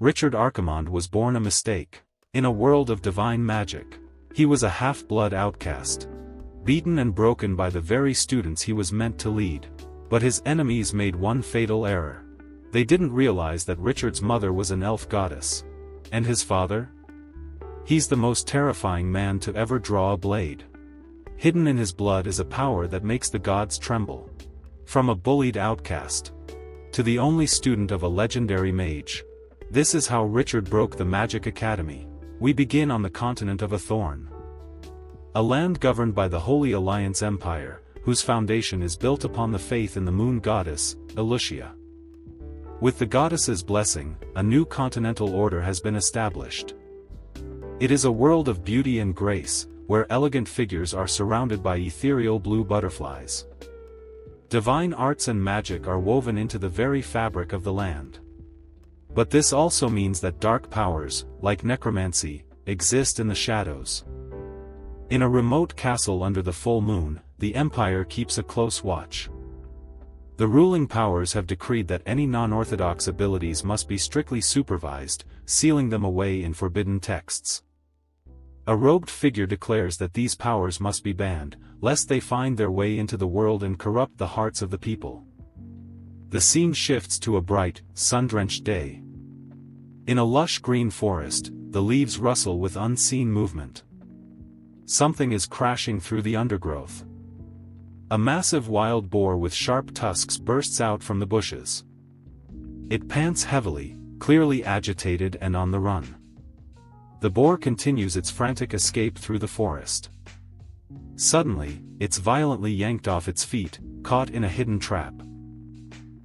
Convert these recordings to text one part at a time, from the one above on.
Richard Archimond was born a mistake. In a world of divine magic, he was a half-blood outcast, beaten and broken by the very students he was meant to lead. But his enemies made one fatal error. They didn't realize that Richard's mother was an elf goddess. And his father? He's the most terrifying man to ever draw a blade. Hidden in his blood is a power that makes the gods tremble. From a bullied outcast to the only student of a legendary mage. This is how Richard broke the Magic Academy. We begin on the continent of Thorn, a land governed by the Holy Alliance Empire, whose foundation is built upon the faith in the moon goddess, Elucia. With the goddess's blessing, a new continental order has been established. It is a world of beauty and grace, where elegant figures are surrounded by ethereal blue butterflies. Divine arts and magic are woven into the very fabric of the land. But this also means that dark powers, like necromancy, exist in the shadows. In a remote castle under the full moon, the Empire keeps a close watch. The ruling powers have decreed that any non-orthodox abilities must be strictly supervised, sealing them away in forbidden texts. A robed figure declares that these powers must be banned, lest they find their way into the world and corrupt the hearts of the people. The scene shifts to a bright, sun-drenched day. In a lush green forest, the leaves rustle with unseen movement. Something is crashing through the undergrowth. A massive wild boar with sharp tusks bursts out from the bushes. It pants heavily, clearly agitated and on the run. The boar continues its frantic escape through the forest. Suddenly, it's violently yanked off its feet, caught in a hidden trap.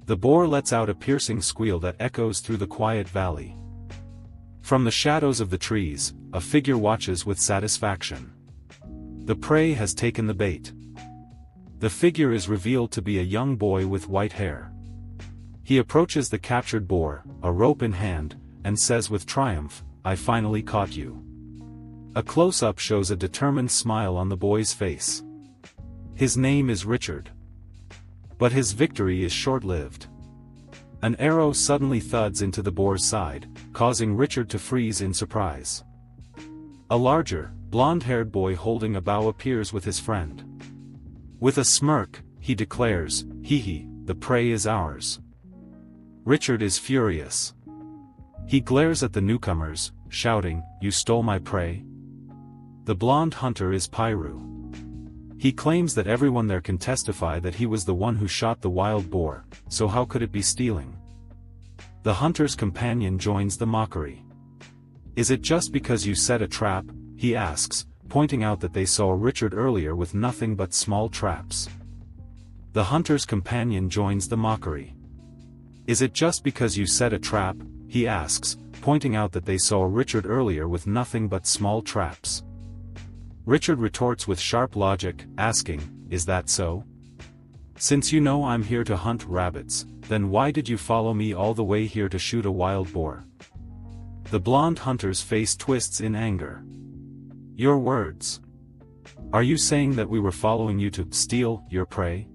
The boar lets out a piercing squeal that echoes through the quiet valley. From the shadows of the trees, a figure watches with satisfaction. The prey has taken the bait. The figure is revealed to be a young boy with white hair. He approaches the captured boar, a rope in hand, and says with triumph, "I finally caught you." A close-up shows a determined smile on the boy's face. His name is Richard. But his victory is short-lived. An arrow suddenly thuds into the boar's side, causing Richard to freeze in surprise. A larger, blonde-haired boy holding a bow appears with his friend. With a smirk, he declares, "Hee, the prey is ours." Richard is furious. He glares at the newcomers, shouting, "You stole my prey?" The blonde hunter is Pyru. He claims that everyone there can testify that he was the one who shot the wild boar, so how could it be stealing? The hunter's companion joins the mockery. "Is it just because you set a trap?" he asks, pointing out that they saw Richard earlier with nothing but small traps. The hunter's companion joins the mockery. "Is it just because you set a trap?" he asks, pointing out that they saw Richard earlier with nothing but small traps. Richard retorts with sharp logic, asking, "Is that so? Since you know I'm here to hunt rabbits, then why did you follow me all the way here to shoot a wild boar?" The blonde hunter's face twists in anger. "Your words. Are you saying that we were following you to steal your prey?"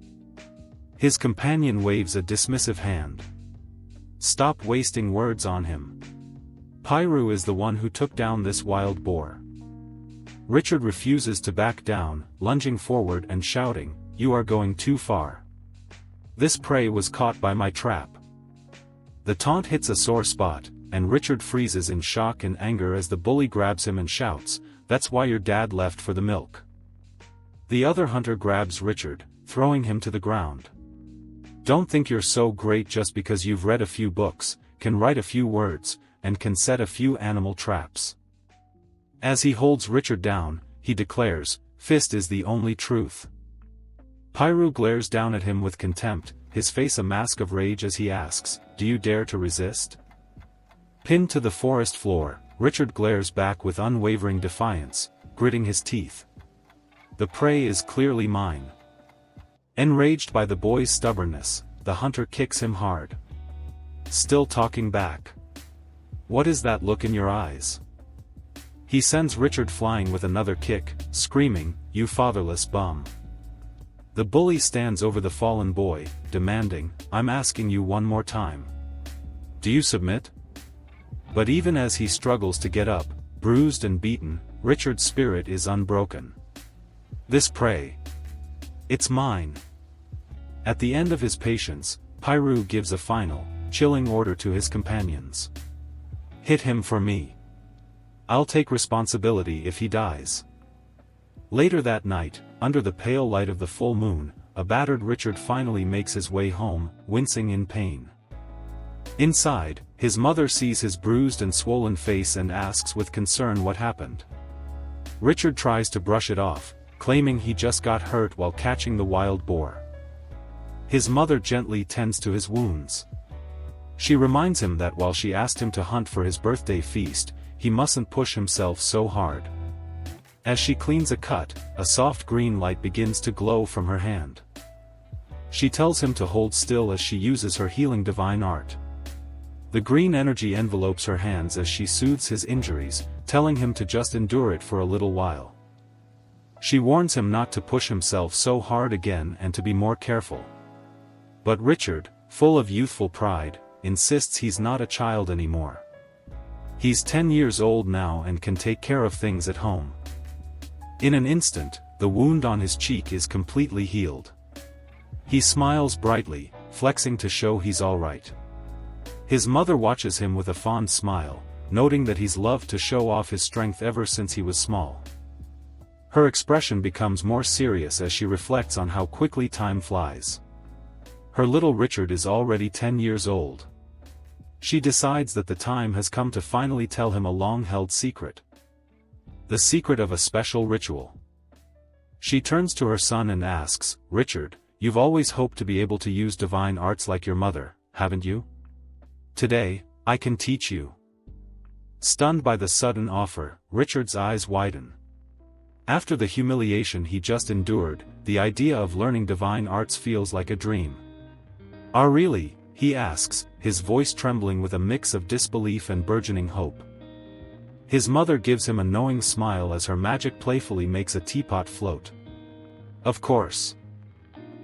His companion waves a dismissive hand. "Stop wasting words on him. Pyru is the one who took down this wild boar." Richard refuses to back down, lunging forward and shouting, "You are going too far. This prey was caught by my trap." The taunt hits a sore spot, and Richard freezes in shock and anger as the bully grabs him and shouts, "That's why your dad left for the milk." The other hunter grabs Richard, throwing him to the ground. "Don't think you're so great just because you've read a few books, can write a few words, and can set a few animal traps." As he holds Richard down, he declares, "Fist is the only truth." Pyru glares down at him with contempt, his face a mask of rage as he asks, "Do you dare to resist?" Pinned to the forest floor, Richard glares back with unwavering defiance, gritting his teeth. "The prey is clearly mine." Enraged by the boy's stubbornness, the hunter kicks him hard. "Still talking back? What is that look in your eyes?" He sends Richard flying with another kick, screaming, "You fatherless bum." The bully stands over the fallen boy, demanding, "I'm asking you one more time. Do you submit?" But even as he struggles to get up, bruised and beaten, Richard's spirit is unbroken. This prey. It's mine. At the end of his patience, Pyru gives a final, chilling order to his companions. Hit him for me. I'll take responsibility if he dies. Later that night, under the pale light of the full moon, a battered Richard finally makes his way home, wincing in pain. Inside, his mother sees his bruised and swollen face and asks with concern what happened. Richard tries to brush it off, claiming he just got hurt while catching the wild boar. His mother gently tends to his wounds. She reminds him that while she asked him to hunt for his birthday feast, he mustn't push himself so hard. As she cleans a cut, a soft green light begins to glow from her hand. She tells him to hold still as she uses her healing divine art. The green energy envelopes her hands as she soothes his injuries, telling him to just endure it for a little while. She warns him not to push himself so hard again and to be more careful. But Richard, full of youthful pride, insists he's not a child anymore. He's 10 years old now and can take care of things at home. In an instant, the wound on his cheek is completely healed. He smiles brightly, flexing to show he's alright. His mother watches him with a fond smile, noting that he's loved to show off his strength ever since he was small. Her expression becomes more serious as she reflects on how quickly time flies. Her little Richard is already 10 years old. She decides that the time has come to finally tell him a long-held secret. The secret of a special ritual. She turns to her son and asks, "Richard, you've always hoped to be able to use divine arts like your mother, haven't you? Today, I can teach you." Stunned by the sudden offer, Richard's eyes widen. After the humiliation he just endured, the idea of learning divine arts feels like a dream. "Ah, really?" he asks, his voice trembling with a mix of disbelief and burgeoning hope. His mother gives him a knowing smile as her magic playfully makes a teapot float. "Of course.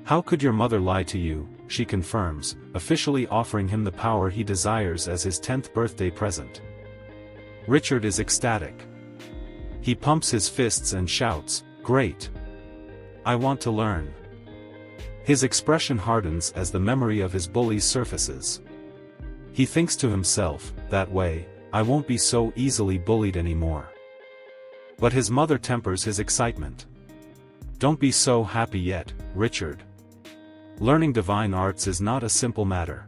How could your mother lie to you?" she confirms, officially offering him the power he desires as his 10th birthday present. Richard is ecstatic. He pumps his fists and shouts, "Great! I want to learn." His expression hardens as the memory of his bullies surfaces. He thinks to himself, "That way, I won't be so easily bullied anymore." But his mother tempers his excitement. "Don't be so happy yet, Richard. Learning divine arts is not a simple matter."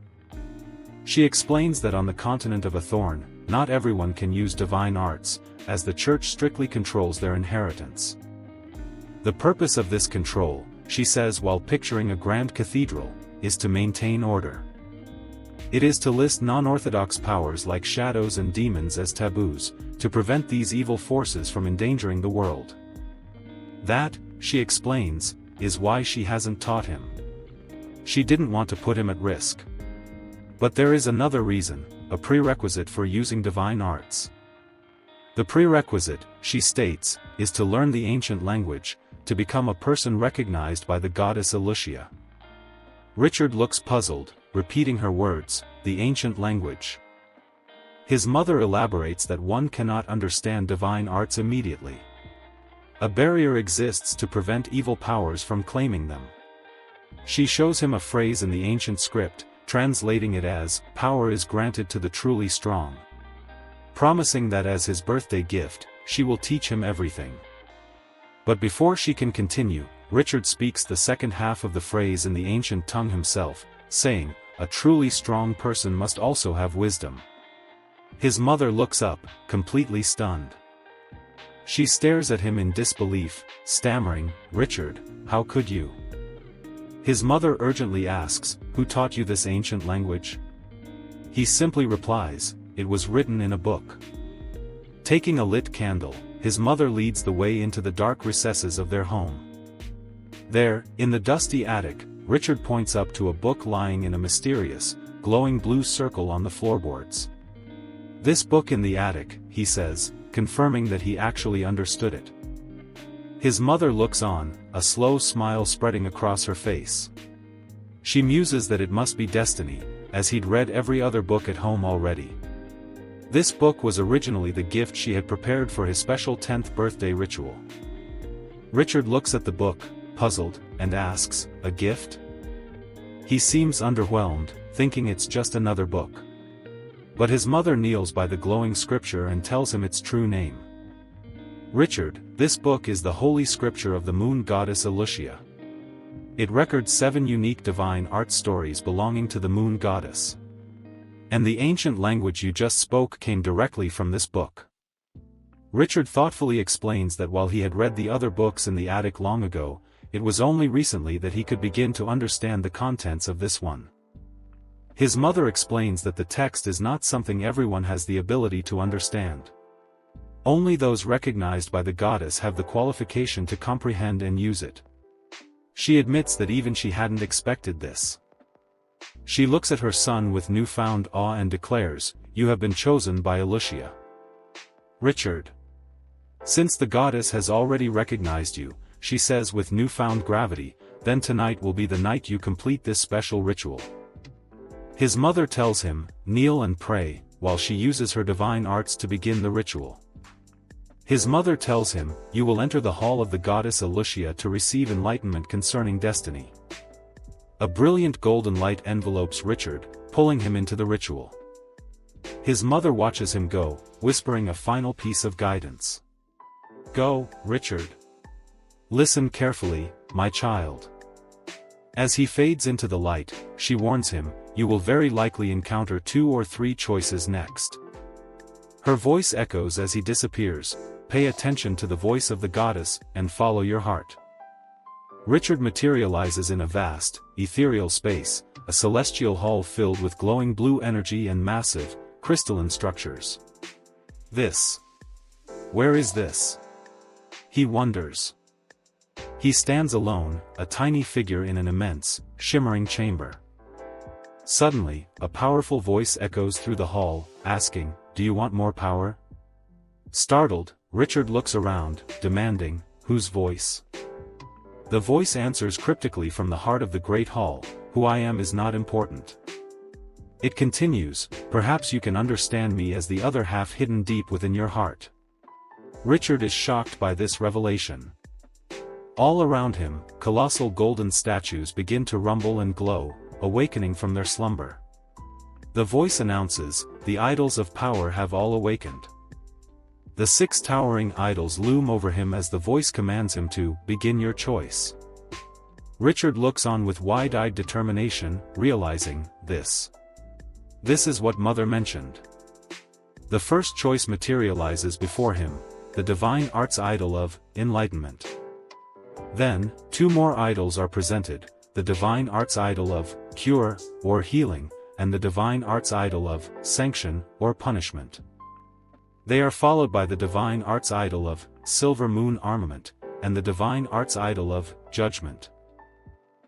She explains that on the continent of Athorn, not everyone can use divine arts, as the church strictly controls their inheritance. The purpose of this control, she says while picturing a grand cathedral, is to maintain order. It is to list non-orthodox powers like shadows and demons as taboos, to prevent these evil forces from endangering the world. That, she explains, is why she hasn't taught him. She didn't want to put him at risk. But there is another reason, a prerequisite for using divine arts. The prerequisite, she states, is to learn the ancient language, to become a person recognized by the goddess Lucia. Richard looks puzzled, repeating her words, "The ancient language." His mother elaborates that one cannot understand divine arts immediately. A barrier exists to prevent evil powers from claiming them. She shows him a phrase in the ancient script, translating it as, "Power is granted to the truly strong," promising that as his birthday gift, she will teach him everything. But before she can continue, Richard speaks the second half of the phrase in the ancient tongue himself, saying, "A truly strong person must also have wisdom." His mother looks up, completely stunned. She stares at him in disbelief, stammering, "Richard, how could you?" His mother urgently asks, "Who taught you this ancient language?" He simply replies, "It was written in a book." Taking a lit candle, his mother leads the way into the dark recesses of their home. There, in the dusty attic, Richard points up to a book lying in a mysterious, glowing blue circle on the floorboards. "This book in the attic," he says, confirming that he actually understood it. His mother looks on, a slow smile spreading across her face. She muses that it must be destiny, as he'd read every other book at home already. This book was originally the gift she had prepared for his special 10th birthday ritual. Richard looks at the book, puzzled, and asks, "A gift?" He seems underwhelmed, thinking it's just another book. But his mother kneels by the glowing scripture and tells him its true name. "Richard, this book is the holy scripture of the moon goddess Alicia. It records 7 unique divine art stories belonging to the moon goddess. And the ancient language you just spoke came directly from this book." Richard thoughtfully explains that while he had read the other books in the attic long ago, it was only recently that he could begin to understand the contents of this one. His mother explains that the text is not something everyone has the ability to understand. Only those recognized by the goddess have the qualification to comprehend and use it. She admits that even she hadn't expected this. She looks at her son with newfound awe and declares, "You have been chosen by Alicia. Richard. Since the goddess has already recognized you," she says with newfound gravity, "then tonight will be the night you complete this special ritual." His mother tells him, "Kneel and pray," while she uses her divine arts to begin the ritual. His mother tells him, "You will enter the hall of the goddess Alicia to receive enlightenment concerning destiny." A brilliant golden light envelopes Richard, pulling him into the ritual. His mother watches him go, whispering a final piece of guidance. "Go, Richard. Listen carefully, my child." As he fades into the light, she warns him, "You will very likely encounter 2 or 3 choices next." Her voice echoes as he disappears, "Pay attention to the voice of the goddess, and follow your heart." Richard materializes in a vast, ethereal space, a celestial hall filled with glowing blue energy and massive, crystalline structures. This. Where is this? He wonders. He stands alone, a tiny figure in an immense, shimmering chamber. Suddenly, a powerful voice echoes through the hall, asking, "Do you want more power?" Startled, Richard looks around, demanding, "Whose voice?" The voice answers cryptically from the heart of the great hall, "Who I am is not important." It continues, "Perhaps you can understand me as the other half hidden deep within your heart." Richard is shocked by this revelation. All around him, colossal golden statues begin to rumble and glow, awakening from their slumber. The voice announces, "The idols of power have all awakened." The 6 towering idols loom over him as the voice commands him to begin your choice. Richard looks on with wide-eyed determination, realizing, This is what Mother mentioned. The first choice materializes before him, the divine arts idol of enlightenment. Then, 2 more idols are presented, the divine arts idol of cure, or healing, and the divine arts idol of sanction, or punishment. They are followed by the divine arts idol of silver moon armament, and the divine arts idol of judgment.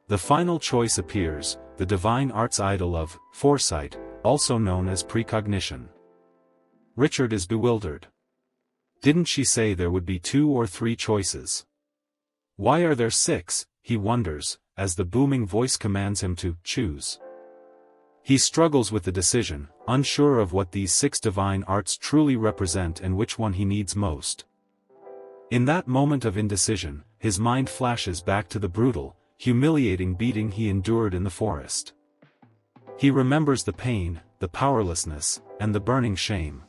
The final choice appears, the divine arts idol of foresight, also known as precognition. Richard is bewildered. Didn't she say there would be 2 or 3 choices? Why are there 6, he wonders, as the booming voice commands him to choose. He struggles with the decision, unsure of what these 6 divine arts truly represent and which one he needs most. In that moment of indecision, his mind flashes back to the brutal, humiliating beating he endured in the forest. He remembers the pain, the powerlessness, and the burning shame.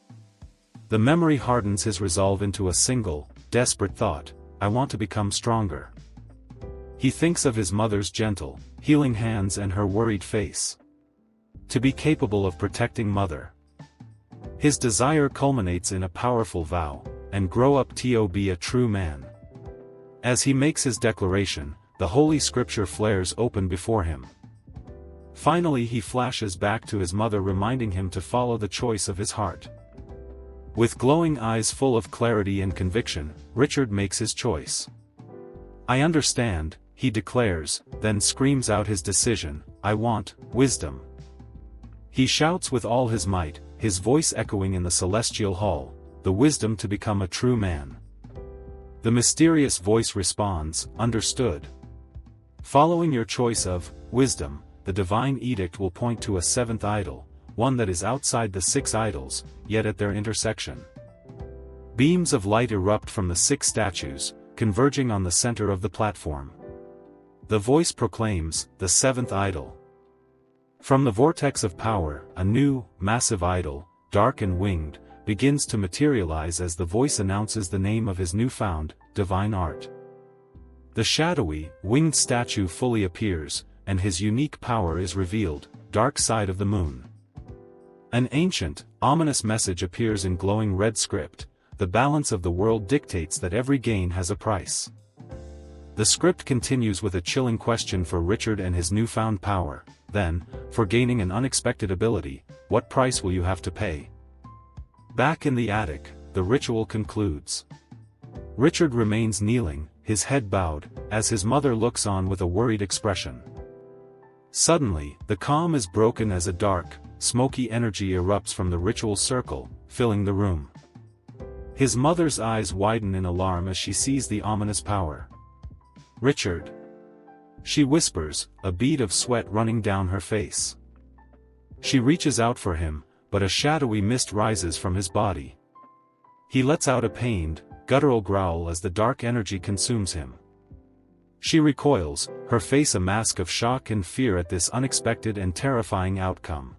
The memory hardens his resolve into a single, desperate thought, "I want to become stronger." He thinks of his mother's gentle, healing hands and her worried face. To be capable of protecting Mother. His desire culminates in a powerful vow, and grow up to be a true man. As he makes his declaration, the Holy Scripture flares open before him. Finally he flashes back to his mother reminding him to follow the choice of his heart. With glowing eyes full of clarity and conviction, Richard makes his choice. "I understand," he declares, then screams out his decision, "I want wisdom." He shouts with all his might, his voice echoing in the celestial hall, "The wisdom to become a true man." The mysterious voice responds, "Understood. Following your choice of wisdom, the divine edict will point to a 7th idol, one that is outside the 6 idols, yet at their intersection. Beams of light erupt from the 6 statues, converging on the center of the platform. The voice proclaims, the 7th idol. From the vortex of power, a new, massive idol, dark and winged, begins to materialize as the voice announces the name of his newfound, divine art. The shadowy, winged statue fully appears, and his unique power is revealed, Dark Side of the Moon. An ancient, ominous message appears in glowing red script. The balance of the world dictates that every gain has a price. The script continues with a chilling question for Richard and his newfound power. Then, for gaining an unexpected ability, what price will you have to pay? Back in the attic, the ritual concludes. Richard remains kneeling, his head bowed, as his mother looks on with a worried expression. Suddenly, the calm is broken as a dark, smoky energy erupts from the ritual circle, filling the room. His mother's eyes widen in alarm as she sees the ominous power. "Richard!" she whispers, a bead of sweat running down her face. She reaches out for him, but a shadowy mist rises from his body. He lets out a pained, guttural growl as the dark energy consumes him. She recoils, her face a mask of shock and fear at this unexpected and terrifying outcome.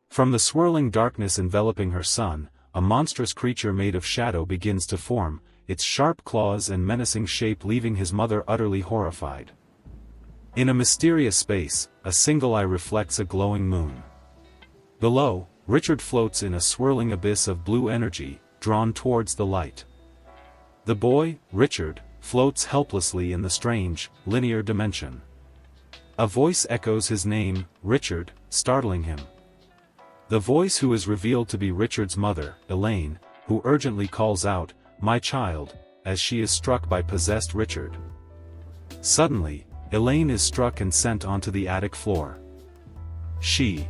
From the swirling darkness enveloping her son, a monstrous creature made of shadow begins to form, its sharp claws and menacing shape leaving his mother utterly horrified. In a mysterious space, a single eye reflects a glowing moon. Below, Richard floats in a swirling abyss of blue energy, drawn towards the light. The boy, Richard, floats helplessly in the strange, linear dimension. A voice echoes his name, Richard, startling him. The voice who is revealed to be Richard's mother, Elaine, who urgently calls out, "My child," as she is struck by possessed Richard. Suddenly, Elaine is struck and sent onto the attic floor. She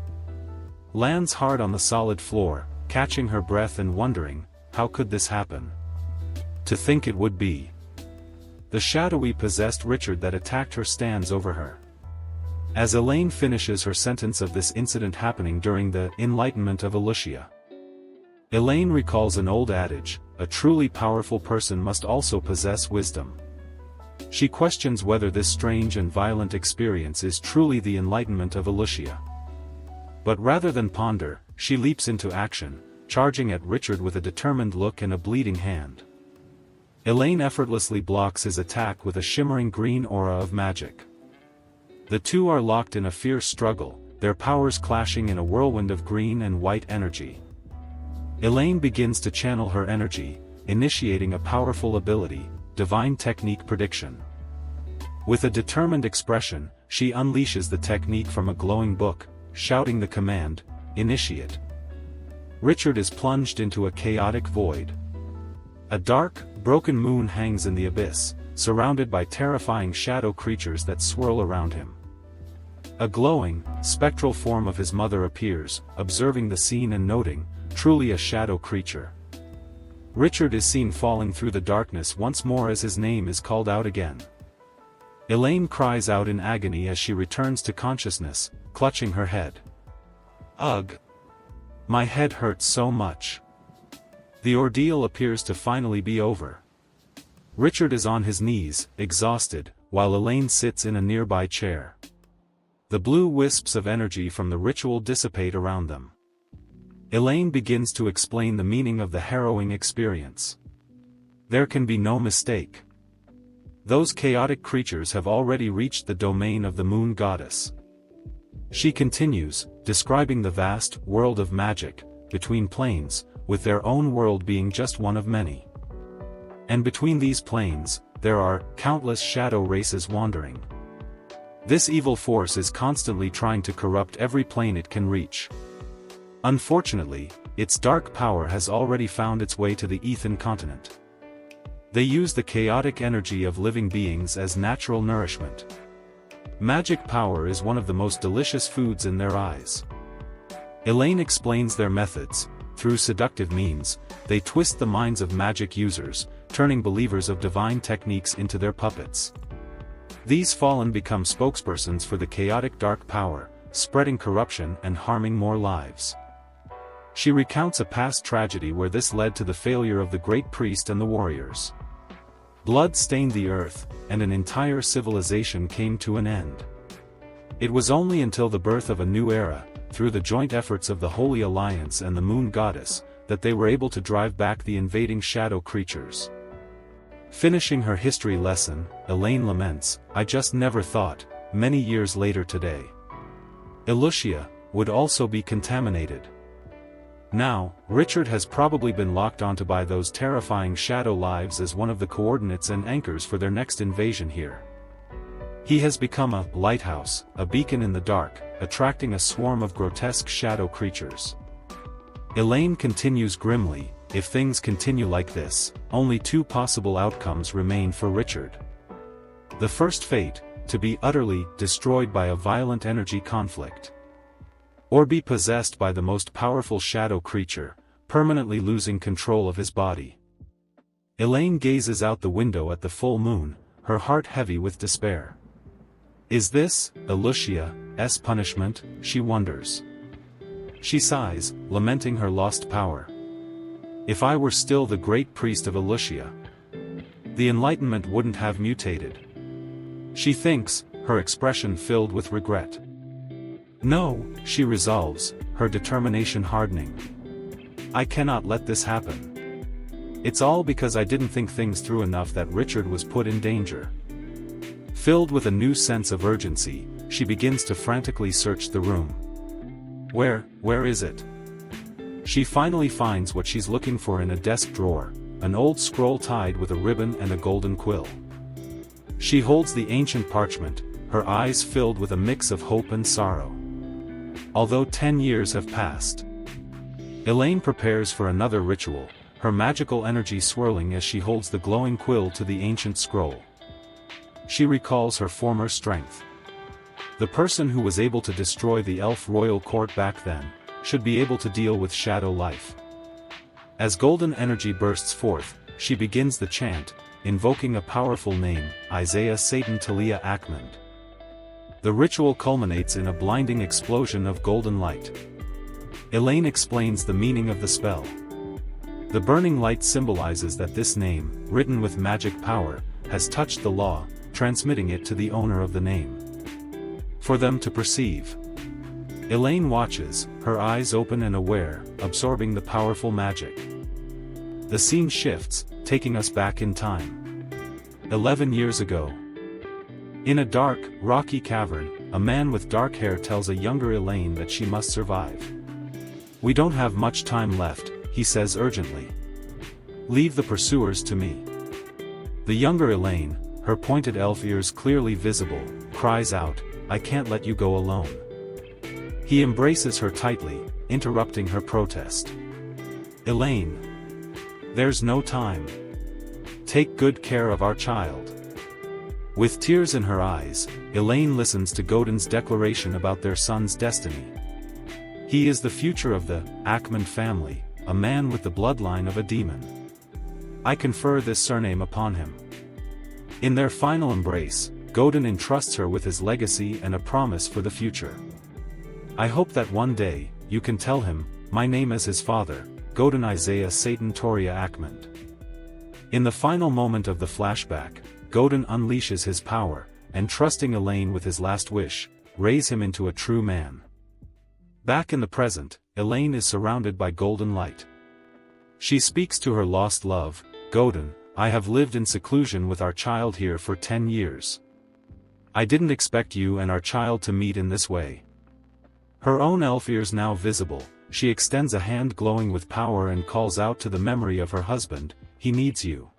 lands hard on the solid floor, catching her breath and wondering, how could this happen? To think it would be the shadowy possessed Richard that attacked her stands over her. As Elaine finishes her sentence of this incident happening during the enlightenment of Alicia. Elaine recalls an old adage, a truly powerful person must also possess wisdom. She questions whether this strange and violent experience is truly the enlightenment of Alicia. But rather than ponder, she leaps into action, charging at Richard with a determined look and a bleeding hand. Elaine effortlessly blocks his attack with a shimmering green aura of magic. The two are locked in a fierce struggle, their powers clashing in a whirlwind of green and white energy. Elaine begins to channel her energy, initiating a powerful ability, Divine Technique Prediction. With a determined expression, she unleashes the technique from a glowing book, shouting the command, "Initiate." Richard is plunged into a chaotic void. A dark, broken moon hangs in the abyss, surrounded by terrifying shadow creatures that swirl around him. A glowing, spectral form of his mother appears, observing the scene and noting, truly a shadow creature. Richard is seen falling through the darkness once more as his name is called out again. Elaine cries out in agony as she returns to consciousness, clutching her head. "Ugh! My head hurts so much." The ordeal appears to finally be over. Richard is on his knees, exhausted, while Elaine sits in a nearby chair. The blue wisps of energy from the ritual dissipate around them. Elaine begins to explain the meaning of the harrowing experience. There can be no mistake. Those chaotic creatures have already reached the domain of the moon goddess. She continues, describing the vast world of magic, between planes, with their own world being just one of many. And between these planes, there are countless shadow races wandering. This evil force is constantly trying to corrupt every plane it can reach. Unfortunately, its dark power has already found its way to the Ethan continent. They use the chaotic energy of living beings as natural nourishment. Magic power is one of the most delicious foods in their eyes. Elaine explains their methods. Through seductive means, they twist the minds of magic users, turning believers of divine techniques into their puppets. These fallen become spokespersons for the chaotic dark power, spreading corruption and harming more lives. She recounts a past tragedy where this led to the failure of the great priest and the warriors. Blood stained the earth, and an entire civilization came to an end. It was only until the birth of a new era, through the joint efforts of the Holy Alliance and the Moon Goddess, that they were able to drive back the invading shadow creatures. Finishing her history lesson, Elaine laments, "I just never thought, many years later today, Elucia would also be contaminated." Now, Richard has probably been locked onto by those terrifying shadow lives as one of the coordinates and anchors for their next invasion here. He has become a lighthouse, a beacon in the dark, attracting a swarm of grotesque shadow creatures. Elaine continues grimly, "If things continue like this, only two possible outcomes remain for Richard. The first fate, to be utterly destroyed by a violent energy conflict. Or be possessed by the most powerful shadow creature, permanently losing control of his body." Elaine gazes out the window at the full moon, her heart heavy with despair. Is this Elucia's punishment, she wonders. She sighs, lamenting her lost power. If I were still the great priest of Elucia, the enlightenment wouldn't have mutated. She thinks, her expression filled with regret. No, she resolves, her determination hardening. I cannot let this happen. It's all because I didn't think things through enough that Richard was put in danger. Filled with a new sense of urgency, she begins to frantically search the room. Where is it? She finally finds what she's looking for in a desk drawer, an old scroll tied with a ribbon and a golden quill. She holds the ancient parchment, her eyes filled with a mix of hope and sorrow. Although 10 years have passed, Elaine prepares for another ritual, her magical energy swirling as she holds the glowing quill to the ancient scroll. She recalls her former strength. The person who was able to destroy the elf royal court back then, should be able to deal with shadow life. As golden energy bursts forth, she begins the chant, invoking a powerful name, Isaiah Satan Talia Akmand. The ritual culminates in a blinding explosion of golden light. Elaine explains the meaning of the spell. The burning light symbolizes that this name, written with magic power, has touched the law, transmitting it to the owner of the name. For them to perceive. Elaine watches, her eyes open and aware, absorbing the powerful magic. The scene shifts, taking us back in time. 11 years ago. In a dark, rocky cavern, a man with dark hair tells a younger Elaine that she must survive. We don't have much time left, he says urgently. Leave the pursuers to me. The younger Elaine, her pointed elf ears clearly visible, cries out, I can't let you go alone. He embraces her tightly, interrupting her protest. Elaine. There's no time. Take good care of our child. With tears in her eyes, Elaine listens to Godin's declaration about their son's destiny. He is the future of the Akmand family, a man with the bloodline of a demon. I confer this surname upon him. In their final embrace, Godin entrusts her with his legacy and a promise for the future. I hope that one day, you can tell him, my name as his father, Godin Isaiah Satan Toria Akmand. In the final moment of the flashback, Godin unleashes his power, and trusting Elaine with his last wish, raise him into a true man. Back in the present, Elaine is surrounded by golden light. She speaks to her lost love, Godin, I have lived in seclusion with our child here for 10 years. I didn't expect you and our child to meet in this way. Her own elf ears now visible, she extends a hand glowing with power and calls out to the memory of her husband, he needs you.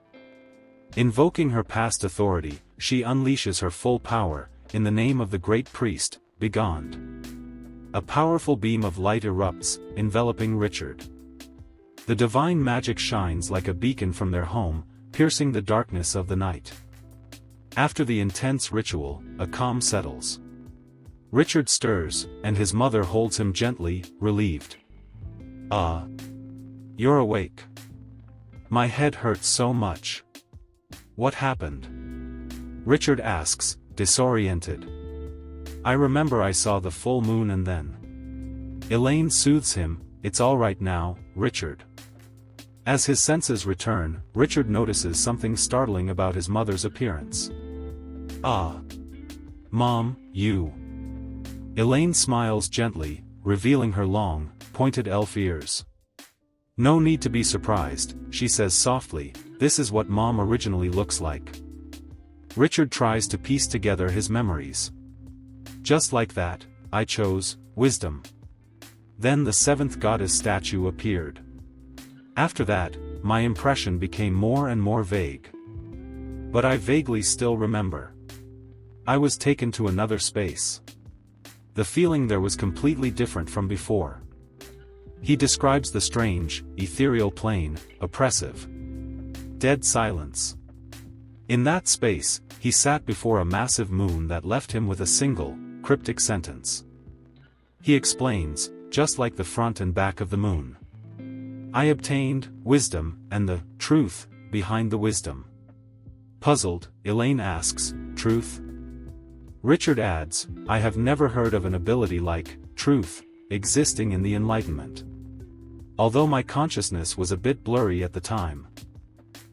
Invoking her past authority, she unleashes her full power, in the name of the great priest, Begond. A powerful beam of light erupts, enveloping Richard. The divine magic shines like a beacon from their home, piercing the darkness of the night. After the intense ritual, a calm settles. Richard stirs, and his mother holds him gently, relieved. Ah. You're awake. My head hurts so much. What happened? Richard asks, disoriented. I remember I saw the full moon and then. Elaine soothes him, "It's all right now, Richard." As his senses return, Richard notices something startling about his mother's appearance. "Ah. Mom, you." Elaine smiles gently, revealing her long, pointed elf ears. "No need to be surprised," she says softly, "this is what Mom originally looks like." Richard tries to piece together his memories. "Just like that, I chose wisdom." Then the seventh goddess statue appeared. After that, my impression became more and more vague. But I vaguely still remember. I was taken to another space. The feeling there was completely different from before. He describes the strange, ethereal plane, oppressive. Dead silence. In that space, he sat before a massive moon that left him with a single, cryptic sentence. He explains, just like the front and back of the moon. "I obtained wisdom, and the truth behind the wisdom." Puzzled, Elaine asks, "Truth?" Richard adds, "I have never heard of an ability like truth existing in the Enlightenment. Although my consciousness was a bit blurry at the time.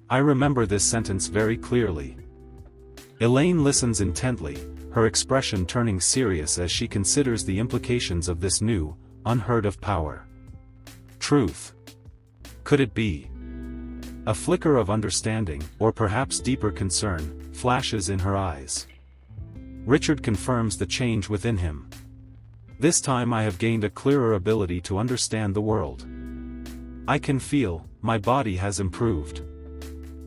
I remember this sentence very clearly." Elaine listens intently, her expression turning serious as she considers the implications of this new, unheard-of power. Truth. Could it be? A flicker of understanding, or perhaps deeper concern, flashes in her eyes. Richard confirms the change within him. "This time I have gained a clearer ability to understand the world. I can feel, my body has improved.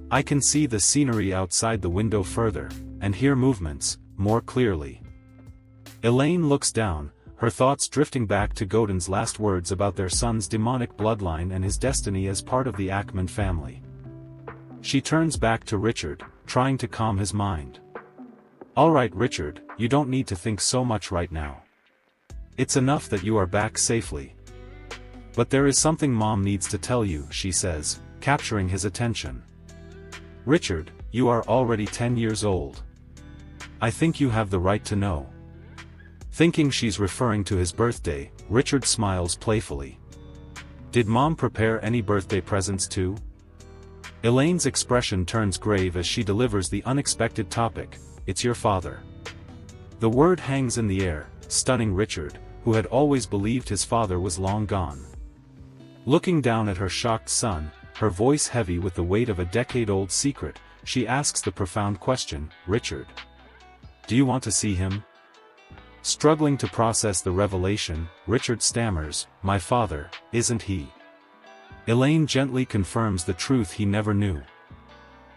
I can see the scenery outside the window further, and hear movements, more clearly." Elaine looks down, her thoughts drifting back to Godin's last words about their son's demonic bloodline and his destiny as part of the Ackman family. She turns back to Richard, trying to calm his mind. "All right, Richard, you don't need to think so much right now. It's enough that you are back safely. But there is something Mom needs to tell you," she says, capturing his attention. "Richard, you are already 10 years old. I think you have the right to know." Thinking she's referring to his birthday, Richard smiles playfully. "Did Mom prepare any birthday presents too?" Elaine's expression turns grave as she delivers the unexpected topic, "It's your father." The word hangs in the air, stunning Richard, who had always believed his father was long gone. Looking down at her shocked son, her voice heavy with the weight of a decade-old secret, she asks the profound question, "Richard, do you want to see him?" Struggling to process the revelation, Richard stammers, "My father, isn't he?" Elaine gently confirms the truth he never knew.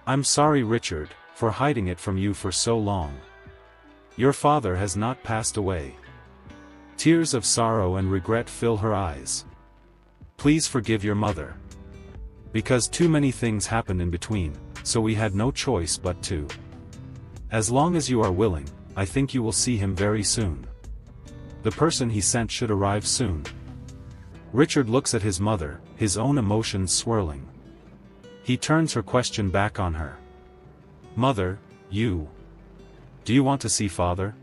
"I'm sorry, Richard, for hiding it from you for so long. Your father has not passed away." Tears of sorrow and regret fill her eyes. "Please forgive your mother. Because too many things happened in between, so we had no choice but to. As long as you are willing, I think you will see him very soon. The person he sent should arrive soon." Richard looks at his mother, his own emotions swirling. He turns her question back on her. "Mother, do you want to see father?"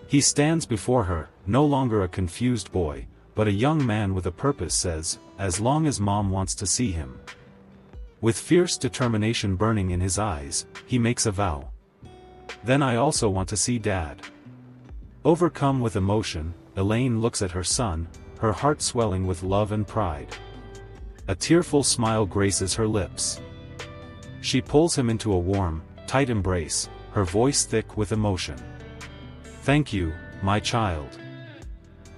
He stands before her, no longer a confused boy, but a young man with a purpose, says, "As long as Mom wants to see him." With fierce determination burning in his eyes, he makes a vow. "Then I also want to see Dad." Overcome with emotion, Elaine looks at her son, her heart swelling with love and pride. A tearful smile graces her lips. She pulls him into a warm, tight embrace, her voice thick with emotion. "Thank you, my child."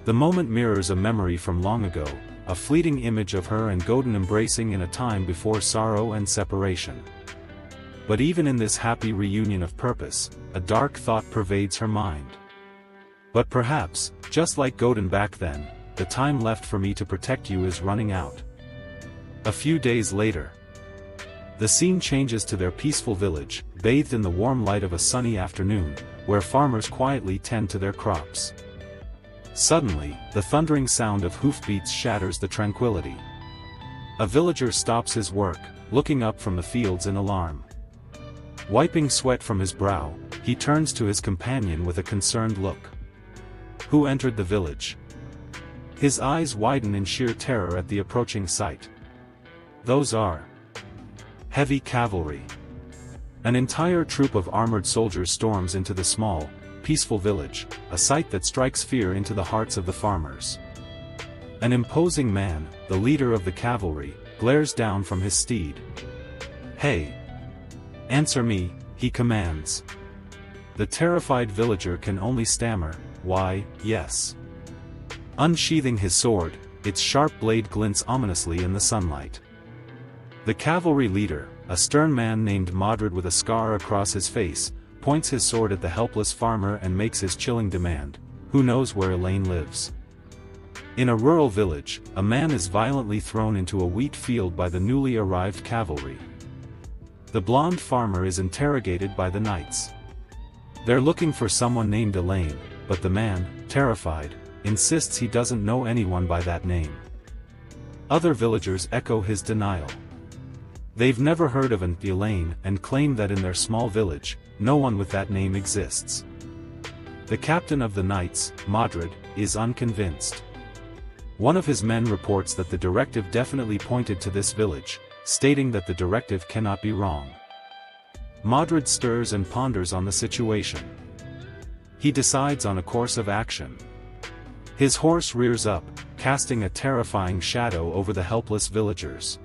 The moment mirrors a memory from long ago, a fleeting image of her and Godin embracing in a time before sorrow and separation. But even in this happy reunion of purpose, a dark thought pervades her mind. "But perhaps, just like Godin back then, the time left for me to protect you is running out." A few days later, the scene changes to their peaceful village, bathed in the warm light of a sunny afternoon, where farmers quietly tend to their crops. Suddenly, the thundering sound of hoofbeats shatters the tranquility. A villager stops his work, looking up from the fields in alarm. Wiping sweat from his brow, he turns to his companion with a concerned look. Who entered the village? His eyes widen in sheer terror at the approaching sight. Those are heavy cavalry. An entire troop of armored soldiers storms into the small, peaceful village, a sight that strikes fear into the hearts of the farmers. An imposing man, the leader of the cavalry, glares down from his steed. "Hey! Answer me," he commands. The terrified villager can only stammer, "Why, yes." Unsheathing his sword, its sharp blade glints ominously in the sunlight. The cavalry leader, a stern man named Madrid with a scar across his face, points his sword at the helpless farmer and makes his chilling demand, "Who knows where Elaine lives?" In a rural village, a man is violently thrown into a wheat field by the newly arrived cavalry. The blonde farmer is interrogated by the knights. They're looking for someone named Elaine, but the man, terrified, insists he doesn't know anyone by that name. Other villagers echo his denial. They've never heard of an Elaine and claim that in their small village, no one with that name exists. The captain of the knights, Madrid, is unconvinced. One of his men reports that the directive definitely pointed to this village, stating that the directive cannot be wrong. Madrid stirs and ponders on the situation. He decides on a course of action. His horse rears up, casting a terrifying shadow over the helpless villagers.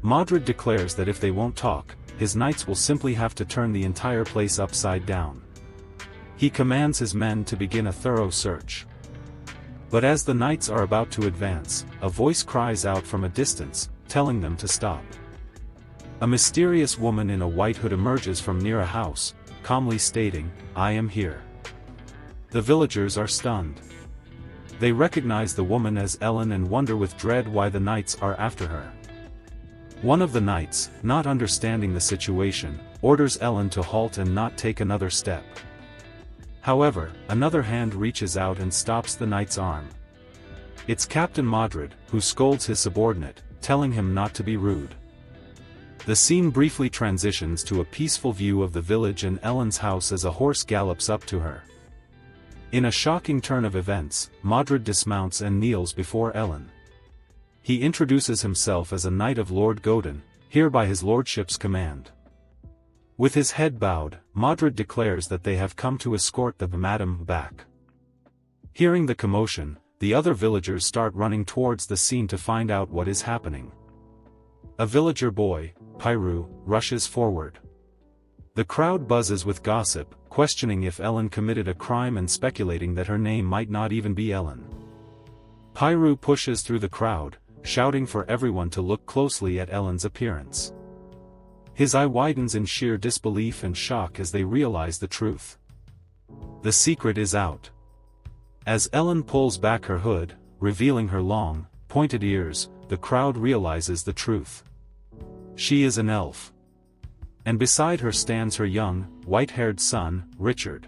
Madrid declares that if they won't talk, his knights will simply have to turn the entire place upside down. He commands his men to begin a thorough search. But as the knights are about to advance, a voice cries out from a distance, telling them to stop. A mysterious woman in a white hood emerges from near a house, calmly stating, "I am here." The villagers are stunned. They recognize the woman as Ellen and wonder with dread why the knights are after her. One of the knights, not understanding the situation, orders Ellen to halt and not take another step. However, another hand reaches out and stops the knight's arm. It's Captain Madrid, who scolds his subordinate, telling him not to be rude. The scene briefly transitions to a peaceful view of the village and Ellen's house as a horse gallops up to her. In a shocking turn of events, Madrid dismounts and kneels before Ellen. He introduces himself as a knight of Lord Godin, here by his lordship's command. With his head bowed, Madrid declares that they have come to escort the madam back. Hearing the commotion, the other villagers start running towards the scene to find out what is happening. A villager boy, Pyru, rushes forward. The crowd buzzes with gossip, questioning if Ellen committed a crime and speculating that her name might not even be Ellen. Pyru pushes through the crowd, shouting for everyone to look closely at Ellen's appearance. His eye widens in sheer disbelief and shock as they realize the truth. The secret is out. As Ellen pulls back her hood, revealing her long, pointed ears, the crowd realizes the truth. She is an elf. And beside her stands her young, white-haired son, Richard.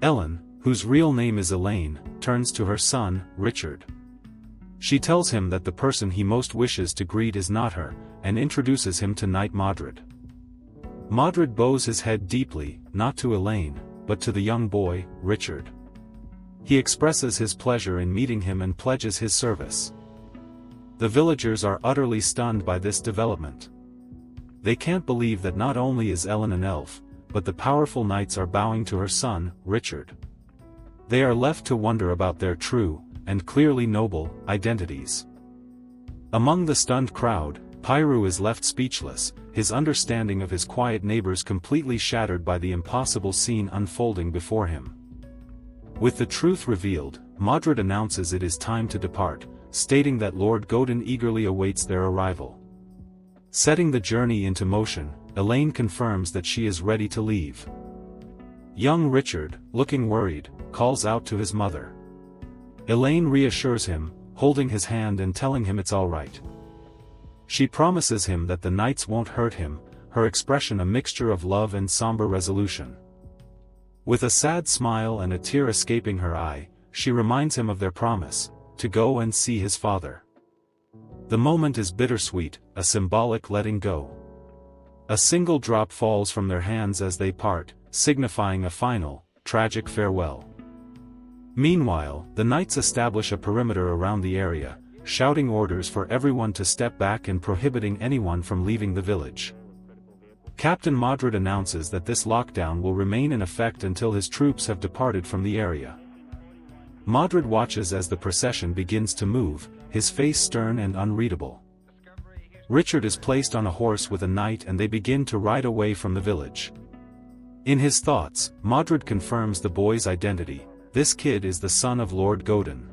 Ellen, whose real name is Elaine, turns to her son, Richard. She tells him that the person he most wishes to greet is not her, and introduces him to Knight Madrid. Madrid bows his head deeply, not to Elaine, but to the young boy, Richard. He expresses his pleasure in meeting him and pledges his service. The villagers are utterly stunned by this development. They can't believe that not only is Ellen an elf, but the powerful knights are bowing to her son, Richard. They are left to wonder about their true, and clearly noble, identities. Among the stunned crowd, Pyru is left speechless, his understanding of his quiet neighbors completely shattered by the impossible scene unfolding before him. With the truth revealed, Madrid announces it is time to depart, stating that Lord Godin eagerly awaits their arrival. Setting the journey into motion, Elaine confirms that she is ready to leave. Young Richard, looking worried, calls out to his mother. Elaine reassures him, holding his hand and telling him it's all right. She promises him that the knights won't hurt him, her expression a mixture of love and somber resolution. With a sad smile and a tear escaping her eye, she reminds him of their promise, to go and see his father. The moment is bittersweet, a symbolic letting go. A single drop falls from their hands as they part, signifying a final, tragic farewell. Meanwhile, the knights establish a perimeter around the area, shouting orders for everyone to step back and prohibiting anyone from leaving the village. Captain Modred announces that this lockdown will remain in effect until his troops have departed from the area. Modred watches as the procession begins to move, his face stern and unreadable. Richard is placed on a horse with a knight and they begin to ride away from the village. In his thoughts, Modred confirms the boy's identity: this kid is the son of Lord Godin.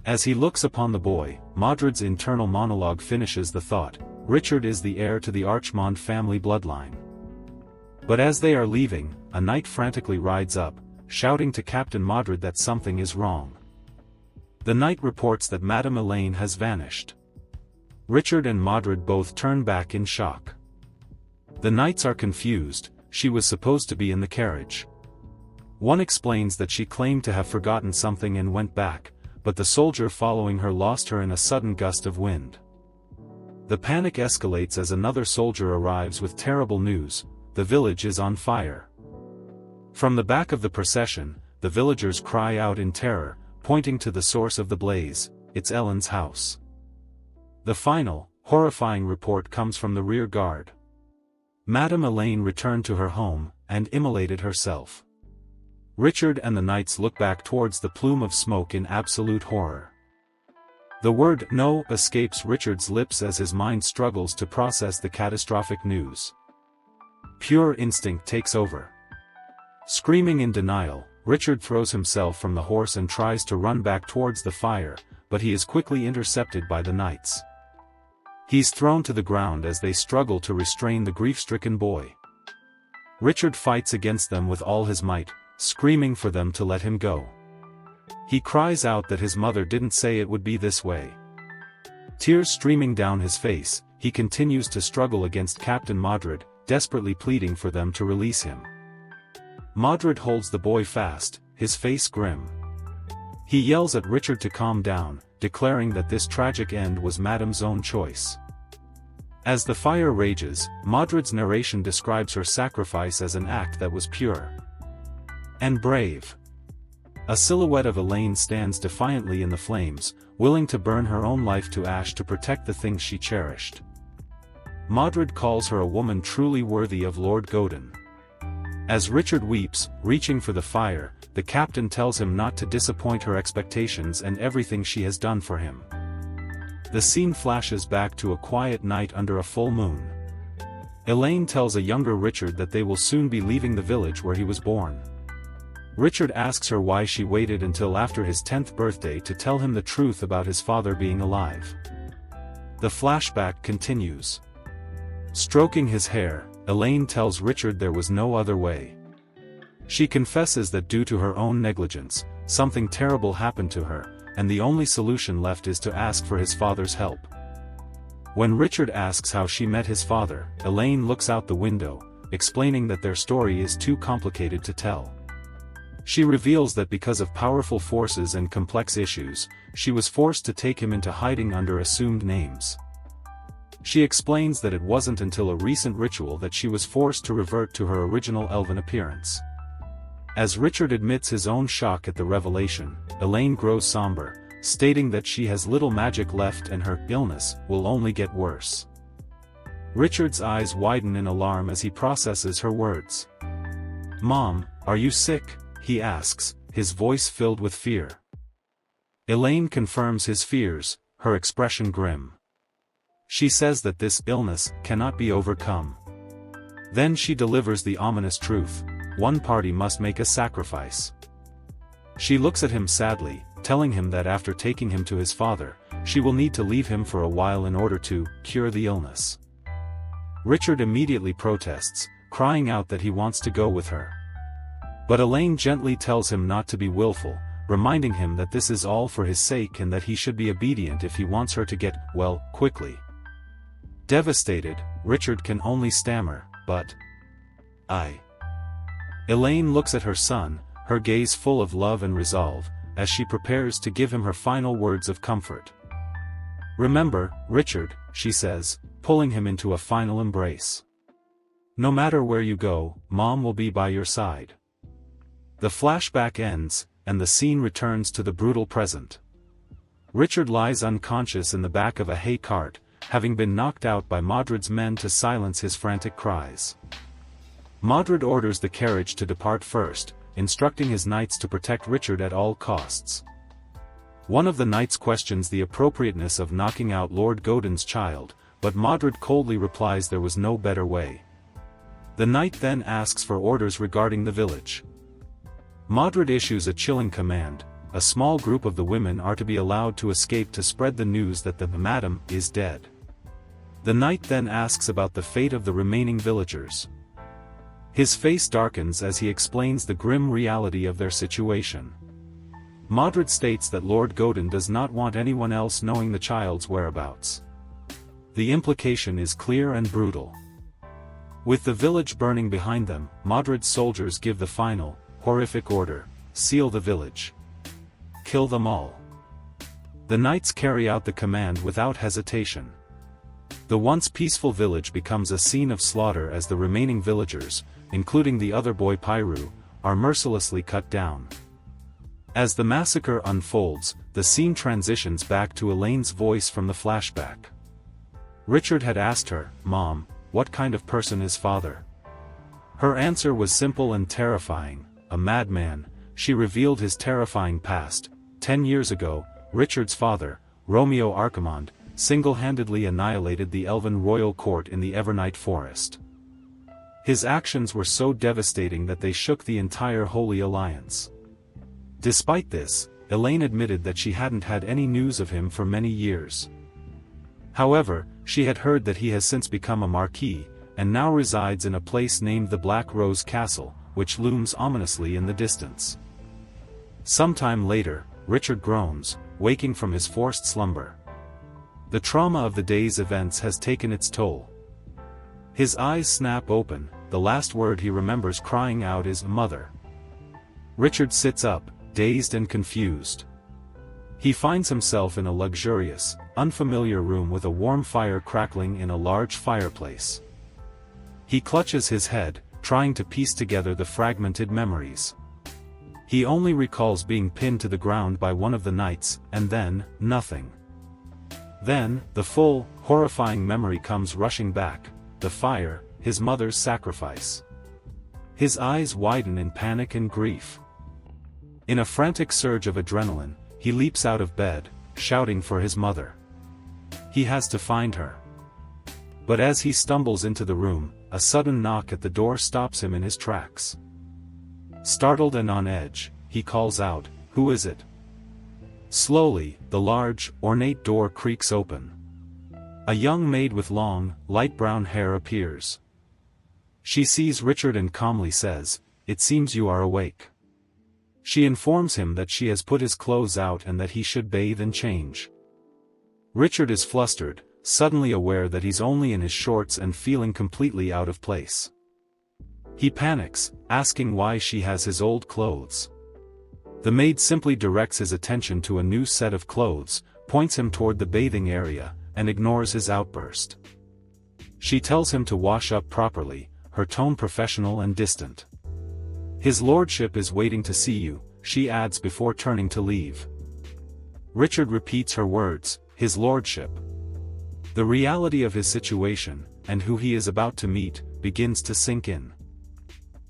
As he looks upon the boy, Modred's internal monologue finishes the thought: Richard is the heir to the Archmond family bloodline. But as they are leaving, a knight frantically rides up, shouting to Captain Modred that something is wrong. The knight reports that Madame Elaine has vanished. Richard and Modred both turn back in shock. The knights are confused. She was supposed to be in the carriage. One explains that she claimed to have forgotten something and went back, but the soldier following her lost her in a sudden gust of wind. The panic escalates as another soldier arrives with terrible news: the village is on fire. From the back of the procession, the villagers cry out in terror, pointing to the source of the blaze: it's Ellen's house. The final, horrifying report comes from the rear guard. Madame Elaine returned to her home, and immolated herself. Richard and the knights look back towards the plume of smoke in absolute horror. The word "no" escapes Richard's lips as his mind struggles to process the catastrophic news. Pure instinct takes over. Screaming in denial, Richard throws himself from the horse and tries to run back towards the fire, but he is quickly intercepted by the knights. He's thrown to the ground as they struggle to restrain the grief-stricken boy. Richard fights against them with all his might, screaming for them to let him go. He cries out that his mother didn't say it would be this way. Tears streaming down his face, he continues to struggle against Captain Modred, desperately pleading for them to release him. Modred holds the boy fast, his face grim. He yells at Richard to calm down, declaring that this tragic end was Madame's own choice. As the fire rages, Modred's narration describes her sacrifice as an act that was pure and brave. A silhouette of Elaine stands defiantly in the flames, willing to burn her own life to ash to protect the things she cherished. Modred calls her a woman truly worthy of Lord Godin. As Richard weeps, reaching for the fire, the captain tells him not to disappoint her expectations and everything she has done for him. The scene flashes back to a quiet night under a full moon. Elaine tells a younger Richard that they will soon be leaving the village where he was born. Richard asks her why she waited until after his 10th birthday to tell him the truth about his father being alive. The flashback continues. Stroking his hair, Elaine tells Richard there was no other way. She confesses that due to her own negligence, something terrible happened to her, and the only solution left is to ask for his father's help. When Richard asks how she met his father, Elaine looks out the window, explaining that their story is too complicated to tell. She reveals that because of powerful forces and complex issues, she was forced to take him into hiding under assumed names. She explains that it wasn't until a recent ritual that she was forced to revert to her original elven appearance. As Richard admits his own shock at the revelation, Elaine grows somber, stating that she has little magic left and her illness will only get worse. Richard's eyes widen in alarm as he processes her words. "Mom, are you sick?" he asks, his voice filled with fear. Elaine confirms his fears, her expression grim. She says that this illness cannot be overcome. Then she delivers the ominous truth: one party must make a sacrifice. She looks at him sadly, telling him that after taking him to his father, she will need to leave him for a while in order to cure the illness. Richard immediately protests, crying out that he wants to go with her. But Elaine gently tells him not to be willful, reminding him that this is all for his sake and that he should be obedient if he wants her to get well quickly. Devastated, Richard can only stammer, "But I..." Elaine looks at her son, her gaze full of love and resolve, as she prepares to give him her final words of comfort. "Remember, Richard," she says, pulling him into a final embrace. "No matter where you go, Mom will be by your side." The flashback ends, and the scene returns to the brutal present. Richard lies unconscious in the back of a hay cart, having been knocked out by Modred's men to silence his frantic cries. Modred orders the carriage to depart first, instructing his knights to protect Richard at all costs. One of the knights questions the appropriateness of knocking out Lord Godin's child, but Modred coldly replies there was no better way. The knight then asks for orders regarding the village. Modred issues a chilling command: a small group of the women are to be allowed to escape to spread the news that the madam is dead. The knight then asks about the fate of the remaining villagers. His face darkens as he explains the grim reality of their situation. Modred states that Lord Godin does not want anyone else knowing the child's whereabouts. The implication is clear and brutal. With the village burning behind them, Modred's soldiers give the final, horrific order: seal the village. Kill them all. The knights carry out the command without hesitation. The once peaceful village becomes a scene of slaughter as the remaining villagers, including the other boy Pyru, are mercilessly cut down. As the massacre unfolds, the scene transitions back to Elaine's voice from the flashback. Richard had asked her, "Mom, what kind of person is father?" Her answer was simple and terrifying: a madman. She revealed his terrifying past. 10 years ago, Richard's father, Romeo Archimond, single-handedly annihilated the elven royal court in the Evernight Forest. His actions were so devastating that they shook the entire Holy Alliance. Despite this, Elaine admitted that she hadn't had any news of him for many years. However, she had heard that he has since become a marquee, and now resides in a place named the Black Rose Castle, which looms ominously in the distance. Sometime later, Richard groans, waking from his forced slumber. The trauma of the day's events has taken its toll. His eyes snap open, the last word he remembers crying out is "Mother." Richard sits up, dazed and confused. He finds himself in a luxurious, unfamiliar room with a warm fire crackling in a large fireplace. He clutches his head, trying to piece together the fragmented memories. He only recalls being pinned to the ground by one of the knights, and then, nothing. Then, the full, horrifying memory comes rushing back: the fire, his mother's sacrifice. His eyes widen in panic and grief. In a frantic surge of adrenaline, he leaps out of bed, shouting for his mother. He has to find her. But as he stumbles into the room, a sudden knock at the door stops him in his tracks. Startled and on edge, he calls out, "Who is it?" Slowly, the large, ornate door creaks open. A young maid with long, light brown hair appears. She sees Richard and calmly says, "It seems you are awake." She informs him that she has put his clothes out and that he should bathe and change. Richard is flustered, suddenly aware that he's only in his shorts and feeling completely out of place. He panics, asking why she has his old clothes. The maid simply directs his attention to a new set of clothes, points him toward the bathing area, and ignores his outburst. She tells him to wash up properly, her tone professional and distant. "His lordship is waiting to see you," she adds before turning to leave. Richard repeats her words, "His lordship." The reality of his situation, and who he is about to meet, begins to sink in.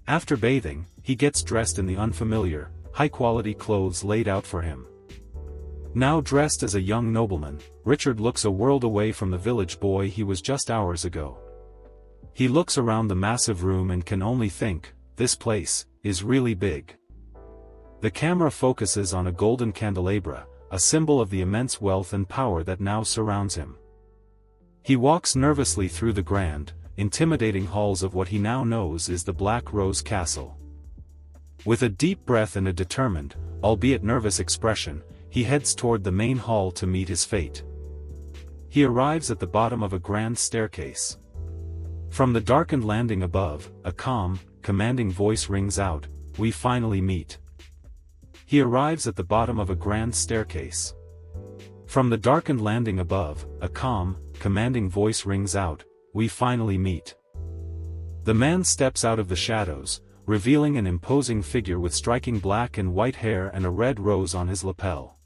After bathing, he gets dressed in the unfamiliar, high-quality clothes laid out for him. Now dressed as a young nobleman, Richard looks a world away from the village boy he was just hours ago. He looks around the massive room and can only think, this place is really big. The camera focuses on a golden candelabra, a symbol of the immense wealth and power that now surrounds him. He walks nervously through the grand, intimidating halls of what he now knows is the Black Rose Castle. With a deep breath and a determined, albeit nervous expression, he heads toward the main hall to meet his fate. He arrives at the bottom of a grand staircase. From the darkened landing above, a calm, commanding voice rings out, "We finally meet." He arrives at the bottom of a grand staircase. From the darkened landing above, a calm, commanding voice rings out, "We finally meet." The man steps out of the shadows, revealing an imposing figure with striking black and white hair and a red rose on his lapel.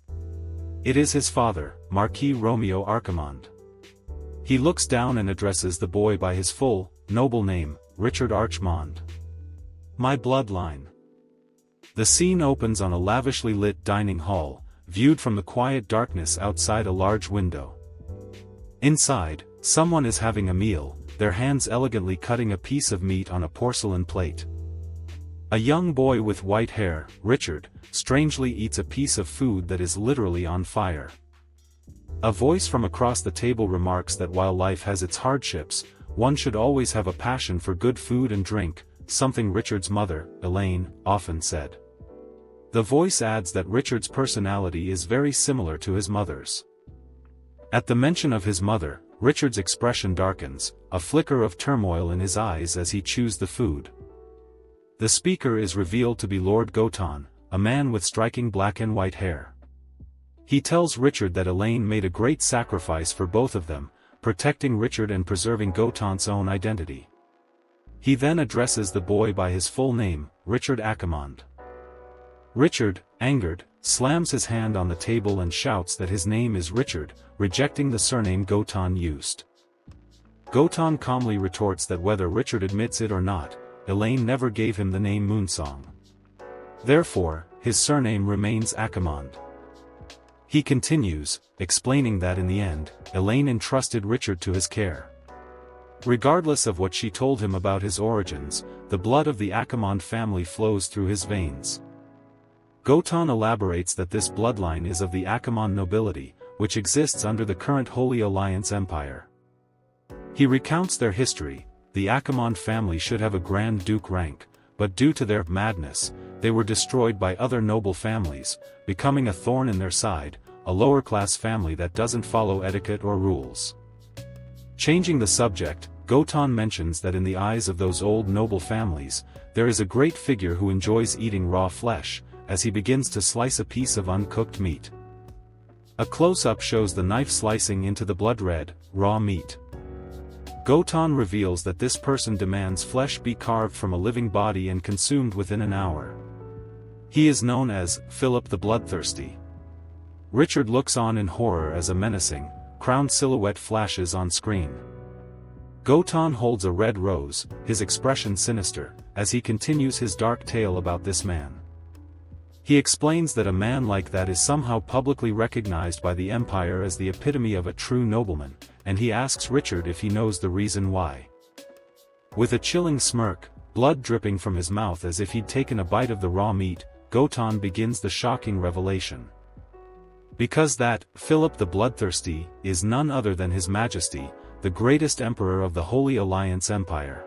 It is his father, Marquis Romeo Archimond. He looks down and addresses the boy by his full, noble name, Richard Archimond. My bloodline. The scene opens on a lavishly lit dining hall, viewed from the quiet darkness outside a large window. Inside, someone is having a meal, their hands elegantly cutting a piece of meat on a porcelain plate. A young boy with white hair, Richard, strangely eats a piece of food that is literally on fire. A voice from across the table remarks that while life has its hardships, one should always have a passion for good food and drink, something Richard's mother, Elaine, often said. The voice adds that Richard's personality is very similar to his mother's. At the mention of his mother, Richard's expression darkens, a flicker of turmoil in his eyes as he chews the food. The speaker is revealed to be Lord Goton, a man with striking black and white hair. He tells Richard that Elaine made a great sacrifice for both of them, protecting Richard and preserving Goton's own identity. He then addresses the boy by his full name, Richard Archimond. Richard, angered, slams his hand on the table and shouts that his name is Richard, rejecting the surname Goton used. Goton calmly retorts that whether Richard admits it or not, Elaine never gave him the name Moonsong. Therefore, his surname remains Archimond. He continues, explaining that in the end, Elaine entrusted Richard to his care. Regardless of what she told him about his origins, the blood of the Archimond family flows through his veins. Goton elaborates that this bloodline is of the Archimond nobility, which exists under the current Holy Alliance Empire. He recounts their history. The Archimond family should have a Grand Duke rank, but due to their madness, they were destroyed by other noble families, becoming a thorn in their side, a lower-class family that doesn't follow etiquette or rules. Changing the subject, Goton mentions that in the eyes of those old noble families, there is a great figure who enjoys eating raw flesh, as he begins to slice a piece of uncooked meat. A close-up shows the knife slicing into the blood-red, raw meat. Goton reveals that this person demands flesh be carved from a living body and consumed within an hour. He is known as Philip the Bloodthirsty. Richard looks on in horror as a menacing, crowned silhouette flashes on screen. Goton holds a red rose, his expression sinister, as he continues his dark tale about this man. He explains that a man like that is somehow publicly recognized by the Empire as the epitome of a true nobleman, and he asks Richard if he knows the reason why. With a chilling smirk, blood dripping from his mouth as if he'd taken a bite of the raw meat, Goton begins the shocking revelation. Because that, Philip the Bloodthirsty, is none other than His Majesty, the greatest emperor of the Holy Alliance Empire.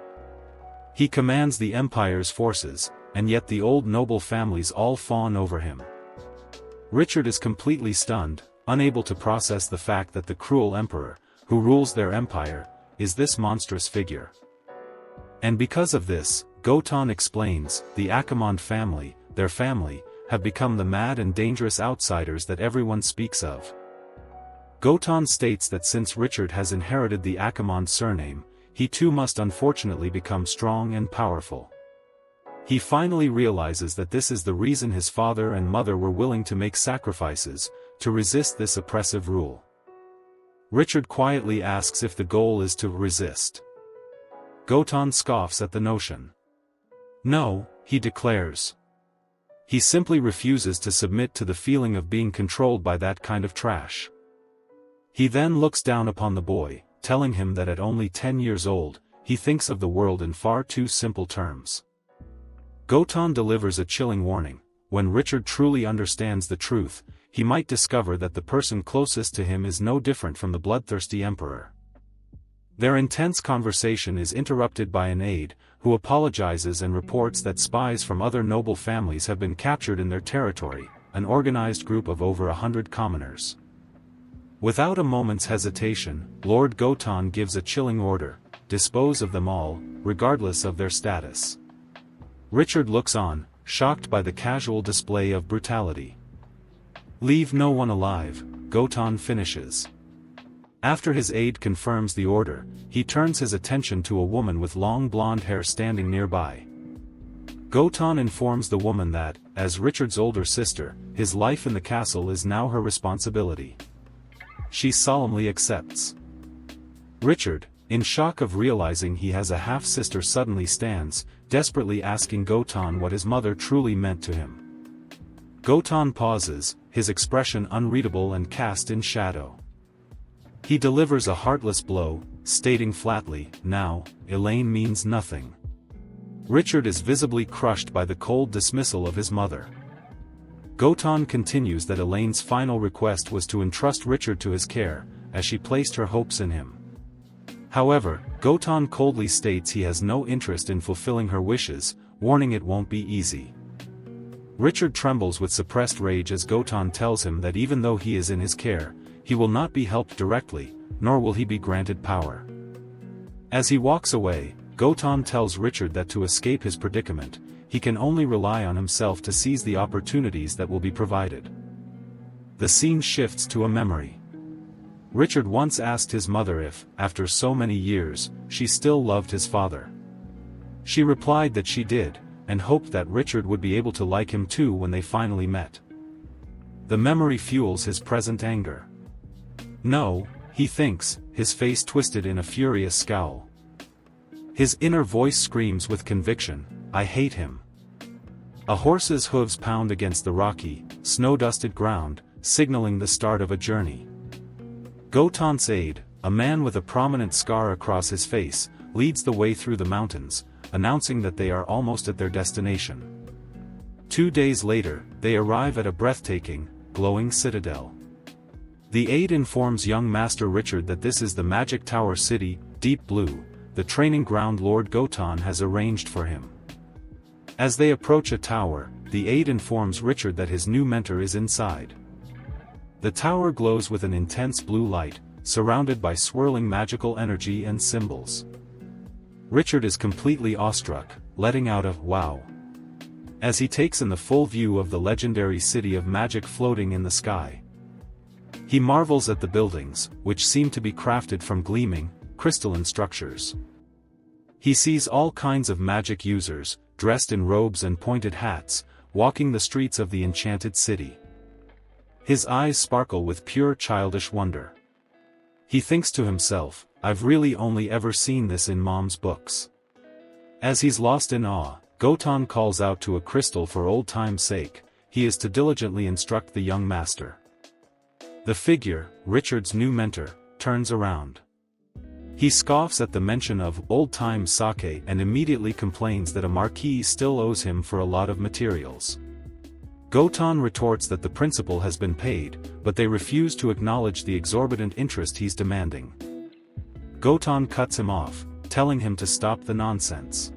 He commands the Empire's forces, and yet the old noble families all fawn over him. Richard is completely stunned, unable to process the fact that the cruel emperor, who rules their empire, is this monstrous figure. And because of this, Goton explains, the Archimond family, their family, have become the mad and dangerous outsiders that everyone speaks of. Goton states that since Richard has inherited the Archimond surname, he too must unfortunately become strong and powerful. He finally realizes that this is the reason his father and mother were willing to make sacrifices, to resist this oppressive rule. Richard quietly asks if the goal is to resist. Goton scoffs at the notion. No, he declares. He simply refuses to submit to the feeling of being controlled by that kind of trash. He then looks down upon the boy, telling him that at only 10 years old, he thinks of the world in far too simple terms. Goton delivers a chilling warning: when Richard truly understands the truth, he might discover that the person closest to him is no different from the bloodthirsty emperor. Their intense conversation is interrupted by an aide, who apologizes and reports that spies from other noble families have been captured in their territory, an organized group of over 100 commoners. Without a moment's hesitation, Lord Goton gives a chilling order: dispose of them all, regardless of their status. Richard looks on, shocked by the casual display of brutality. Leave no one alive, Goton finishes. After his aide confirms the order, he turns his attention to a woman with long blonde hair standing nearby. Gotan informs the woman that, as Richard's older sister, his life in the castle is now her responsibility. She solemnly accepts. Richard, in shock of realizing he has a half-sister, suddenly stands, desperately asking Gotan what his mother truly meant to him. Gotan pauses, his expression unreadable and cast in shadow. He delivers a heartless blow, stating flatly, "Now, Elaine means nothing." Richard is visibly crushed by the cold dismissal of his mother. Gotan continues that Elaine's final request was to entrust Richard to his care, as she placed her hopes in him. However, Gotan coldly states he has no interest in fulfilling her wishes, warning it won't be easy. Richard trembles with suppressed rage as Gotan tells him that even though he is in his care, he will not be helped directly, nor will he be granted power. As he walks away, Gotan tells Richard that to escape his predicament, he can only rely on himself to seize the opportunities that will be provided. The scene shifts to a memory. Richard once asked his mother if, after so many years, she still loved his father. She replied that she did, and hoped that Richard would be able to like him too when they finally met. The memory fuels his present anger. No, he thinks, his face twisted in a furious scowl. His inner voice screams with conviction, "I hate him." A horse's hooves pound against the rocky, snow-dusted ground, signaling the start of a journey. Gotan's aide, a man with a prominent scar across his face, leads the way through the mountains, announcing that they are almost at their destination. 2 days later, they arrive at a breathtaking, glowing citadel. The aide informs young Master Richard that this is the Magic Tower City, Deep Blue, the training ground Lord Gotan has arranged for him. As they approach a tower, the aide informs Richard that his new mentor is inside. The tower glows with an intense blue light, surrounded by swirling magical energy and symbols. Richard is completely awestruck, letting out a "wow" as he takes in the full view of the legendary city of magic floating in the sky. He marvels at the buildings, which seem to be crafted from gleaming, crystalline structures. He sees all kinds of magic users, dressed in robes and pointed hats, walking the streets of the enchanted city. His eyes sparkle with pure childish wonder. He thinks to himself, "I've really only ever seen this in Mom's books." As he's lost in awe, Gotan calls out to a crystal for old time's sake, he is to diligently instruct the young master. The figure, Richard's new mentor, turns around. He scoffs at the mention of old-time sake and immediately complains that a marquee still owes him for a lot of materials. Gotan retorts that the principal has been paid, but they refuse to acknowledge the exorbitant interest he's demanding. Gotan cuts him off, telling him to stop the nonsense.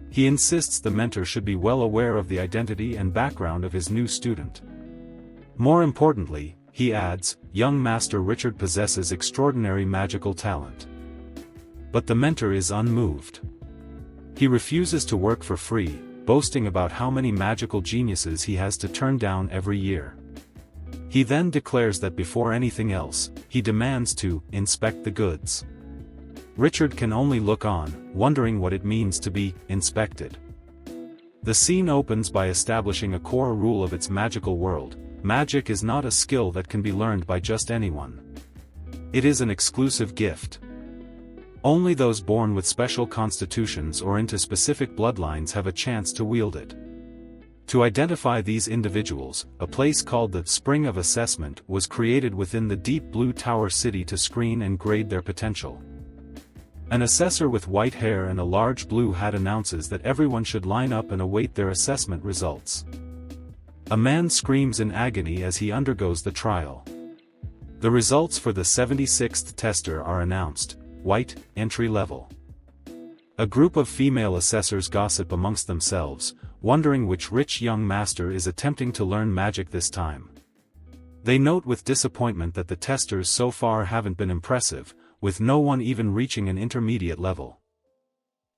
He insists the mentor should be well aware of the identity and background of his new student. More importantly, he adds, young Master Richard possesses extraordinary magical talent. But the mentor is unmoved. He refuses to work for free, boasting about how many magical geniuses he has to turn down every year. He then declares that before anything else, he demands to inspect the goods. Richard can only look on, wondering what it means to be inspected. The scene opens by establishing a core rule of its magical world: magic is not a skill that can be learned by just anyone. It is an exclusive gift. Only those born with special constitutions or into specific bloodlines have a chance to wield it. To identify these individuals, a place called the Spring of Assessment was created within the Deep Blue Tower City to screen and grade their potential. An assessor with white hair and a large blue hat announces that everyone should line up and await their assessment results. A man screams in agony as he undergoes the trial. The results for the 76th tester are announced: white, entry level. A group of female assessors gossip amongst themselves, wondering which rich young master is attempting to learn magic this time. They note with disappointment that the testers so far haven't been impressive, with no one even reaching an intermediate level.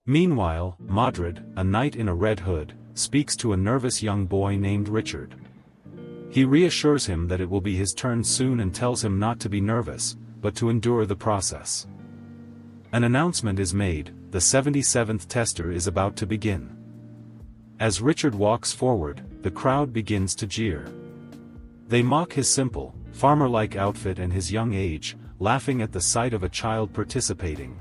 Meanwhile, Madrid, a knight in a red hood, speaks to a nervous young boy named Richard. He reassures him that it will be his turn soon and tells him not to be nervous, but to endure the process. An announcement is made: the 77th tester is about to begin. As Richard walks forward, the crowd begins to jeer. They mock his simple, farmer-like outfit and his young age, laughing at the sight of a child participating.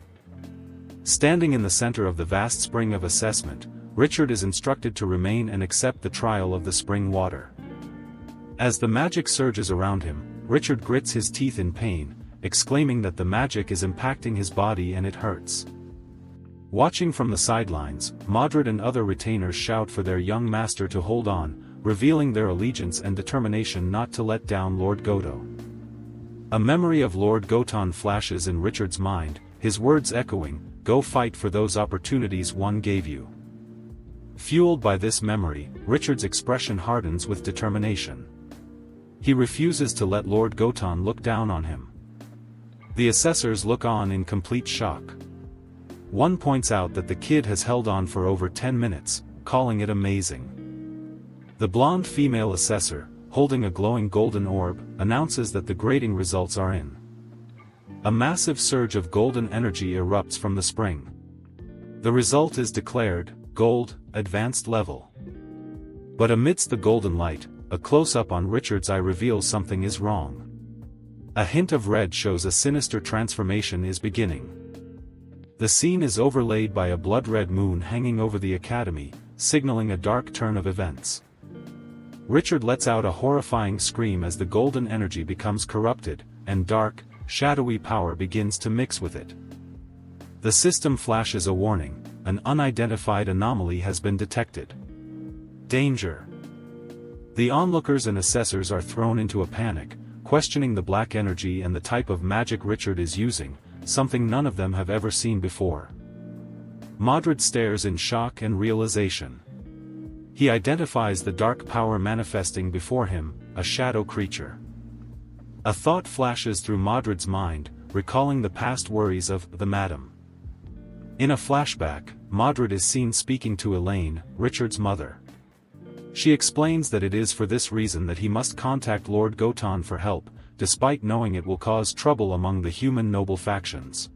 Standing in the center of the vast spring of assessment, Richard is instructed to remain and accept the trial of the spring water. As the magic surges around him, Richard grits his teeth in pain, exclaiming that the magic is impacting his body and it hurts. Watching from the sidelines, Modred and other retainers shout for their young master to hold on, revealing their allegiance and determination not to let down Lord Goto. A memory of Lord Goton flashes in Richard's mind, his words echoing, "Go fight for those opportunities one gave you." Fueled by this memory, Richard's expression hardens with determination. He refuses to let Lord Goton look down on him. The assessors look on in complete shock. One points out that the kid has held on for over 10 minutes, calling it amazing. The blonde female assessor, holding a glowing golden orb, announces that the grading results are in. A massive surge of golden energy erupts from the spring. The result is declared, Gold, Advanced Level. But amidst the golden light, a close-up on Richard's eye reveals something is wrong. A hint of red shows a sinister transformation is beginning. The scene is overlaid by a blood-red moon hanging over the academy, signaling a dark turn of events. Richard lets out a horrifying scream as the golden energy becomes corrupted, and dark, shadowy power begins to mix with it. The system flashes a warning: an unidentified anomaly has been detected. Danger! The onlookers and assessors are thrown into a panic, questioning the black energy and the type of magic Richard is using, something none of them have ever seen before. Modred stares in shock and realization. He identifies the dark power manifesting before him, a shadow creature. A thought flashes through Modred's mind, recalling the past worries of the Madam. In a flashback, Modred is seen speaking to Elaine, Richard's mother. She explains that it is for this reason that he must contact Lord Goton for help, despite knowing it will cause trouble among the human noble factions.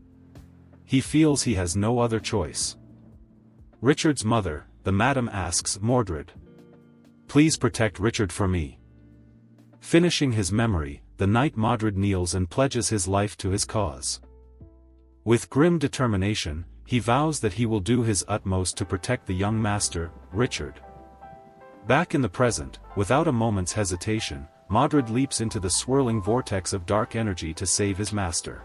He feels he has no other choice. Richard's mother, the Madam, asks Mordred, "Please protect Richard for me." Finishing his memory, the knight Modred kneels and pledges his life to his cause. With grim determination, he vows that he will do his utmost to protect the young master, Richard. Back in the present, without a moment's hesitation, Modred leaps into the swirling vortex of dark energy to save his master.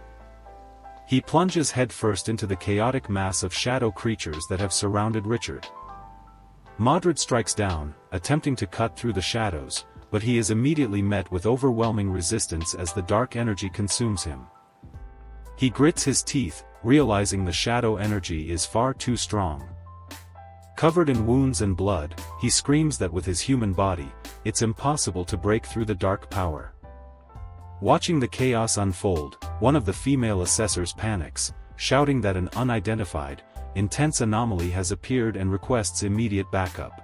He plunges headfirst into the chaotic mass of shadow creatures that have surrounded Richard. Modred strikes down, attempting to cut through the shadows, but he is immediately met with overwhelming resistance as the dark energy consumes him. He grits his teeth, realizing the shadow energy is far too strong. Covered in wounds and blood, he screams that with his human body, it's impossible to break through the dark power. Watching the chaos unfold, one of the female assessors panics, shouting that an unidentified, intense anomaly has appeared and requests immediate backup.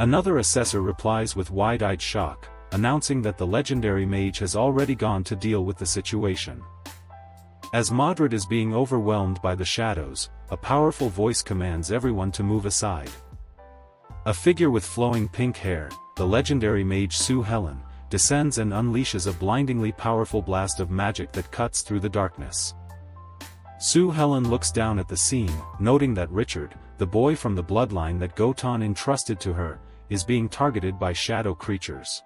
Another assessor replies with wide-eyed shock, announcing that the legendary mage has already gone to deal with the situation. As Modred is being overwhelmed by the shadows, a powerful voice commands everyone to move aside. A figure with flowing pink hair, the legendary mage Sue Helen, descends and unleashes a blindingly powerful blast of magic that cuts through the darkness. Sue Helen looks down at the scene, noting that Richard, the boy from the bloodline that Goton entrusted to her, is being targeted by shadow creatures.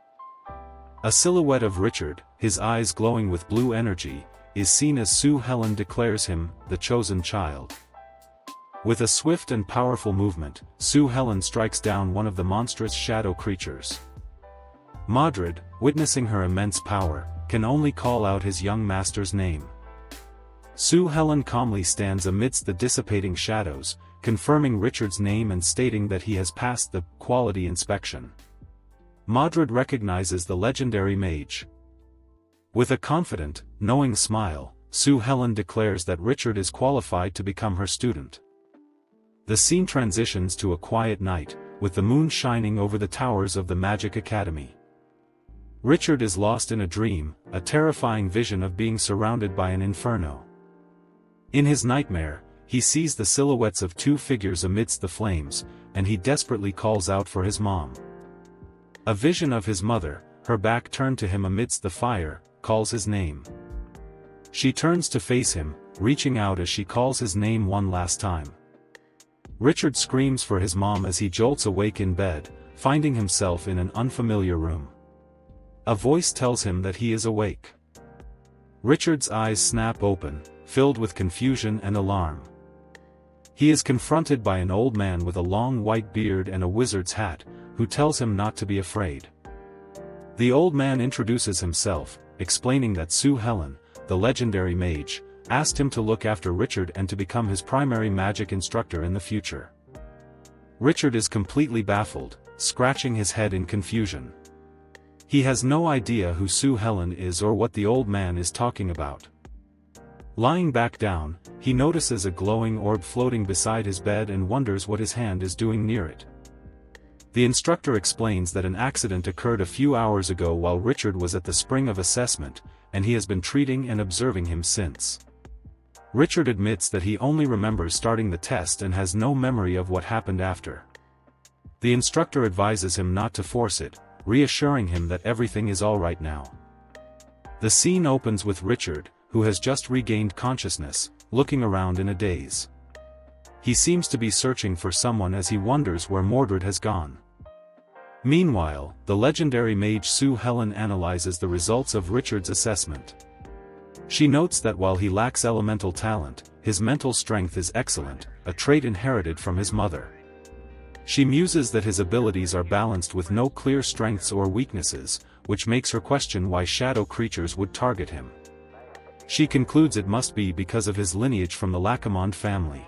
A silhouette of Richard, his eyes glowing with blue energy, is seen as Sue Helen declares him the chosen child. With a swift and powerful movement, Sue Helen strikes down one of the monstrous shadow creatures. Modred, witnessing her immense power, can only call out his young master's name. Sue Helen calmly stands amidst the dissipating shadows, confirming Richard's name and stating that he has passed the quality inspection. Modred recognizes the legendary mage. With a confident, knowing smile, Sue Helen declares that Richard is qualified to become her student. The scene transitions to a quiet night, with the moon shining over the towers of the Magic Academy. Richard is lost in a dream, a terrifying vision of being surrounded by an inferno. In his nightmare, he sees the silhouettes of two figures amidst the flames, and he desperately calls out for his mom. A vision of his mother, her back turned to him amidst the fire, calls his name. She turns to face him, reaching out as she calls his name one last time. Richard screams for his mom as he jolts awake in bed, finding himself in an unfamiliar room. A voice tells him that he is awake. Richard's eyes snap open, filled with confusion and alarm. He is confronted by an old man with a long white beard and a wizard's hat, who tells him not to be afraid. The old man introduces himself, explaining that Sue Helen, the legendary mage, asked him to look after Richard and to become his primary magic instructor in the future. Richard is completely baffled, scratching his head in confusion. He has no idea who Sue Helen is or what the old man is talking about. Lying back down, he notices a glowing orb floating beside his bed and wonders what his hand is doing near it. The instructor explains that an accident occurred a few hours ago while Richard was at the spring of assessment, and he has been treating and observing him since. Richard admits that he only remembers starting the test and has no memory of what happened after. The instructor advises him not to force it, reassuring him that everything is alright now. The scene opens with Richard, who has just regained consciousness, looking around in a daze. He seems to be searching for someone as he wonders where Mordred has gone. Meanwhile, the legendary mage Sue Helen analyzes the results of Richard's assessment. She notes that while he lacks elemental talent, his mental strength is excellent, a trait inherited from his mother. She muses that his abilities are balanced with no clear strengths or weaknesses, which makes her question why shadow creatures would target him. She concludes it must be because of his lineage from the Lackamonde family.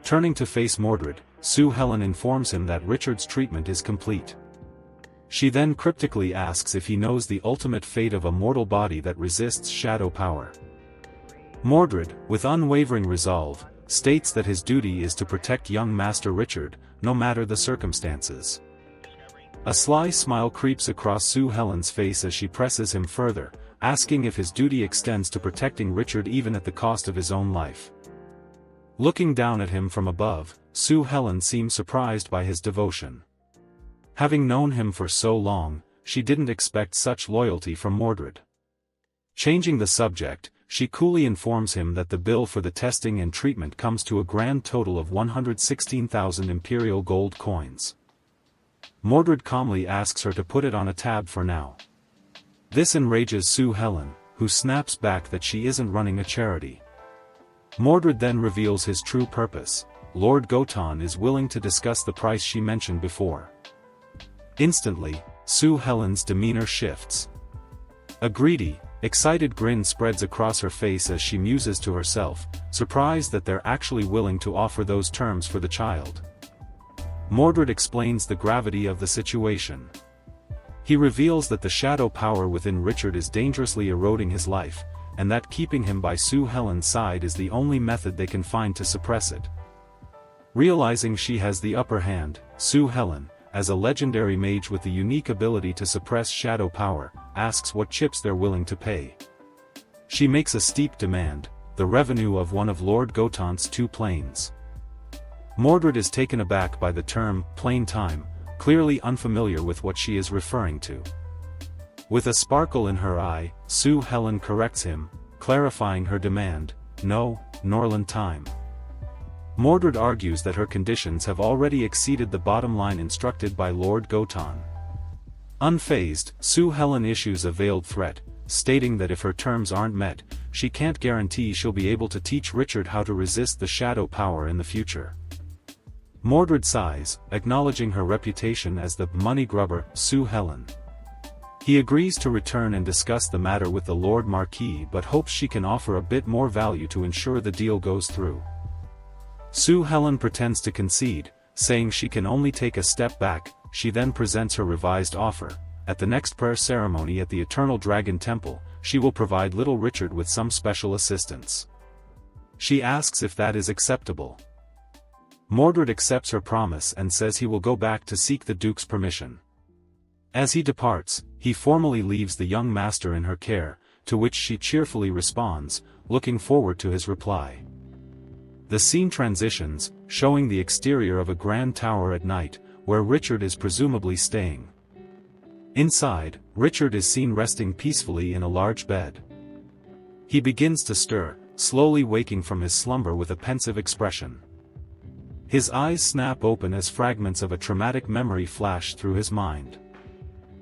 Turning to face Mordred, Sue Helen informs him that Richard's treatment is complete. She then cryptically asks if he knows the ultimate fate of a mortal body that resists shadow power. Mordred, with unwavering resolve, states that his duty is to protect young Master Richard, no matter the circumstances. A sly smile creeps across Sue Helen's face as she presses him further, asking if his duty extends to protecting Richard even at the cost of his own life. Looking down at him from above, Sue Helen seems surprised by his devotion. Having known him for so long, she didn't expect such loyalty from Mordred. Changing the subject, she coolly informs him that the bill for the testing and treatment comes to a grand total of 116,000 imperial gold coins. Mordred calmly asks her to put it on a tab for now. This enrages Sue Helen, who snaps back that she isn't running a charity. Mordred then reveals his true purpose. Lord Goton is willing to discuss the price she mentioned before. Instantly, Sue Helen's demeanor shifts. A greedy, excited grin spreads across her face as she muses to herself, surprised that they're actually willing to offer those terms for the child. Mordred explains the gravity of the situation. He reveals that the shadow power within Richard is dangerously eroding his life, and that keeping him by Sue Helen's side is the only method they can find to suppress it. Realizing she has the upper hand, Sue Helen, as a legendary mage with the unique ability to suppress shadow power, asks what chips they're willing to pay. She makes a steep demand, the revenue of one of Lord Goton's 2 planes. Mordred is taken aback by the term, plane time, clearly unfamiliar with what she is referring to. With a sparkle in her eye, Sue Helen corrects him, clarifying her demand, no, Norland time. Mordred argues that her conditions have already exceeded the bottom line instructed by Lord Goton. Unfazed, Sue Helen issues a veiled threat, stating that if her terms aren't met, she can't guarantee she'll be able to teach Richard how to resist the shadow power in the future. Mordred sighs, acknowledging her reputation as the money grubber, Sue Helen. He agrees to return and discuss the matter with the Lord Marquis but hopes she can offer a bit more value to ensure the deal goes through. Sue Helen pretends to concede, saying she can only take a step back. She then presents her revised offer. At the next prayer ceremony at the Eternal Dragon Temple, she will provide little Richard with some special assistance. She asks if that is acceptable. Mordred accepts her promise and says he will go back to seek the Duke's permission. As he departs, he formally leaves the young master in her care, to which she cheerfully responds, looking forward to his reply. The scene transitions, showing the exterior of a grand tower at night, where Richard is presumably staying. Inside, Richard is seen resting peacefully in a large bed. He begins to stir, slowly waking from his slumber with a pensive expression. His eyes snap open as fragments of a traumatic memory flash through his mind.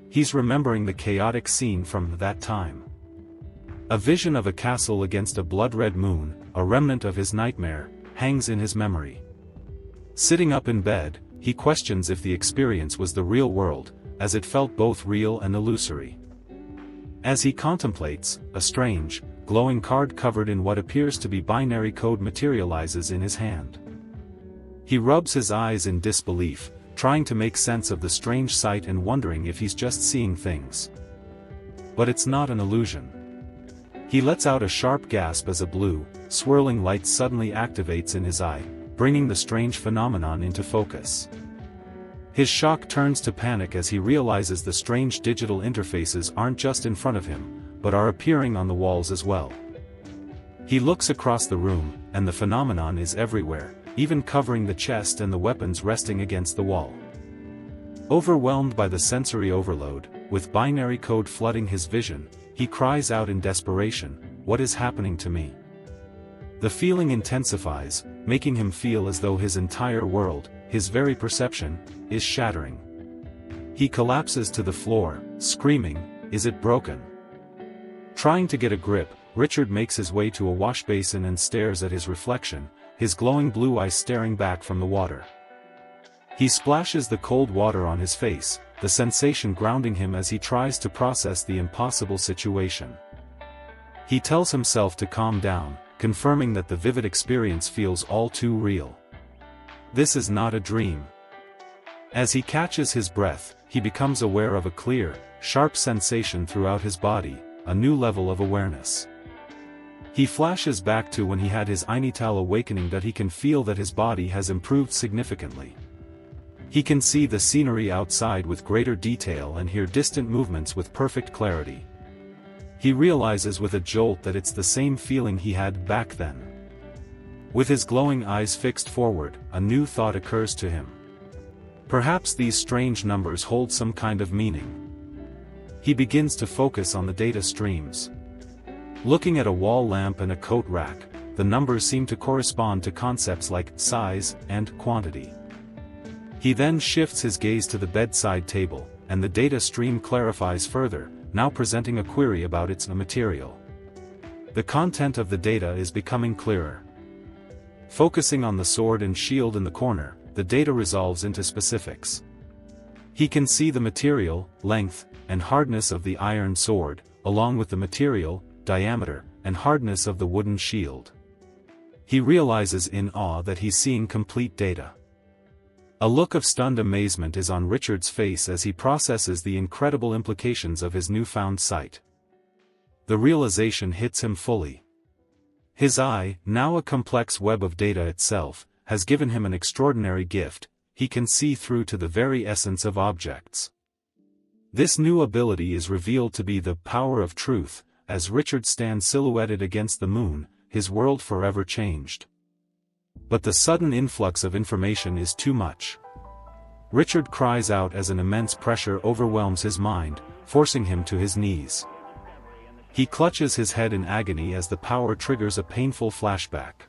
He's remembering the chaotic scene from that time. A vision of a castle against a blood-red moon, a remnant of his nightmare, hangs in his memory. Sitting up in bed, he questions if the experience was the real world, as it felt both real and illusory. As he contemplates, a strange, glowing card covered in what appears to be binary code materializes in his hand. He rubs his eyes in disbelief, trying to make sense of the strange sight and wondering if he's just seeing things. But it's not an illusion. He lets out a sharp gasp as a blue, swirling light suddenly activates in his eye, bringing the strange phenomenon into focus. His shock turns to panic as he realizes the strange digital interfaces aren't just in front of him, but are appearing on the walls as well. He looks across the room, and the phenomenon is everywhere, even covering the chest and the weapons resting against the wall. Overwhelmed by the sensory overload, with binary code flooding his vision, he cries out in desperation, "What is happening to me?" The feeling intensifies, making him feel as though his entire world, his very perception, is shattering. He collapses to the floor, screaming, "Is it broken?" Trying to get a grip, Richard makes his way to a wash basin and stares at his reflection, his glowing blue eyes staring back from the water. He splashes the cold water on his face, the sensation grounding him as he tries to process the impossible situation. He tells himself to calm down, confirming that the vivid experience feels all too real. This is not a dream. As he catches his breath, he becomes aware of a clear, sharp sensation throughout his body, a new level of awareness. He flashes back to when he had his Einital awakening that he can feel that his body has improved significantly. He can see the scenery outside with greater detail and hear distant movements with perfect clarity. He realizes with a jolt that it's the same feeling he had back then. With his glowing eyes fixed forward, a new thought occurs to him. Perhaps these strange numbers hold some kind of meaning. He begins to focus on the data streams. Looking at a wall lamp and a coat rack, the numbers seem to correspond to concepts like size and quantity. He then shifts his gaze to the bedside table, and the data stream clarifies further, now presenting a query about its material. The content of the data is becoming clearer. Focusing on the sword and shield in the corner, the data resolves into specifics. He can see the material, length, and hardness of the iron sword, along with the material, diameter, and hardness of the wooden shield. He realizes in awe that he's seeing complete data. A look of stunned amazement is on Richard's face as he processes the incredible implications of his newfound sight. The realization hits him fully. His eye, now a complex web of data itself, has given him an extraordinary gift. He can see through to the very essence of objects. This new ability is revealed to be the power of truth. As Richard stands silhouetted against the moon, his world forever changed. But the sudden influx of information is too much. Richard cries out as an immense pressure overwhelms his mind, forcing him to his knees. He clutches his head in agony as the power triggers a painful flashback.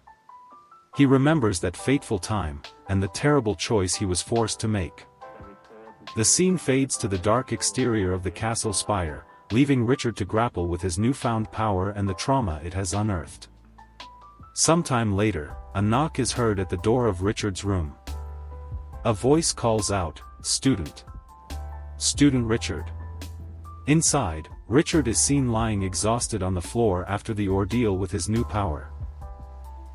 He remembers that fateful time, and the terrible choice he was forced to make. The scene fades to the dark exterior of the castle spire, leaving Richard to grapple with his newfound power and the trauma it has unearthed. Sometime later, a knock is heard at the door of Richard's room. A voice calls out, "Student. Student Richard." Inside, Richard is seen lying exhausted on the floor after the ordeal with his new power.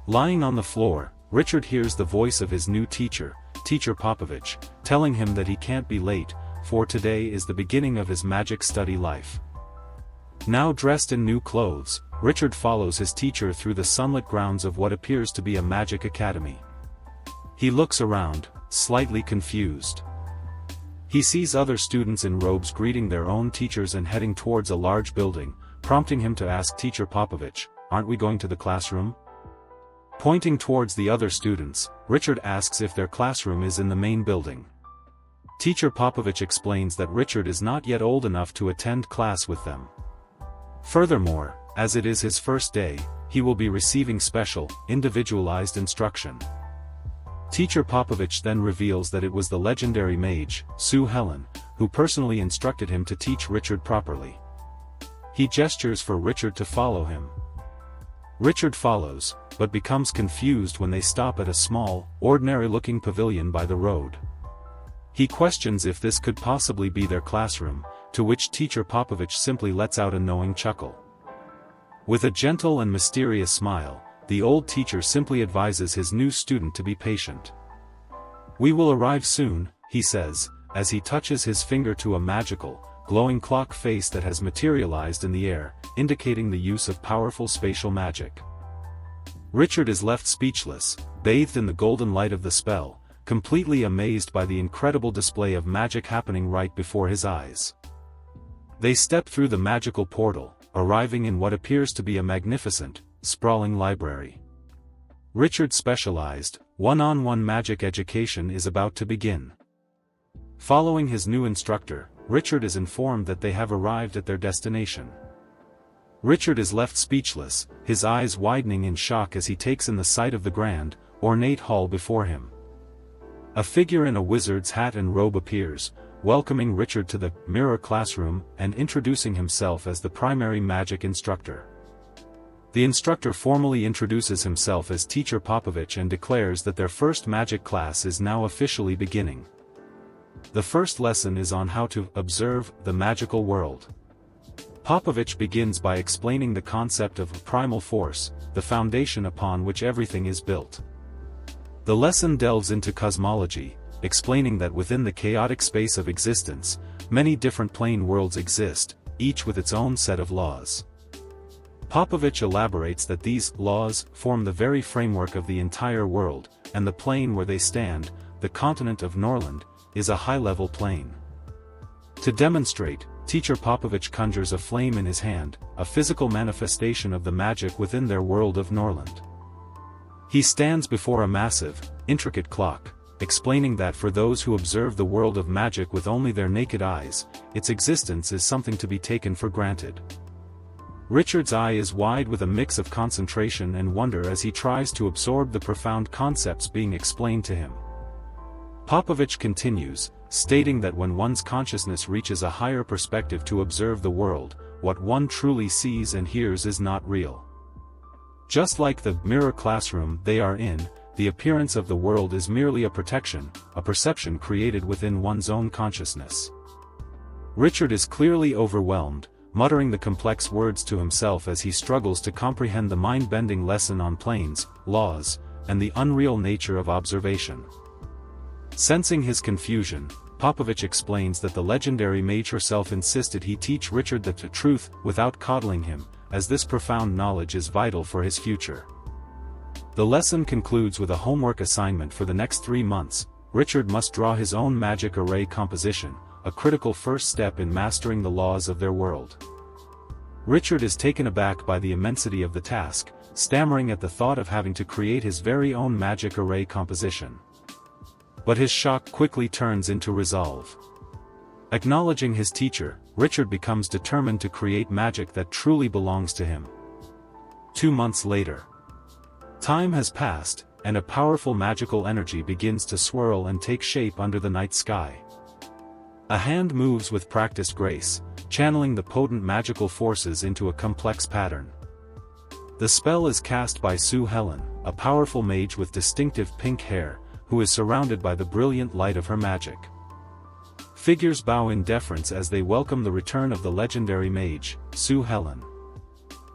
Lying on the floor, Richard hears the voice of his new teacher, Teacher Popovich, telling him that he can't be late, for today is the beginning of his magic study life. Now dressed in new clothes, Richard follows his teacher through the sunlit grounds of what appears to be a magic academy. He looks around, slightly confused. He sees other students in robes greeting their own teachers and heading towards a large building, prompting him to ask Teacher Popovich, "Aren't we going to the classroom?" Pointing towards the other students, Richard asks if their classroom is in the main building. Teacher Popovich explains that Richard is not yet old enough to attend class with them. Furthermore, as it is his first day, he will be receiving special, individualized instruction. Teacher Popovich then reveals that it was the legendary mage, Sue Helen, who personally instructed him to teach Richard properly. He gestures for Richard to follow him. Richard follows, but becomes confused when they stop at a small, ordinary-looking pavilion by the road. He questions if this could possibly be their classroom, to which Teacher Popovich simply lets out a knowing chuckle. With a gentle and mysterious smile, the old teacher simply advises his new student to be patient. "We will arrive soon," he says, as he touches his finger to a magical, glowing clock face that has materialized in the air, indicating the use of powerful spatial magic. Richard is left speechless, bathed in the golden light of the spell, completely amazed by the incredible display of magic happening right before his eyes. They step through the magical portal, arriving in what appears to be a magnificent, sprawling library. Richard's specialized, one-on-one magic education is about to begin. Following his new instructor, Richard is informed that they have arrived at their destination. Richard is left speechless, his eyes widening in shock as he takes in the sight of the grand, ornate hall before him. A figure in a wizard's hat and robe appears, welcoming Richard to the mirror classroom and introducing himself as the primary magic instructor. The instructor formally introduces himself as Teacher Popovich and declares that their first magic class is now officially beginning. The first lesson is on how to observe the magical world. Popovich begins by explaining the concept of a primal force, the foundation upon which everything is built. The lesson delves into cosmology, explaining that within the chaotic space of existence, many different plane worlds exist, each with its own set of laws. Popovich elaborates that these laws form the very framework of the entire world, and the plane where they stand, the continent of Norland, is a high-level plane. To demonstrate, Teacher Popovich conjures a flame in his hand, a physical manifestation of the magic within their world of Norland. He stands before a massive, intricate clock, explaining that for those who observe the world of magic with only their naked eyes, its existence is something to be taken for granted. Richard's eye is wide with a mix of concentration and wonder as he tries to absorb the profound concepts being explained to him. Popovich continues, stating that when one's consciousness reaches a higher perspective to observe the world, what one truly sees and hears is not real. Just like the mirror classroom they are in, the appearance of the world is merely a protection, a perception created within one's own consciousness. Richard is clearly overwhelmed, muttering the complex words to himself as he struggles to comprehend the mind-bending lesson on planes, laws, and the unreal nature of observation. Sensing his confusion, Popovich explains that the legendary mage herself insisted he teach Richard the truth without coddling him, as this profound knowledge is vital for his future. The lesson concludes with a homework assignment for the next 3 months. Richard must draw his own magic array composition, a critical first step in mastering the laws of their world. Richard is taken aback by the immensity of the task, stammering at the thought of having to create his very own magic array composition. But his shock quickly turns into resolve. Acknowledging his teacher, Richard becomes determined to create magic that truly belongs to him. 2 months later. Time has passed, and a powerful magical energy begins to swirl and take shape under the night sky. A hand moves with practiced grace, channeling the potent magical forces into a complex pattern. The spell is cast by Sue Helen, a powerful mage with distinctive pink hair, who is surrounded by the brilliant light of her magic. Figures bow in deference as they welcome the return of the legendary mage, Sue Helen.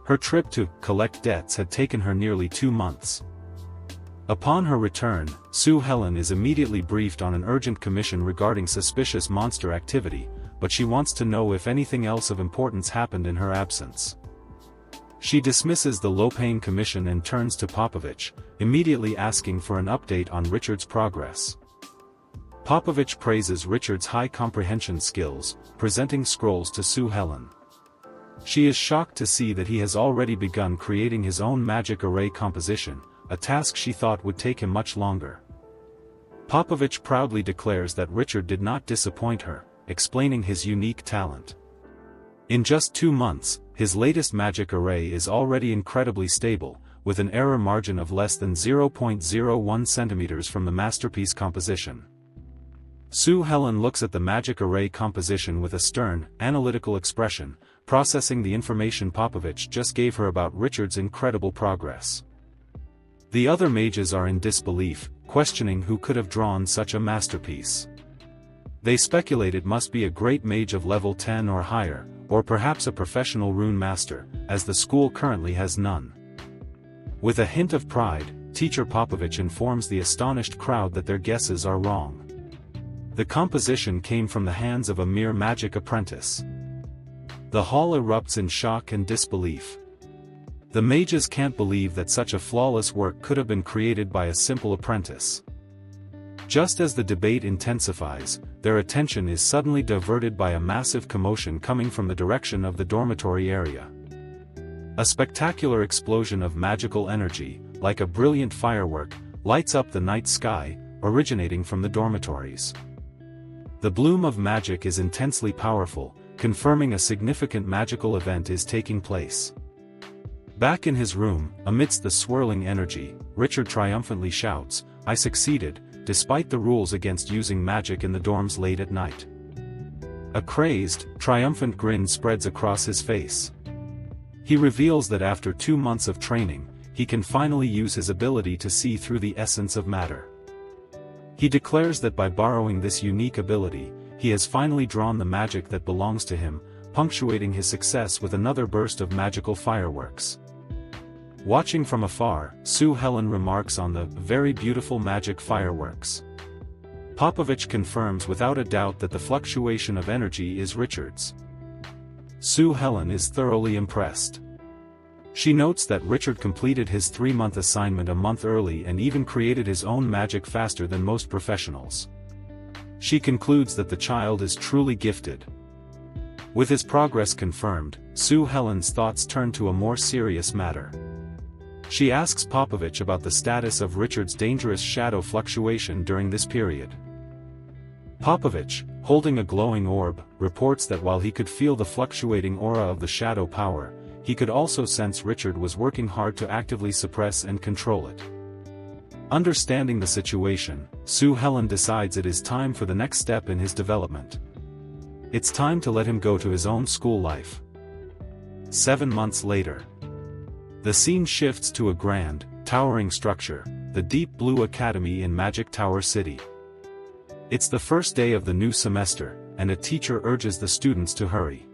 Her trip to collect debts had taken her nearly 2 months. Upon her return, Sue Helen is immediately briefed on an urgent commission regarding suspicious monster activity, but she wants to know if anything else of importance happened in her absence. She dismisses the low-paying commission and turns to Popovich, immediately asking for an update on Richard's progress. Popovich praises Richard's high comprehension skills, presenting scrolls to Sue Helen. She is shocked to see that he has already begun creating his own magic array composition, a task she thought would take him much longer. Popovich proudly declares that Richard did not disappoint her, explaining his unique talent. In just 2 months, his latest magic array is already incredibly stable, with an error margin of less than 0.01 centimeters from the masterpiece composition. Sue Helen looks at the magic array composition with a stern, analytical expression, processing the information Popovich just gave her about Richard's incredible progress. The other mages are in disbelief, questioning who could have drawn such a masterpiece. They speculate it must be a great mage of level 10 or higher, or perhaps a professional rune master, as the school currently has none. With a hint of pride, teacher Popovich informs the astonished crowd that their guesses are wrong. The composition came from the hands of a mere magic apprentice. The hall erupts in shock and disbelief. The mages can't believe that such a flawless work could have been created by a simple apprentice. Just as the debate intensifies, their attention is suddenly diverted by a massive commotion coming from the direction of the dormitory area. A spectacular explosion of magical energy, like a brilliant firework, lights up the night sky, originating from the dormitories. The bloom of magic is intensely powerful, confirming a significant magical event is taking place. Back in his room, amidst the swirling energy, Richard triumphantly shouts, "I succeeded, despite the rules against using magic in the dorms late at night." A crazed, triumphant grin spreads across his face. He reveals that after 2 months of training, he can finally use his ability to see through the essence of matter. He declares that by borrowing this unique ability, he has finally drawn the magic that belongs to him, punctuating his success with another burst of magical fireworks. Watching from afar, Sue Helen remarks on the very beautiful magic fireworks. Popovich confirms without a doubt that the fluctuation of energy is Richard's. Sue Helen is thoroughly impressed. She notes that Richard completed his 3-month assignment a month early and even created his own magic faster than most professionals. She concludes that the child is truly gifted. With his progress confirmed, Sue Helen's thoughts turn to a more serious matter. She asks Popovich about the status of Richard's dangerous shadow fluctuation during this period. Popovich, holding a glowing orb, reports that while he could feel the fluctuating aura of the shadow power, he could also sense Richard was working hard to actively suppress and control it. Understanding the situation, Sue Helen decides it is time for the next step in his development. It's time to let him go to his own school life. 7 months later. The scene shifts to a grand, towering structure, the Deep Blue Academy in Magic Tower City. It's the first day of the new semester, and a teacher urges the students to hurry.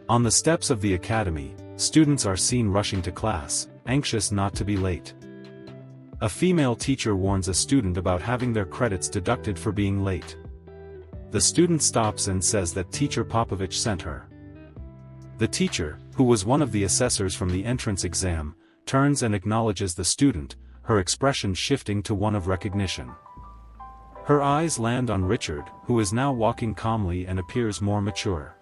On the steps of the academy, students are seen rushing to class, anxious not to be late. A female teacher warns a student about having their credits deducted for being late. The student stops and says that teacher Popovich sent her. The teacher, who was one of the assessors from the entrance exam, turns and acknowledges the student, her expression shifting to one of recognition. Her eyes land on Richard, who is now walking calmly and appears more mature.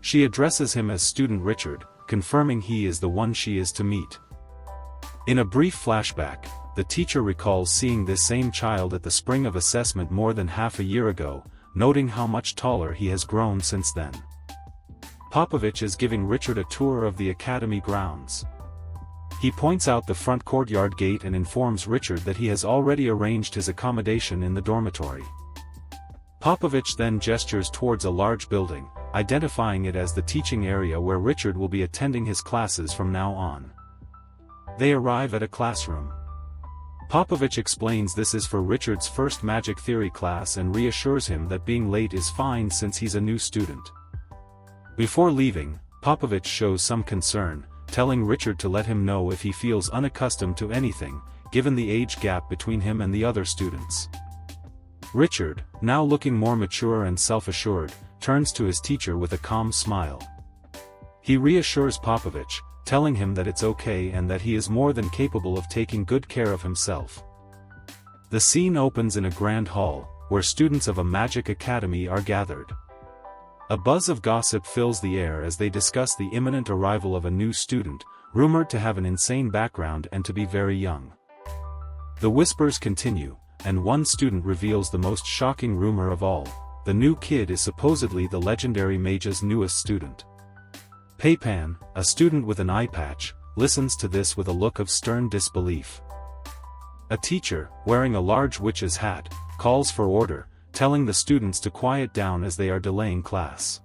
She addresses him as Student Richard, confirming he is the one she is to meet. In a brief flashback, the teacher recalls seeing this same child at the spring of assessment more than half a year ago, noting how much taller he has grown since then. Popovich is giving Richard a tour of the academy grounds. He points out the front courtyard gate and informs Richard that he has already arranged his accommodation in the dormitory. Popovich then gestures towards a large building, identifying it as the teaching area where Richard will be attending his classes from now on. They arrive at a classroom. Popovich explains this is for Richard's first magic theory class and reassures him that being late is fine since he's a new student. Before leaving, Popovich shows some concern, telling Richard to let him know if he feels unaccustomed to anything, given the age gap between him and the other students. Richard, now looking more mature and self-assured, turns to his teacher with a calm smile. He reassures Popovich, telling him that it's okay and that he is more than capable of taking good care of himself. The scene opens in a grand hall, where students of a magic academy are gathered. A buzz of gossip fills the air as they discuss the imminent arrival of a new student, rumored to have an insane background and to be very young. The whispers continue, and one student reveals the most shocking rumor of all: the new kid is supposedly the legendary mage's newest student. Peipan, a student with an eye patch, listens to this with a look of stern disbelief. A teacher, wearing a large witch's hat, calls for order, telling the students to quiet down as they are delaying class.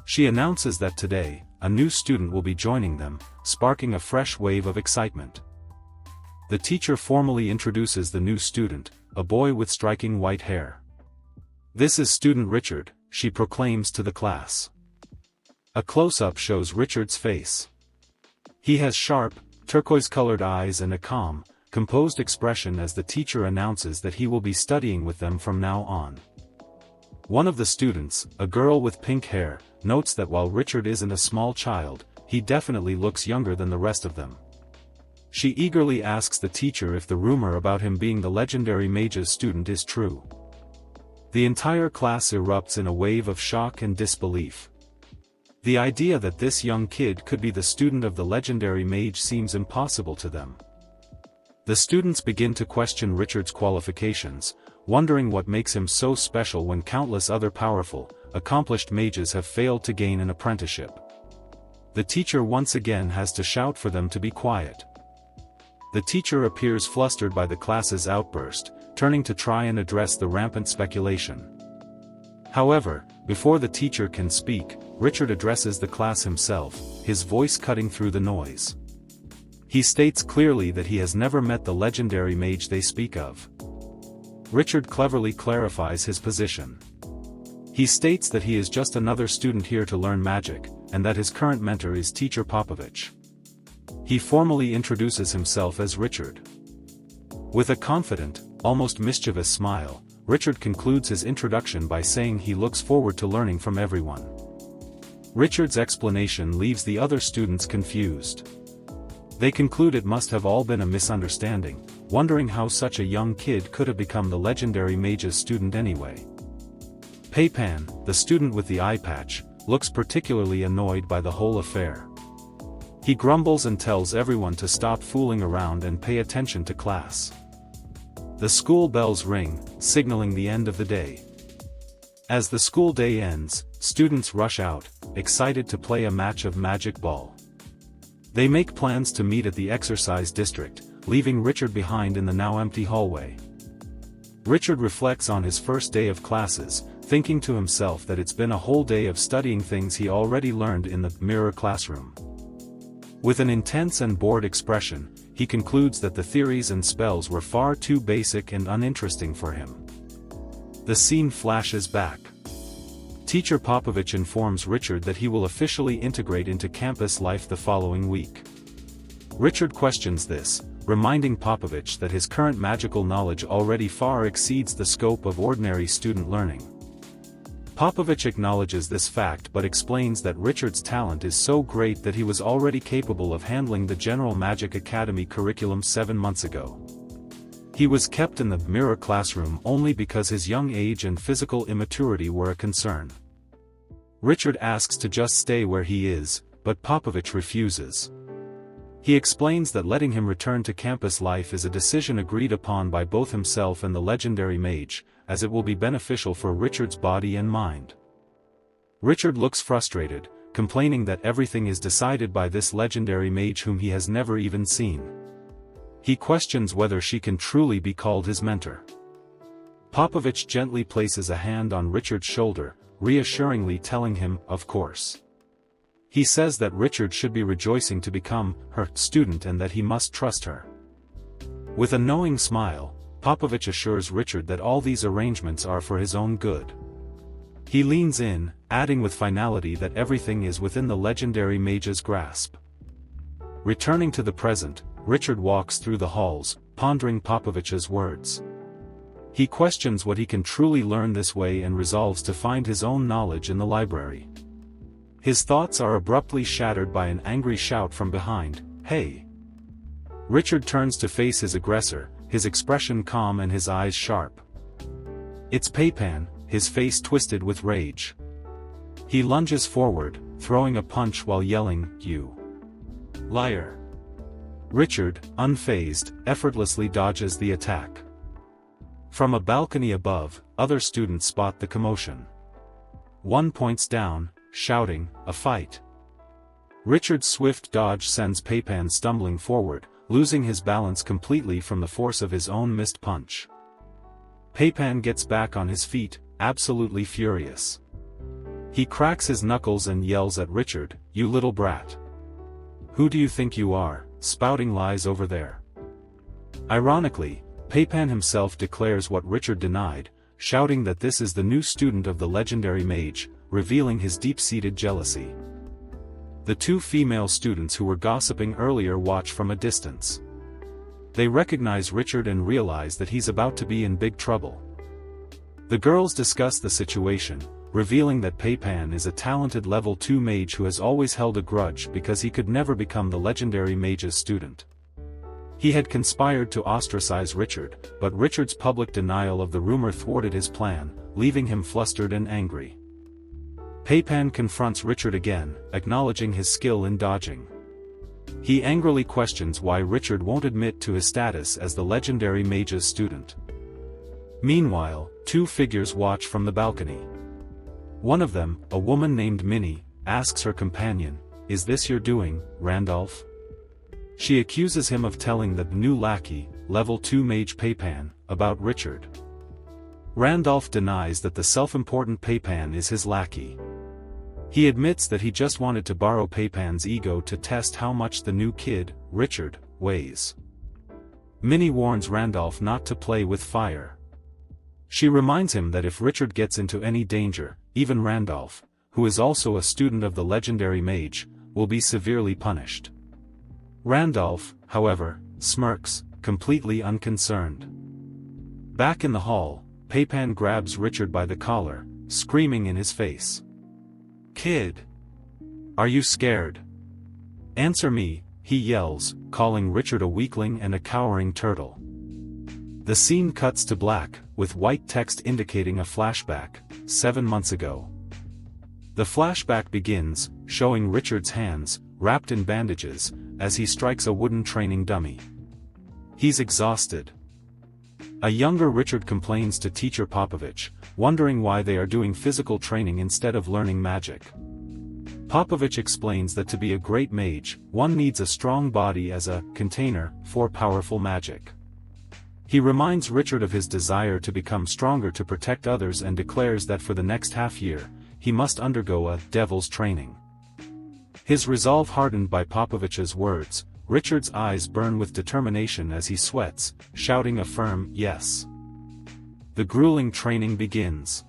She announces that today, a new student will be joining them, sparking a fresh wave of excitement. The teacher formally introduces the new student, a boy with striking white hair. "This is student Richard," she proclaims to the class. A close-up shows Richard's face. He has sharp, turquoise-colored eyes and a calm, composed expression as the teacher announces that he will be studying with them from now on. One of the students, a girl with pink hair, notes that while Richard isn't a small child, he definitely looks younger than the rest of them. She eagerly asks the teacher if the rumor about him being the legendary mage's student is true. The entire class erupts in a wave of shock and disbelief. The idea that this young kid could be the student of the legendary mage seems impossible to them. The students begin to question Richard's qualifications, wondering what makes him so special when countless other powerful, accomplished mages have failed to gain an apprenticeship. The teacher once again has to shout for them to be quiet. The teacher appears flustered by the class's outburst, turning to try and address the rampant speculation. However, before the teacher can speak, Richard addresses the class himself, his voice cutting through the noise. He states clearly that he has never met the legendary mage they speak of. Richard cleverly clarifies his position. He states that he is just another student here to learn magic, and that his current mentor is Teacher Popovich. He formally introduces himself as Richard. With a confident, almost mischievous smile, Richard concludes his introduction by saying he looks forward to learning from everyone. Richard's explanation leaves the other students confused. They conclude it must have all been a misunderstanding, wondering how such a young kid could have become the legendary mage's student anyway. Peipan, the student with the eye patch, looks particularly annoyed by the whole affair. He grumbles and tells everyone to stop fooling around and pay attention to class. The school bells ring, signaling the end of the day. As the school day ends, students rush out, excited to play a match of magic ball. They make plans to meet at the exercise district, leaving Richard behind in the now empty hallway. Richard reflects on his first day of classes, thinking to himself that it's been a whole day of studying things he already learned in the mirror classroom. With an intense and bored expression, he concludes that the theories and spells were far too basic and uninteresting for him. The scene flashes back. Teacher Popovich informs Richard that he will officially integrate into campus life the following week. Richard questions this, reminding Popovich that his current magical knowledge already far exceeds the scope of ordinary student learning. Popovich acknowledges this fact but explains that Richard's talent is so great that he was already capable of handling the General Magic Academy curriculum 7 months ago. He was kept in the mirror classroom only because his young age and physical immaturity were a concern. Richard asks to just stay where he is, but Popovich refuses. He explains that letting him return to campus life is a decision agreed upon by both himself and the legendary mage, as it will be beneficial for Richard's body and mind. Richard looks frustrated, complaining that everything is decided by this legendary mage whom he has never even seen. He questions whether she can truly be called his mentor. Popovich gently places a hand on Richard's shoulder, reassuringly telling him, of course. He says that Richard should be rejoicing to become her student and that he must trust her. With a knowing smile, Popovich assures Richard that all these arrangements are for his own good. He leans in, adding with finality that everything is within the legendary mage's grasp. Returning to the present, Richard walks through the halls, pondering Popovich's words. He questions what he can truly learn this way and resolves to find his own knowledge in the library. His thoughts are abruptly shattered by an angry shout from behind, "Hey!" Richard turns to face his aggressor, his expression calm and his eyes sharp. It's Peipan, his face twisted with rage. He lunges forward, throwing a punch while yelling, "You!" Liar. Richard, unfazed, effortlessly dodges the attack. From a balcony above, other students spot the commotion. One points down, shouting, "A fight!" Richard's swift dodge sends Peipan stumbling forward, losing his balance completely from the force of his own missed punch. Peipan gets back on his feet, absolutely furious. He cracks his knuckles and yells at Richard, "You little brat! Who do you think you are, spouting lies over there?" Ironically, Peipan himself declares what Richard denied, shouting that this is the new student of the legendary mage, revealing his deep-seated jealousy. The two female students who were gossiping earlier watch from a distance. They recognize Richard and realize that he's about to be in big trouble. The girls discuss the situation, revealing that Peipan is a talented level 2 mage who has always held a grudge because he could never become the legendary mage's student. He had conspired to ostracize Richard, but Richard's public denial of the rumor thwarted his plan, leaving him flustered and angry. Peipan confronts Richard again, acknowledging his skill in dodging. He angrily questions why Richard won't admit to his status as the legendary mage's student. Meanwhile, two figures watch from the balcony. One of them, a woman named Minnie, asks her companion, "Is this your doing, Randolph?" She accuses him of telling the new lackey, level 2 mage Peipan, about Richard. Randolph denies that the self-important Peipan is his lackey. He admits that he just wanted to borrow Peipan's ego to test how much the new kid, Richard, weighs. Minnie warns Randolph not to play with fire. She reminds him that if Richard gets into any danger, even Randolph, who is also a student of the legendary mage, will be severely punished. Randolph, however, smirks, completely unconcerned. Back in the hall, Peipan grabs Richard by the collar, screaming in his face. "Kid! Are you scared? Answer me," he yells, calling Richard a weakling and a cowering turtle. The scene cuts to black, with white text indicating a flashback, 7 months ago. The flashback begins, showing Richard's hands, wrapped in bandages, as he strikes a wooden training dummy. He's exhausted. A younger Richard complains to teacher Popovich, wondering why they are doing physical training instead of learning magic. Popovich explains that to be a great mage, one needs a strong body as a container for powerful magic. He reminds Richard of his desire to become stronger to protect others and declares that for the next half year, he must undergo a devil's training. His resolve hardened by Popovich's words, Richard's eyes burn with determination as he sweats, shouting a firm yes. The grueling training begins.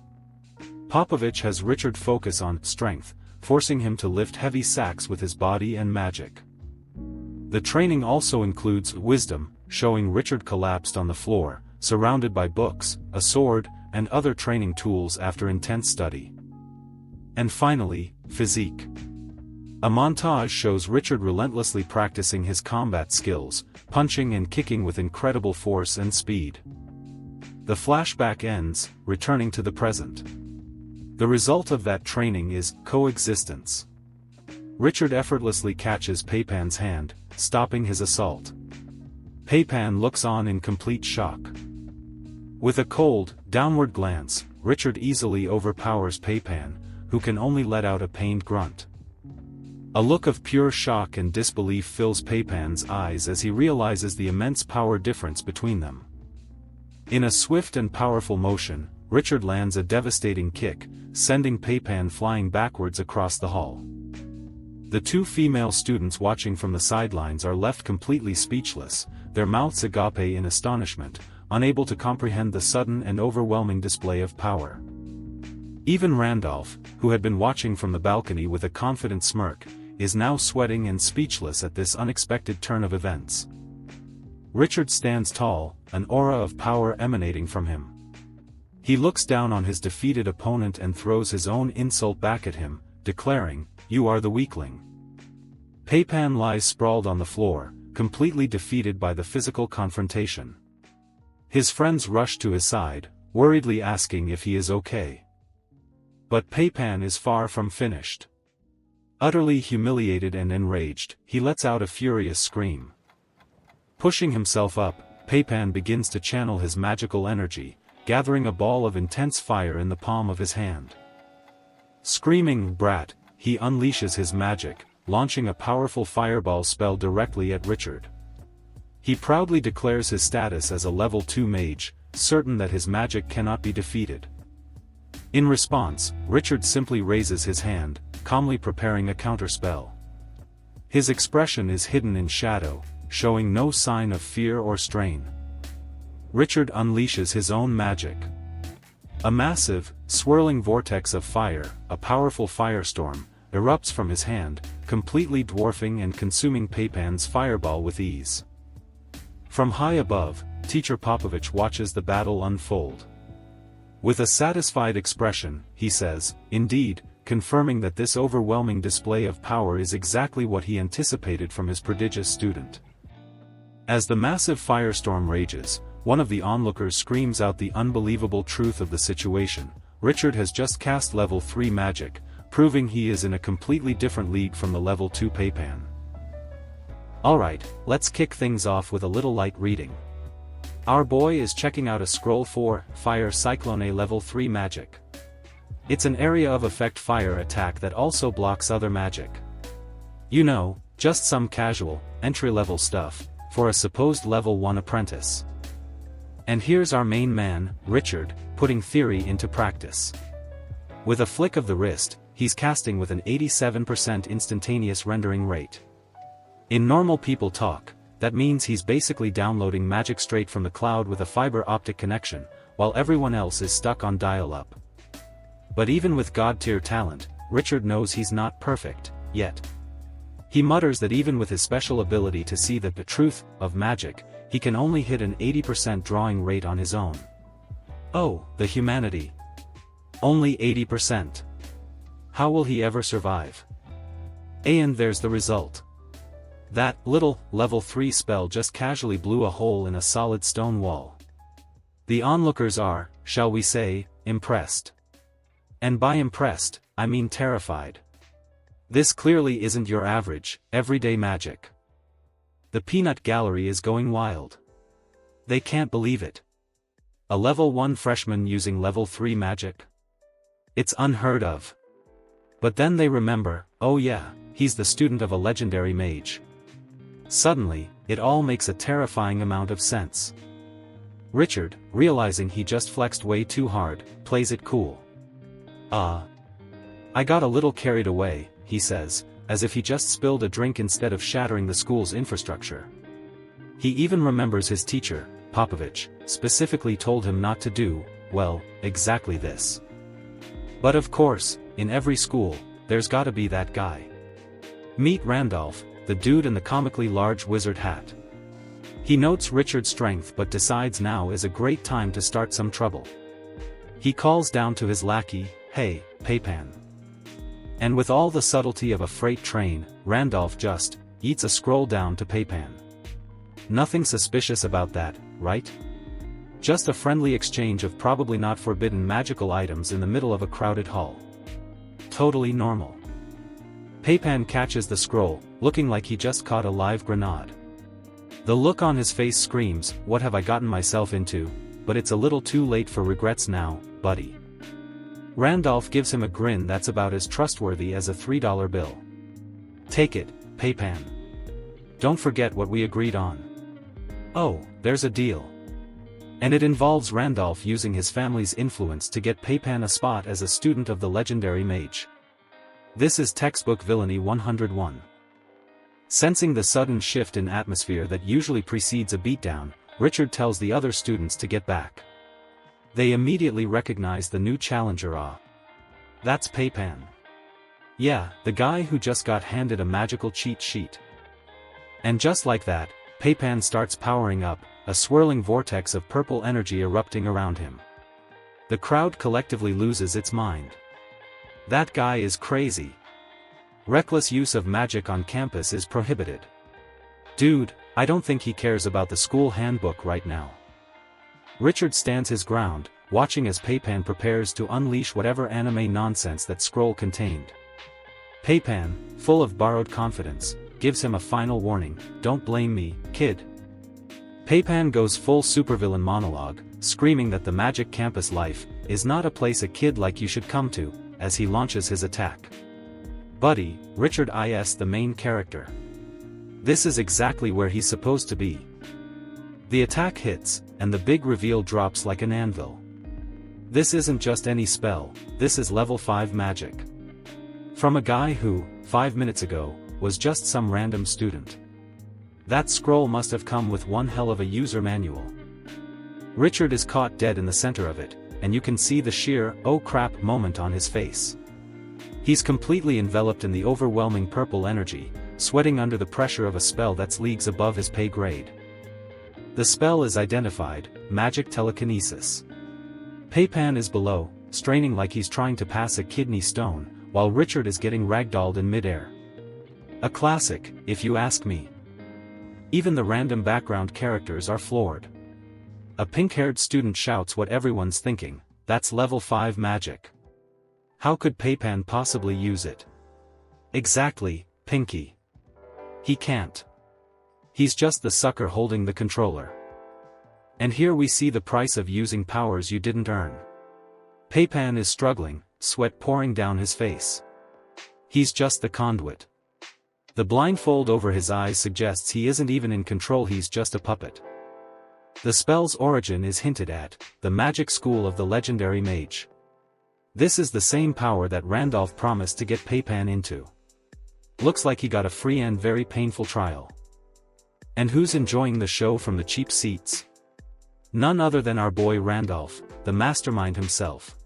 Popovich has Richard focus on strength, forcing him to lift heavy sacks with his body and magic. The training also includes wisdom, showing Richard collapsed on the floor, surrounded by books, a sword, and other training tools after intense study. And finally, physique. A montage shows Richard relentlessly practicing his combat skills, punching and kicking with incredible force and speed. The flashback ends, returning to the present. The result of that training is coexistence. Richard effortlessly catches Peipan's hand, stopping his assault. Peipan looks on in complete shock. With a cold, downward glance, Richard easily overpowers Peipan, who can only let out a pained grunt. A look of pure shock and disbelief fills Peipan's eyes as he realizes the immense power difference between them. In a swift and powerful motion, Richard lands a devastating kick, sending Peipan flying backwards across the hall. The two female students watching from the sidelines are left completely speechless, their mouths agape in astonishment, unable to comprehend the sudden and overwhelming display of power. Even Randolph, who had been watching from the balcony with a confident smirk, is now sweating and speechless at this unexpected turn of events. Richard stands tall, an aura of power emanating from him. He looks down on his defeated opponent and throws his own insult back at him, declaring, "You are the weakling." Peipan lies sprawled on the floor, completely defeated by the physical confrontation. His friends rush to his side, worriedly asking if he is okay. But Peipan is far from finished. Utterly humiliated and enraged, he lets out a furious scream. Pushing himself up, Peipan begins to channel his magical energy, gathering a ball of intense fire in the palm of his hand. Screaming "Brat," he unleashes his magic, launching a powerful fireball spell directly at Richard. He proudly declares his status as a level 2 mage, certain that his magic cannot be defeated. In response, Richard simply raises his hand, calmly preparing a counterspell. His expression is hidden in shadow, showing no sign of fear or strain. Richard unleashes his own magic. A massive, swirling vortex of fire, a powerful firestorm, erupts from his hand, completely dwarfing and consuming Peipan's fireball with ease. From high above, Teacher Popovich watches the battle unfold. With a satisfied expression, he says, "Indeed," confirming that this overwhelming display of power is exactly what he anticipated from his prodigious student. As the massive firestorm rages, one of the onlookers screams out the unbelievable truth of the situation. Richard has just cast level 3 magic, proving he is in a completely different league from the level 2 Peipan. Alright, let's kick things off with a little light reading. Our boy is checking out a scroll 4, Fire Cyclone level 3 magic. It's an area of effect fire attack that also blocks other magic. You know, just some casual, entry-level stuff, for a supposed level 1 apprentice. And here's our main man, Richard, putting theory into practice. With a flick of the wrist, he's casting with an 87% instantaneous rendering rate. In normal people talk, that means he's basically downloading magic straight from the cloud with a fiber optic connection, while everyone else is stuck on dial-up. But even with god-tier talent, Richard knows he's not perfect, yet. He mutters that even with his special ability to see the truth of magic, he can only hit an 80% drawing rate on his own. Oh, the humanity. Only 80%. How will he ever survive? And there's the result. That little, level 3 spell just casually blew a hole in a solid stone wall. The onlookers are, shall we say, impressed. And by impressed, I mean terrified. This clearly isn't your average, everyday magic. The peanut gallery is going wild. They can't believe it. A level 1 freshman using level 3 magic? It's unheard of. But then they remember, oh yeah, he's the student of a legendary mage. Suddenly, it all makes a terrifying amount of sense. Richard, realizing he just flexed way too hard, plays it cool. I got a little carried away, he says, as if he just spilled a drink instead of shattering the school's infrastructure. He even remembers his teacher, Popovich, specifically told him not to do, well, exactly this. But of course, in every school, there's gotta be that guy. Meet Randolph, the dude in the comically large wizard hat. He notes Richard's strength but decides now is a great time to start some trouble. He calls down to his lackey, "Hey, Peipan." And with all the subtlety of a freight train, Randolph just eats a scroll down to Peipan. Nothing suspicious about that, right? Just a friendly exchange of probably not forbidden magical items in the middle of a crowded hall. Totally normal. Peipan catches the scroll, looking like he just caught a live grenade. The look on his face screams, "What have I gotten myself into?" But it's a little too late for regrets now, buddy. Randolph gives him a grin that's about as trustworthy as a $3 bill. "Take it, Peipan. Don't forget what we agreed on." Oh, there's a deal. And it involves Randolph using his family's influence to get Peipan a spot as a student of the legendary mage. This is textbook villainy 101. Sensing the sudden shift in atmosphere that usually precedes a beatdown, Richard tells the other students to get back. They immediately recognize the new challenger. That's Peipan. Yeah, the guy who just got handed a magical cheat sheet. And just like that, Peipan starts powering up, a swirling vortex of purple energy erupting around him. The crowd collectively loses its mind. That guy is crazy. Reckless use of magic on campus is prohibited. Dude, I don't think he cares about the school handbook right now. Richard stands his ground, watching as Peipan prepares to unleash whatever anime nonsense that scroll contained. Peipan, full of borrowed confidence, gives him a final warning, "Don't blame me, kid." Peipan goes full supervillain monologue, screaming that the magic campus life is not a place a kid like you should come to, as he launches his attack. Buddy, Richard is the main character. This is exactly where he's supposed to be. The attack hits, and the big reveal drops like an anvil. This isn't just any spell, this is level 5 magic. From a guy who, 5 minutes ago, was just some random student. That scroll must have come with one hell of a user manual. Richard is caught dead in the center of it, and you can see the sheer, "oh crap" moment on his face. He's completely enveloped in the overwhelming purple energy, sweating under the pressure of a spell that's leagues above his pay grade. The spell is identified, magic telekinesis. Peipan is below, straining like he's trying to pass a kidney stone, while Richard is getting ragdolled in midair. A classic, if you ask me. Even the random background characters are floored. A pink-haired student shouts what everyone's thinking, "That's level 5 magic. How could Peipan possibly use it?" Exactly, Pinky. He can't. He's just the sucker holding the controller. And here we see the price of using powers you didn't earn. Peipan is struggling, sweat pouring down his face. He's just the conduit. The blindfold over his eyes suggests he isn't even in control, he's just a puppet. The spell's origin is hinted at, the magic school of the legendary mage. This is the same power that Randolph promised to get Peipan into. Looks like he got a free and very painful trial. And who's enjoying the show from the cheap seats? None other than our boy Randolph, the mastermind himself.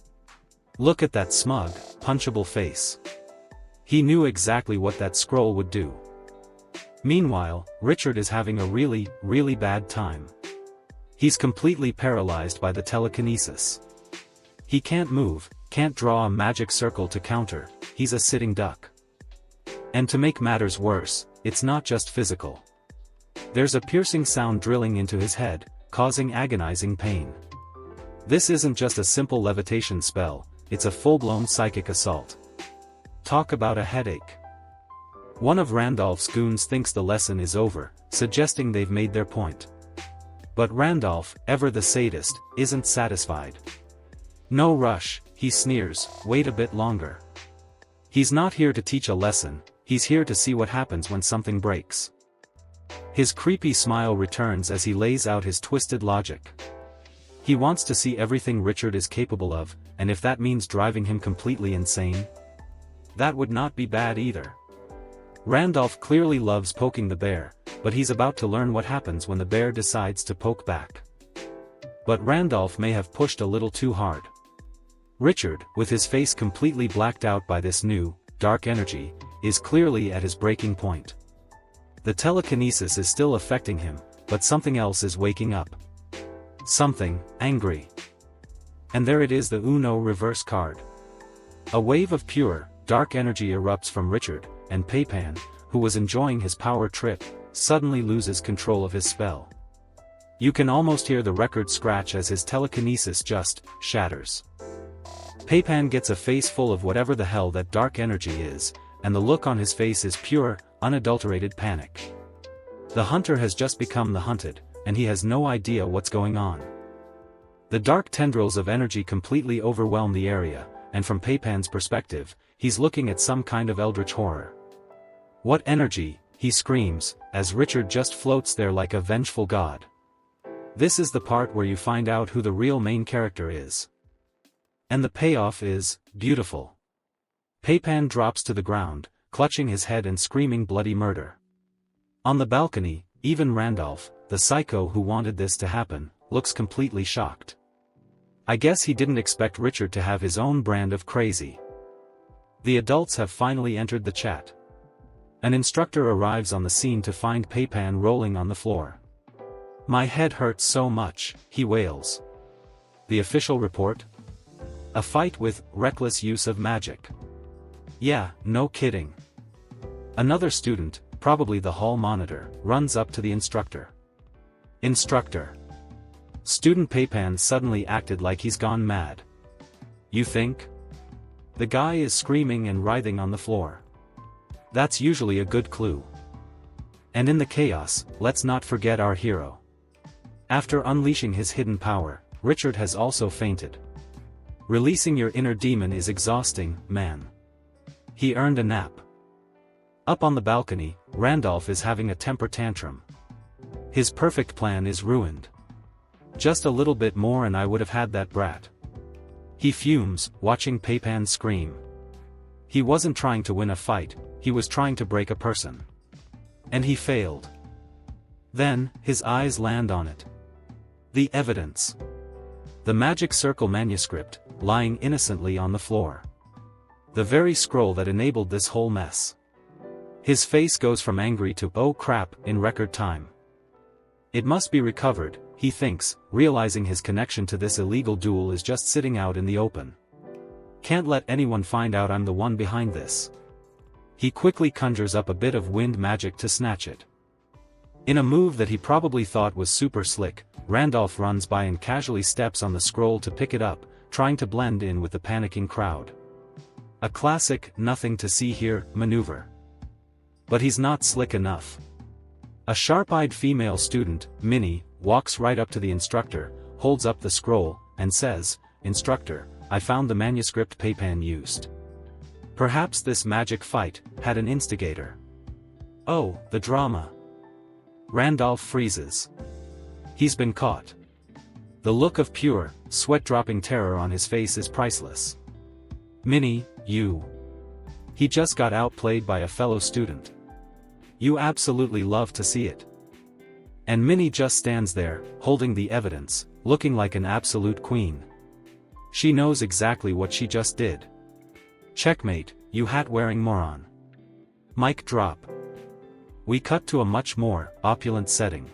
Look at that smug, punchable face. He knew exactly what that scroll would do. Meanwhile, Richard is having a really, really bad time. He's completely paralyzed by the telekinesis. He can't move, can't draw a magic circle to counter, he's a sitting duck. And to make matters worse, it's not just physical. There's a piercing sound drilling into his head, causing agonizing pain. This isn't just a simple levitation spell, it's a full-blown psychic assault. Talk about a headache. One of Randolph's goons thinks the lesson is over, suggesting they've made their point. But Randolph, ever the sadist, isn't satisfied. "No rush," he sneers, "wait a bit longer." He's not here to teach a lesson, he's here to see what happens when something breaks. His creepy smile returns as he lays out his twisted logic. He wants to see everything Richard is capable of, and if that means driving him completely insane, that would not be bad either. Randolph clearly loves poking the bear, but he's about to learn what happens when the bear decides to poke back. But Randolph may have pushed a little too hard. Richard, with his face completely blacked out by this new, dark energy, is clearly at his breaking point. The telekinesis is still affecting him, but something else is waking up. Something, angry. And there it is, the Uno reverse card. A wave of pure, dark energy erupts from Richard, and Peipan, who was enjoying his power trip, suddenly loses control of his spell. You can almost hear the record scratch as his telekinesis just shatters. Peipan gets a face full of whatever the hell that dark energy is, and the look on his face is pure, unadulterated panic. The hunter has just become the hunted, and he has no idea what's going on. The dark tendrils of energy completely overwhelm the area, and from Peipan's perspective, he's looking at some kind of eldritch horror. "What energy?" he screams, as Richard just floats there like a vengeful god. This is the part where you find out who the real main character is. And the payoff is beautiful. Peipan drops to the ground, clutching his head and screaming bloody murder. On the balcony, even Randolph, the psycho who wanted this to happen, looks completely shocked. I guess he didn't expect Richard to have his own brand of crazy. The adults have finally entered the chat. An instructor arrives on the scene to find Peipan rolling on the floor. "My head hurts so much," he wails. The official report? A fight with reckless use of magic. Yeah, no kidding. Another student, probably the hall monitor, runs up to the instructor. "Instructor." Student Peipan suddenly acted like he's gone mad. "You think?" The guy is screaming and writhing on the floor. That's usually a good clue. And in the chaos, let's not forget our hero. After unleashing his hidden power, Richard has also fainted. Releasing your inner demon is exhausting, man. He earned a nap. Up on the balcony, Randolph is having a temper tantrum. His perfect plan is ruined. Just a little bit more and I would have had that brat. He fumes, watching Peipan scream. He wasn't trying to win a fight, he was trying to break a person. And he failed. Then, his eyes land on it. The evidence. The magic circle manuscript, lying innocently on the floor. The very scroll that enabled this whole mess. His face goes from angry to oh crap in record time. It must be recovered, he thinks, realizing his connection to this illegal duel is just sitting out in the open. Can't let anyone find out I'm the one behind this. He quickly conjures up a bit of wind magic to snatch it. In a move that he probably thought was super slick, Randolph runs by and casually steps on the scroll to pick it up, trying to blend in with the panicking crowd. A classic nothing to see here maneuver. But he's not slick enough. A sharp-eyed female student, Minnie, walks right up to the instructor, holds up the scroll, and says, "Instructor, I found the manuscript Peipan used. Perhaps this magic fight had an instigator." Oh, the drama. Randolph freezes. He's been caught. The look of pure, sweat-dropping terror on his face is priceless. "Minnie, you." He just got outplayed by a fellow student. You absolutely love to see it. And Minnie just stands there, holding the evidence, looking like an absolute queen. She knows exactly what she just did. Checkmate, you hat-wearing moron. Mic drop. We cut to a much more opulent setting.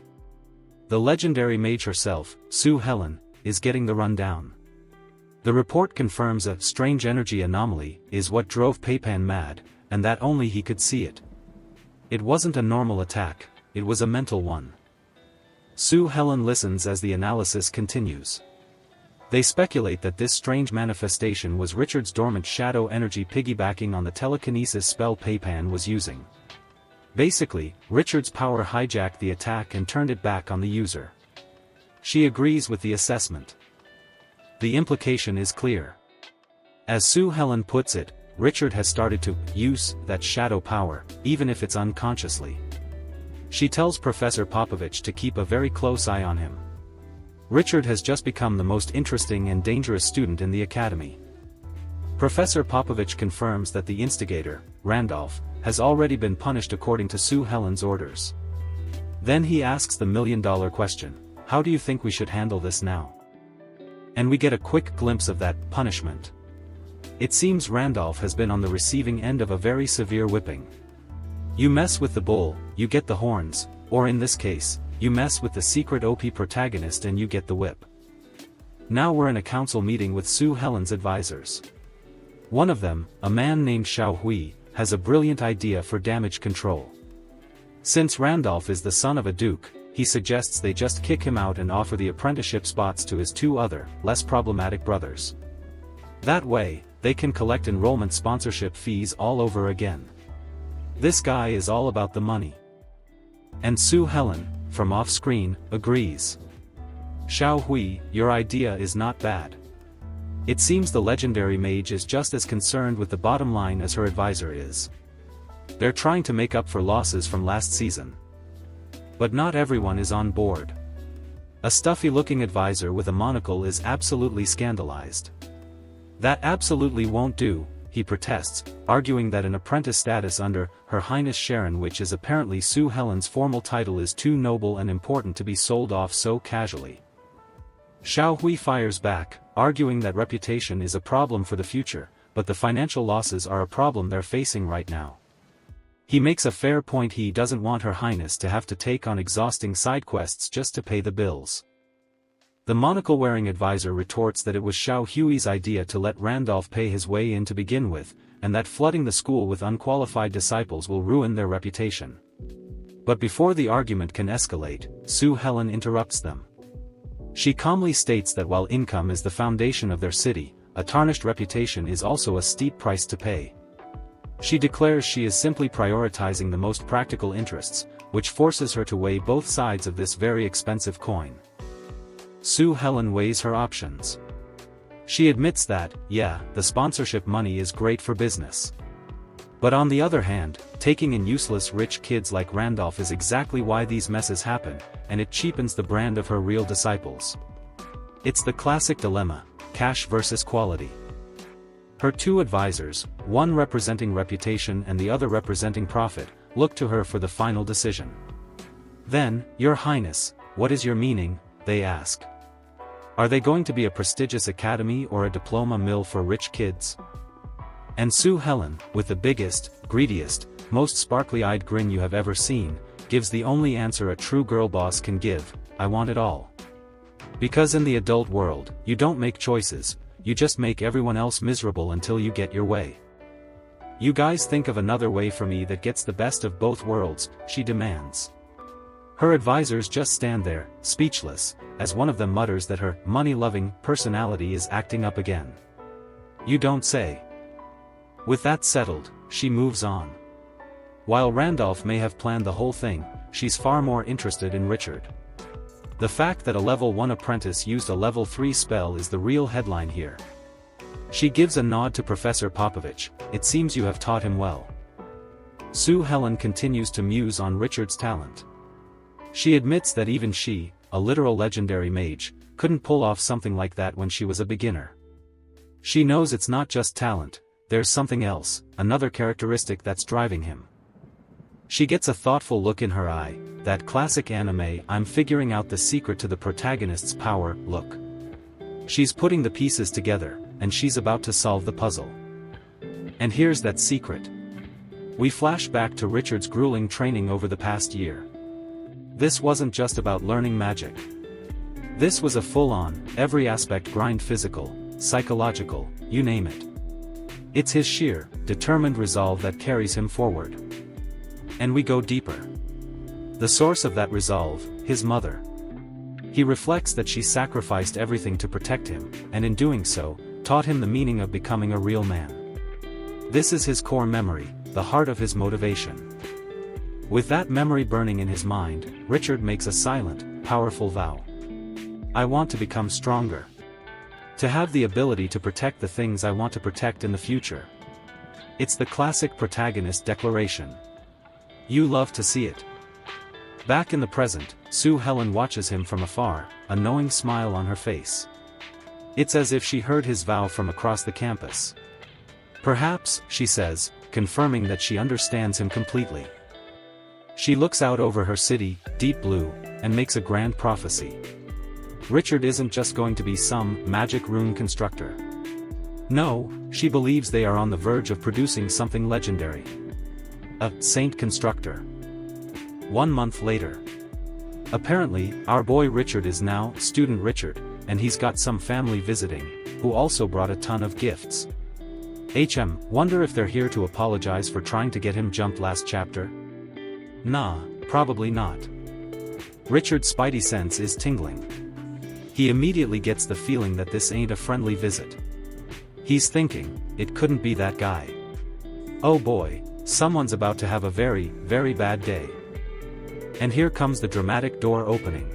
The legendary mage herself, Sue Helen, is getting the rundown. The report confirms a strange energy anomaly is what drove Peipan mad, and that only he could see it. It wasn't a normal attack, it was a mental one. Sue Helen listens as the analysis continues. They speculate that this strange manifestation was Richard's dormant shadow energy piggybacking on the telekinesis spell Peipan was using. Basically, Richard's power hijacked the attack and turned it back on the user. She agrees with the assessment. The implication is clear. As Sue Helen puts it, Richard has started to use that shadow power, even if it's unconsciously. She tells Professor Popovich to keep a very close eye on him. Richard has just become the most interesting and dangerous student in the academy. Professor Popovich confirms that the instigator, Randolph, has already been punished according to Sue Helen's orders. Then he asks the million-dollar question, how do you think we should handle this now? And we get a quick glimpse of that punishment. It seems Randolph has been on the receiving end of a very severe whipping. You mess with the bull, you get the horns, or in this case, you mess with the secret OP protagonist and you get the whip. Now we're in a council meeting with Sue Helen's advisors. One of them, a man named Xiao Hui, has a brilliant idea for damage control. Since Randolph is the son of a duke, he suggests they just kick him out and offer the apprenticeship spots to his two other, less problematic brothers. That way, they can collect enrollment sponsorship fees all over again. This guy is all about the money. And Sue Helen, from off-screen, agrees. Xiao Hui, your idea is not bad. It seems the legendary mage is just as concerned with the bottom line as her advisor is. They're trying to make up for losses from last season. But not everyone is on board. A stuffy-looking advisor with a monocle is absolutely scandalized. That absolutely won't do, he protests, arguing that an apprentice status under Her Highness Sharon, which is apparently Sue Helen's formal title, is too noble and important to be sold off so casually. Xiao Hui fires back, arguing that reputation is a problem for the future, but the financial losses are a problem they're facing right now. He makes a fair point. He doesn't want Her Highness to have to take on exhausting side quests just to pay the bills. The monocle-wearing advisor retorts that it was Xiao Hui's idea to let Randolph pay his way in to begin with, and that flooding the school with unqualified disciples will ruin their reputation. But before the argument can escalate, Sue Helen interrupts them. She calmly states that while income is the foundation of their city, a tarnished reputation is also a steep price to pay. She declares she is simply prioritizing the most practical interests, which forces her to weigh both sides of this very expensive coin. Sue Helen weighs her options. She admits that, yeah, the sponsorship money is great for business. But on the other hand, taking in useless rich kids like Randolph is exactly why these messes happen, and it cheapens the brand of her real disciples. It's the classic dilemma, cash versus quality. Her two advisors, one representing reputation and the other representing profit, look to her for the final decision. Then, Your Highness, what is your meaning, they ask. Are they going to be a prestigious academy or a diploma mill for rich kids? And Sue Helen, with the biggest, greediest, most sparkly-eyed grin you have ever seen, gives the only answer a true girl boss can give: I want it all. Because in the adult world, you don't make choices, you just make everyone else miserable until you get your way. You guys think of another way for me that gets the best of both worlds, she demands. Her advisors just stand there, speechless, as one of them mutters that her money-loving personality is acting up again. You don't say. With that settled, she moves on. While Randolph may have planned the whole thing, she's far more interested in Richard. The fact that a level 1 apprentice used a level 3 spell is the real headline here. She gives a nod to Professor Popovich. It seems you have taught him well. Sue Helen continues to muse on Richard's talent. She admits that even she, a literal legendary mage, couldn't pull off something like that when she was a beginner. She knows it's not just talent, there's something else, another characteristic that's driving him. She gets a thoughtful look in her eye, that classic anime "I'm figuring out the secret to the protagonist's power" look. She's putting the pieces together, and she's about to solve the puzzle. And here's that secret. We flash back to Richard's grueling training over the past year. This wasn't just about learning magic. This was a full-on, every aspect grind: physical, psychological, you name it. It's his sheer, determined resolve that carries him forward. And we go deeper. The source of that resolve, his mother. He reflects that she sacrificed everything to protect him, and in doing so, taught him the meaning of becoming a real man. This is his core memory, the heart of his motivation. With that memory burning in his mind, Richard makes a silent, powerful vow. I want to become stronger. To have the ability to protect the things I want to protect in the future. It's the classic protagonist declaration. You love to see it. Back in the present, Sue Helen watches him from afar, a knowing smile on her face. It's as if she heard his vow from across the campus. Perhaps, she says, confirming that she understands him completely. She looks out over her city, deep blue, and makes a grand prophecy. Richard isn't just going to be some magic rune constructor. No, she believes they are on the verge of producing something legendary. A saint constructor. 1 month later. Apparently, our boy Richard is now Student Richard, and he's got some family visiting, who also brought a ton of gifts. Wonder if they're here to apologize for trying to get him jumped last chapter? Nah, probably not. Richard's spidey sense is tingling. He immediately gets the feeling that this ain't a friendly visit. He's thinking, it couldn't be that guy. Oh boy, someone's about to have a very, very bad day. And here comes the dramatic door opening.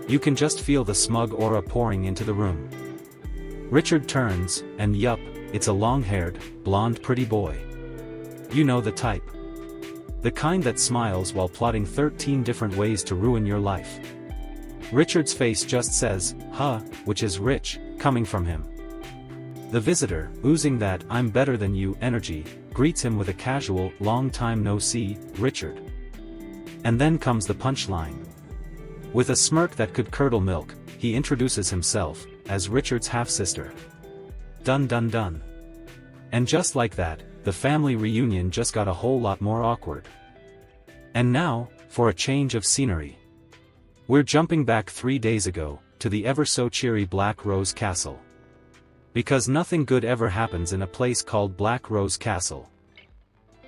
You can just feel the smug aura pouring into the room. Richard turns, and yup, it's a long-haired, blonde pretty boy. You know the type. The kind that smiles while plotting 13 different ways to ruin your life. Richard's face just says, huh, which is rich, coming from him. The visitor, oozing that "I'm better than you" energy, greets him with a casual, "long time no see, Richard." And then comes the punchline. With a smirk that could curdle milk, he introduces himself, as Richard's half-sister. Dun dun dun. And just like that, the family reunion just got a whole lot more awkward. And now, for a change of scenery. We're jumping back 3 days ago, to the ever-so-cheery Black Rose Castle. Because nothing good ever happens in a place called Black Rose Castle.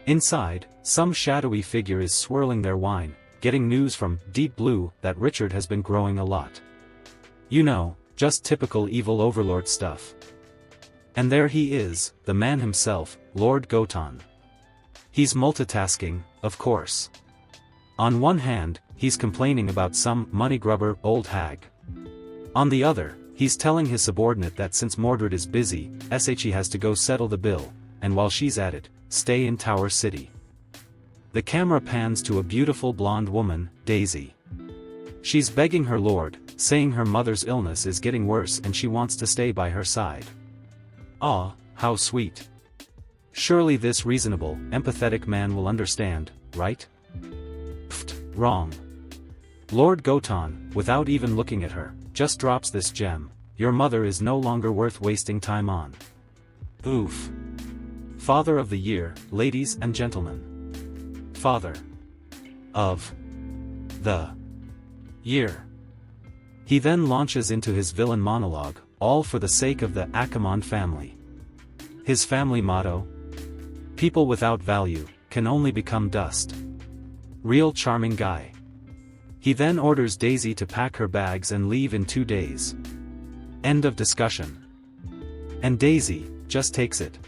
Inside, some shadowy figure is swirling their wine, getting news from Deep Blue that Richard has been growing a lot. You know, just typical evil overlord stuff. And there he is, the man himself, Lord Gotan. He's multitasking, of course. On one hand, he's complaining about some money-grubber old hag. On the other, he's telling his subordinate that since Mordred is busy, he has to go settle the bill, and while she's at it, stay in Tower City. The camera pans to a beautiful blonde woman, Daisy. She's begging her lord, saying her mother's illness is getting worse and she wants to stay by her side. Ah, how sweet. Surely this reasonable, empathetic man will understand, right? Pfft, wrong. Lord Gotan, without even looking at her, just drops this gem: your mother is no longer worth wasting time on. Oof. Father of the Year, ladies and gentlemen. Father of the Year. He then launches into his villain monologue, all for the sake of the Akamon family. His family motto: people without value can only become dust. Real charming guy. He then orders Daisy to pack her bags and leave in 2 days. End of discussion. And Daisy just takes it.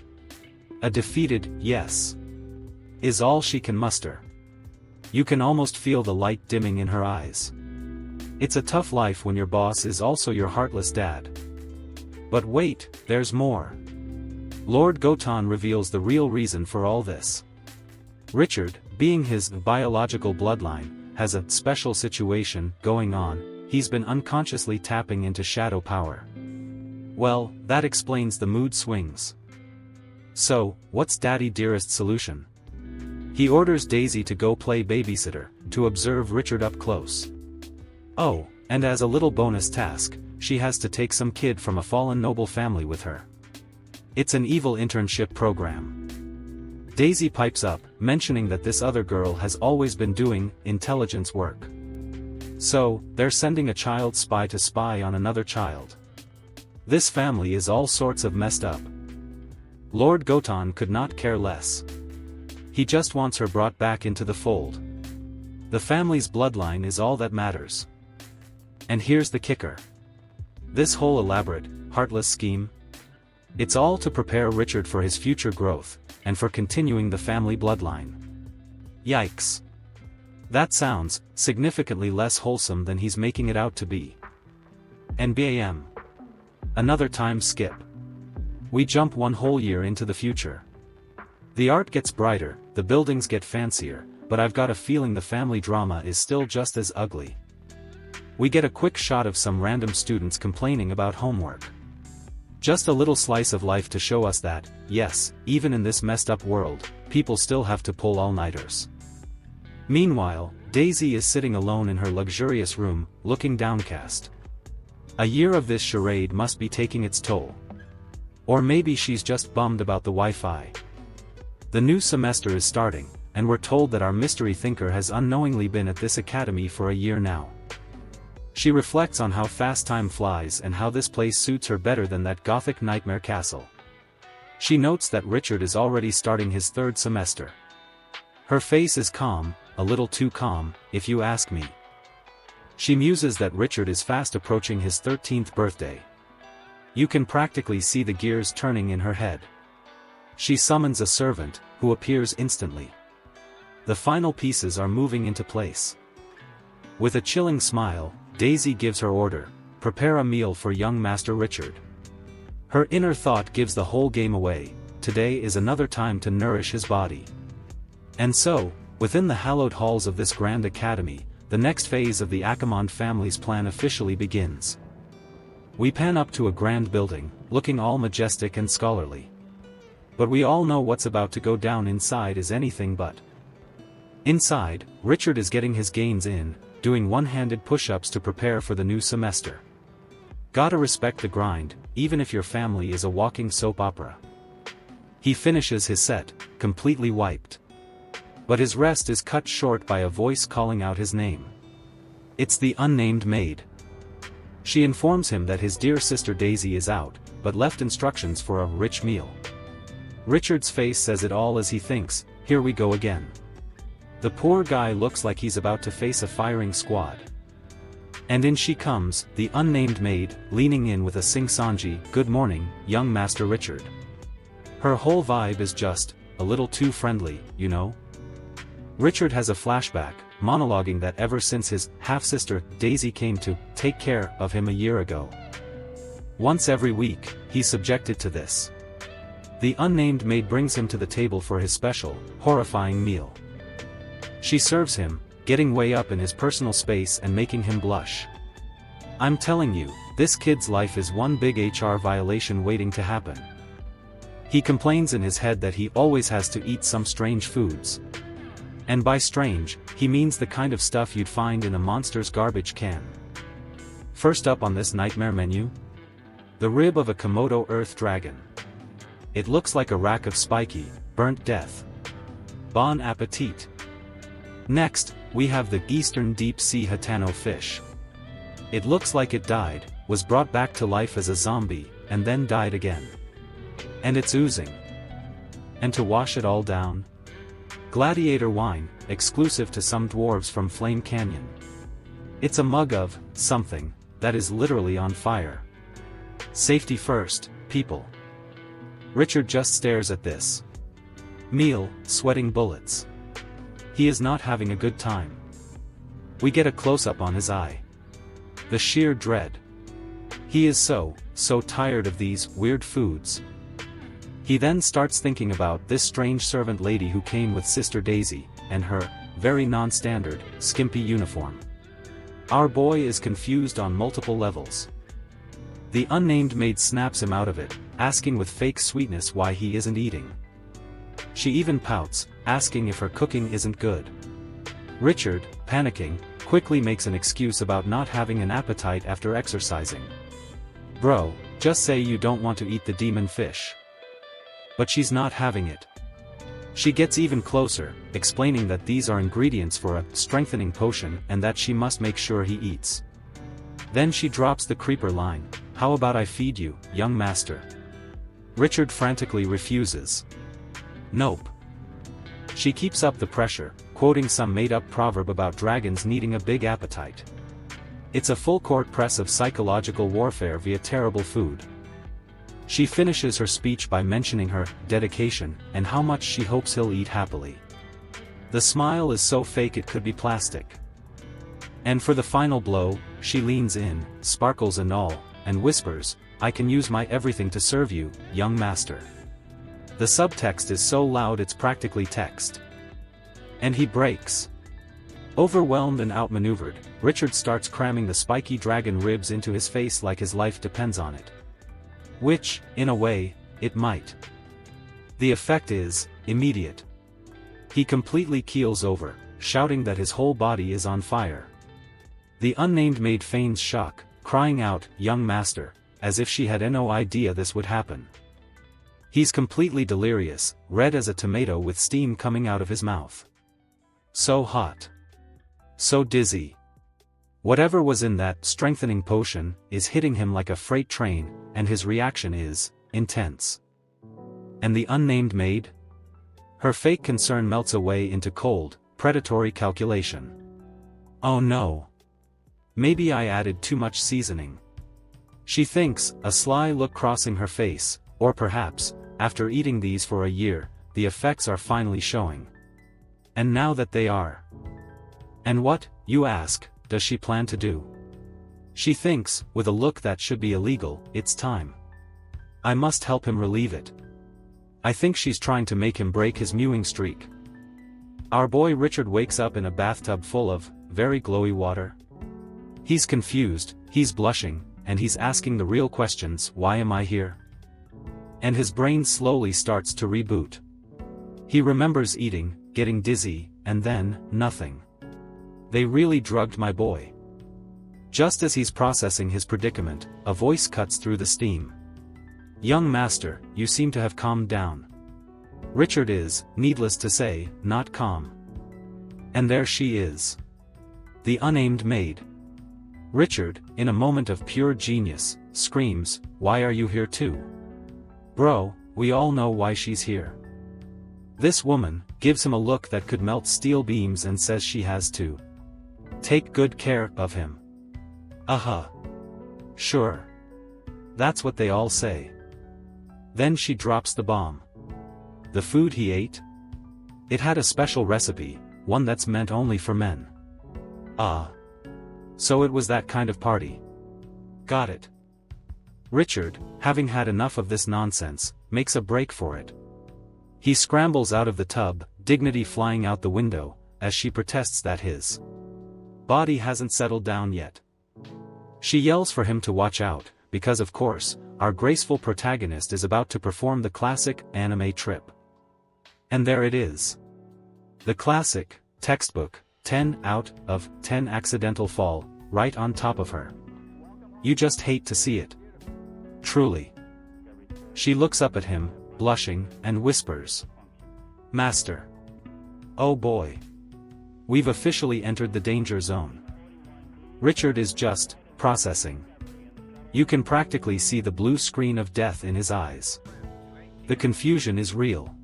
A defeated yes is all she can muster. You can almost feel the light dimming in her eyes. It's a tough life when your boss is also your heartless dad. But wait, there's more. Lord Gotan reveals the real reason for all this. Richard, being his biological bloodline, has a special situation going on. He's been unconsciously tapping into shadow power. Well, that explains the mood swings. So, what's Daddy Dearest's solution? He orders Daisy to go play babysitter, to observe Richard up close. Oh, and as a little bonus task, she has to take some kid from a fallen noble family with her. It's an evil internship program. Daisy pipes up, mentioning that this other girl has always been doing intelligence work. So, they're sending a child spy to spy on another child. This family is all sorts of messed up. Lord Gotan could not care less. He just wants her brought back into the fold. The family's bloodline is all that matters. And here's the kicker. This whole elaborate, heartless scheme? It's all to prepare Richard for his future growth, and for continuing the family bloodline. Yikes. That sounds significantly less wholesome than he's making it out to be. NBAM. Another time skip. We jump 1 whole year into the future. The art gets brighter, the buildings get fancier, but I've got a feeling the family drama is still just as ugly. We get a quick shot of some random students complaining about homework. Just a little slice of life to show us that, yes, even in this messed up world, people still have to pull all-nighters. Meanwhile, Daisy is sitting alone in her luxurious room, looking downcast. A year of this charade must be taking its toll. Or maybe she's just bummed about the Wi-Fi. The new semester is starting, and we're told that our mystery thinker has unknowingly been at this academy for a year now. She reflects on how fast time flies and how this place suits her better than that gothic nightmare castle. She notes that Richard is already starting his 3rd semester. Her face is calm, a little too calm, if you ask me. She muses that Richard is fast approaching his 13th birthday. You can practically see the gears turning in her head. She summons a servant, who appears instantly. The final pieces are moving into place. With a chilling smile, Daisy gives her order: prepare a meal for young Master Richard. Her inner thought gives the whole game away: today is another time to nourish his body. And so, within the hallowed halls of this grand academy, the next phase of the Akamon family's plan officially begins. We pan up to a grand building, looking all majestic and scholarly. But we all know what's about to go down inside is anything but. Inside, Richard is getting his gains in, doing one-handed push-ups to prepare for the new semester. Gotta respect the grind, even if your family is a walking soap opera. He finishes his set, completely wiped. But his rest is cut short by a voice calling out his name. It's the unnamed maid. She informs him that his dear sister Daisy is out, but left instructions for a rich meal. Richard's face says it all as he thinks, here we go again. The poor guy looks like he's about to face a firing squad. And in she comes, the unnamed maid, leaning in with a sing-songy, "Good morning, young Master Richard." Her whole vibe is just, a little too friendly, you know? Richard has a flashback, monologuing that ever since his half-sister, Daisy, came to take care of him a year ago. Once every week, he's subjected to this. The unnamed maid brings him to the table for his special, horrifying meal. She serves him, getting way up in his personal space and making him blush. I'm telling you, this kid's life is one big HR violation waiting to happen. He complains in his head that he always has to eat some strange foods. And by strange, he means the kind of stuff you'd find in a monster's garbage can. First up on this nightmare menu? The rib of a Komodo earth dragon. It looks like a rack of spiky, burnt death. Bon appetit. Next, we have the eastern deep sea Hatano fish. It looks like it died, was brought back to life as a zombie, and then died again. And it's oozing. And to wash it all down? Gladiator wine, exclusive to some dwarves from Flame Canyon. It's a mug of something that is literally on fire. Safety first, people. Richard just stares at this meal, sweating bullets. He is not having a good time. We get a close-up on his eye. The sheer dread. He is so tired of these weird foods. He then starts thinking about this strange servant lady who came with Sister Daisy, and her very non-standard, skimpy uniform. Our boy is confused on multiple levels. The unnamed maid snaps him out of it, asking with fake sweetness why he isn't eating. She even pouts, asking if her cooking isn't good. Richard, panicking, quickly makes an excuse about not having an appetite after exercising. Bro, just say you don't want to eat the demon fish. But she's not having it. She gets even closer, explaining that these are ingredients for a strengthening potion and that she must make sure he eats. Then she drops the creeper line, "How about I feed you, young master?" Richard frantically refuses. Nope. She keeps up the pressure, quoting some made-up proverb about dragons needing a big appetite. It's a full-court press of psychological warfare via terrible food. She finishes her speech by mentioning her dedication and how much she hopes he'll eat happily. The smile is so fake it could be plastic. And for the final blow, she leans in, sparkles and all, and whispers, "I can use my everything to serve you, young master." The subtext is so loud it's practically text. And he breaks. Overwhelmed and outmaneuvered, Richard starts cramming the spiky dragon ribs into his face like his life depends on it. Which, in a way, it might. The effect is immediate. He completely keels over, shouting that his whole body is on fire. The unnamed maid feigns shock, crying out, "Young master," as if she had no idea this would happen. He's completely delirious, red as a tomato with steam coming out of his mouth. So hot. So dizzy. Whatever was in that strengthening potion is hitting him like a freight train, and his reaction is intense. And the unnamed maid? Her fake concern melts away into cold, predatory calculation. Oh no. Maybe I added too much seasoning. She thinks, a sly look crossing her face, or perhaps, after eating these for a year, the effects are finally showing. And now that they are. And what, you ask, does she plan to do? She thinks, with a look that should be illegal, it's time. I must help him relieve it. I think she's trying to make him break his mewing streak. Our boy Richard wakes up in a bathtub full of very glowy water. He's confused, he's blushing, and he's asking the real questions. Why am I here? And his brain slowly starts to reboot. He remembers eating, getting dizzy, and then, nothing. They really drugged my boy. Just as he's processing his predicament, a voice cuts through the steam. Young master, you seem to have calmed down. Richard is, needless to say, not calm. And there she is. The unnamed maid. Richard, in a moment of pure genius, screams, "Why are you here too?" Bro, we all know why she's here. This woman gives him a look that could melt steel beams and says she has to take good care of him. Sure. That's what they all say. Then she drops the bomb. the food he ate? It had a special recipe, one that's meant only for men. Ah. So it was that kind of party. Got it. Richard, having had enough of this nonsense, makes a break for it. He scrambles out of the tub, dignity flying out the window, as she protests that his body hasn't settled down yet. She yells for him to watch out, because of course, our graceful protagonist is about to perform the classic anime trip. And there it is. The classic, textbook, 10 out of 10 accidental fall, right on top of her. You just hate to see it. Truly. She looks up at him, blushing, and whispers. Master. Oh boy. We've officially entered the danger zone. Richard is just processing. You can practically see the blue screen of death in his eyes. The confusion is real.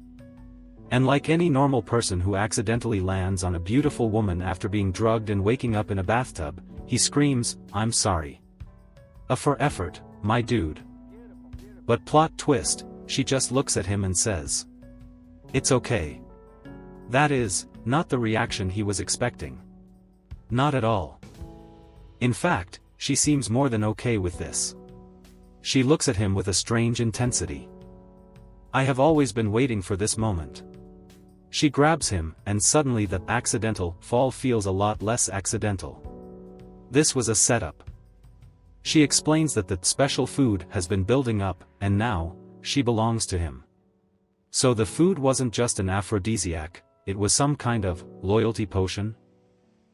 And like any normal person who accidentally lands on a beautiful woman after being drugged and waking up in a bathtub, he screams, "I'm sorry. For effort, my dude." But plot twist, she just looks at him and says, "It's okay." That is, not the reaction he was expecting. Not at all. In fact, she seems more than okay with this. She looks at him with a strange intensity. I have always been waiting for this moment. She grabs him, and suddenly the accidental fall feels a lot less accidental. This was a setup. She explains that the special food has been building up, and now, she belongs to him. So the food wasn't just an aphrodisiac, it was some kind of loyalty potion?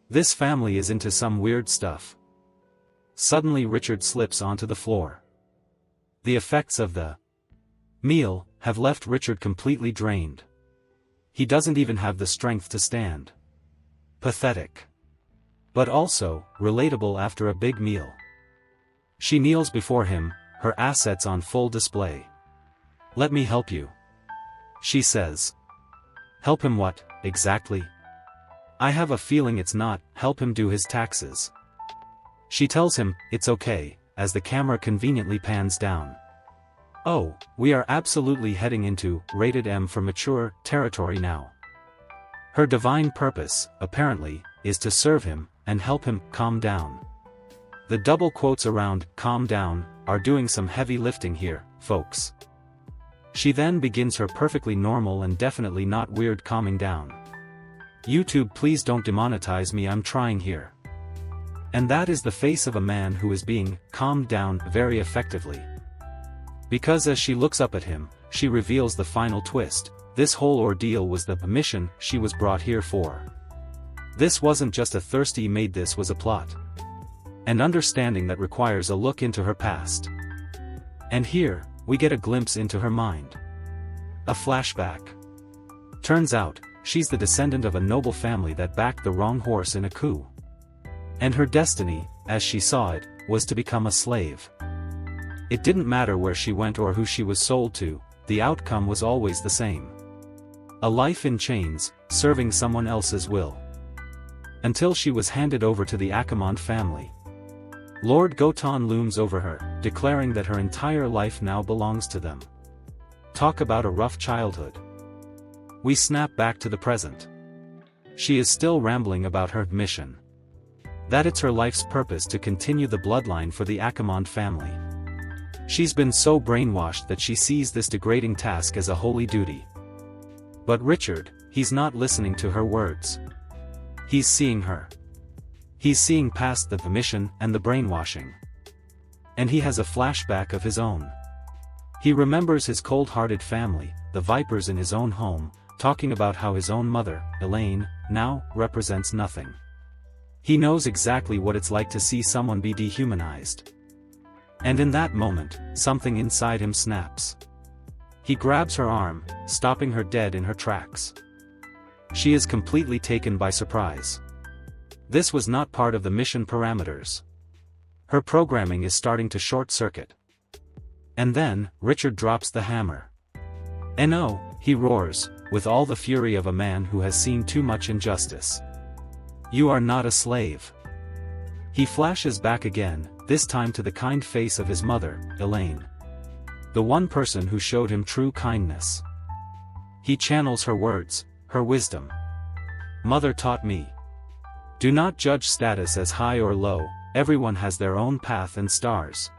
This family is into some weird stuff. Suddenly Richard slips onto the floor. The effects of the meal have left Richard completely drained. He doesn't even have the strength to stand. Pathetic. But also, relatable after a big meal. She kneels before him, her assets on full display. "Let me help you," she says. Help him what, exactly? I have a feeling it's not, help him do his taxes. She tells him, it's okay, as the camera conveniently pans down. Oh, we are absolutely heading into rated M for mature territory now. Her divine purpose, apparently, is to serve him, and help him calm down. The double quotes around calm down are doing some heavy lifting here, folks. She then begins her perfectly normal and definitely not weird calming down. YouTube, please don't demonetize me, I'm trying here. And that is the face of a man who is being calmed down very effectively. Because as she looks up at him, she reveals the final twist. This whole ordeal was the mission she was brought here for. This wasn't just a thirsty maid, this was a plot. An understanding that requires a look into her past. And here, we get a glimpse into her mind. A flashback. Turns out, she's the descendant of a noble family that backed the wrong horse in a coup. And her destiny, as she saw it, was to become a slave. It didn't matter where she went or who she was sold to, the outcome was always the same. A life in chains, serving someone else's will. Until she was handed over to the Akamon family. Lord Gotan looms over her, declaring that her entire life now belongs to them. Talk about a rough childhood. We snap back to the present. She is still rambling about her mission. That it's her life's purpose to continue the bloodline for the Akamon family. She's been so brainwashed that she sees this degrading task as a holy duty. But Richard, he's not listening to her words. He's seeing her. He's seeing past the mission and the brainwashing. And he has a flashback of his own. He remembers his cold-hearted family, the vipers in his own home, talking about how his own mother, Elaine, now represents nothing. He knows exactly what it's like to see someone be dehumanized. And in that moment, something inside him snaps. He grabs her arm, stopping her dead in her tracks. She is completely taken by surprise. This was not part of the mission parameters. Her programming is starting to short-circuit. And then, Richard drops the hammer. "No," he roars, with all the fury of a man who has seen too much injustice. "You are not a slave." He flashes back again, this time to the kind face of his mother, Elaine. The one person who showed him true kindness. He channels her words, her wisdom. Mother taught me. Do not judge status as high or low, everyone has their own path and stars.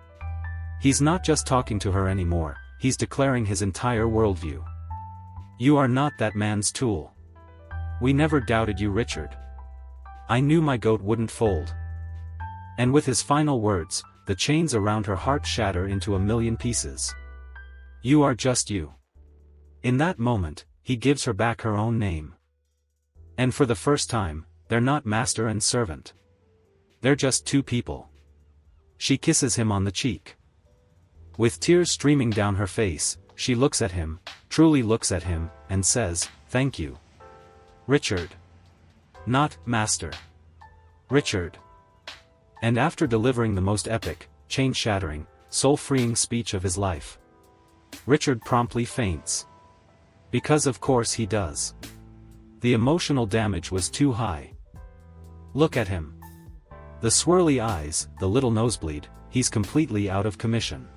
He's not just talking to her anymore, he's declaring his entire worldview. You are not that man's tool. We never doubted you, Richard. I knew my goat wouldn't fold. And with his final words, the chains around her heart shatter into a million pieces. You are just you. In that moment, he gives her back her own name. And for the first time, they're not master and servant. They're just two people. She kisses him on the cheek. With tears streaming down her face, she looks at him, truly looks at him, and says, "Thank you, Richard." Not master. Richard. And after delivering the most epic, chain-shattering, soul-freeing speech of his life, Richard promptly faints. Because of course he does. The emotional damage was too high. Look at him. The swirly eyes, the little nosebleed, he's completely out of commission.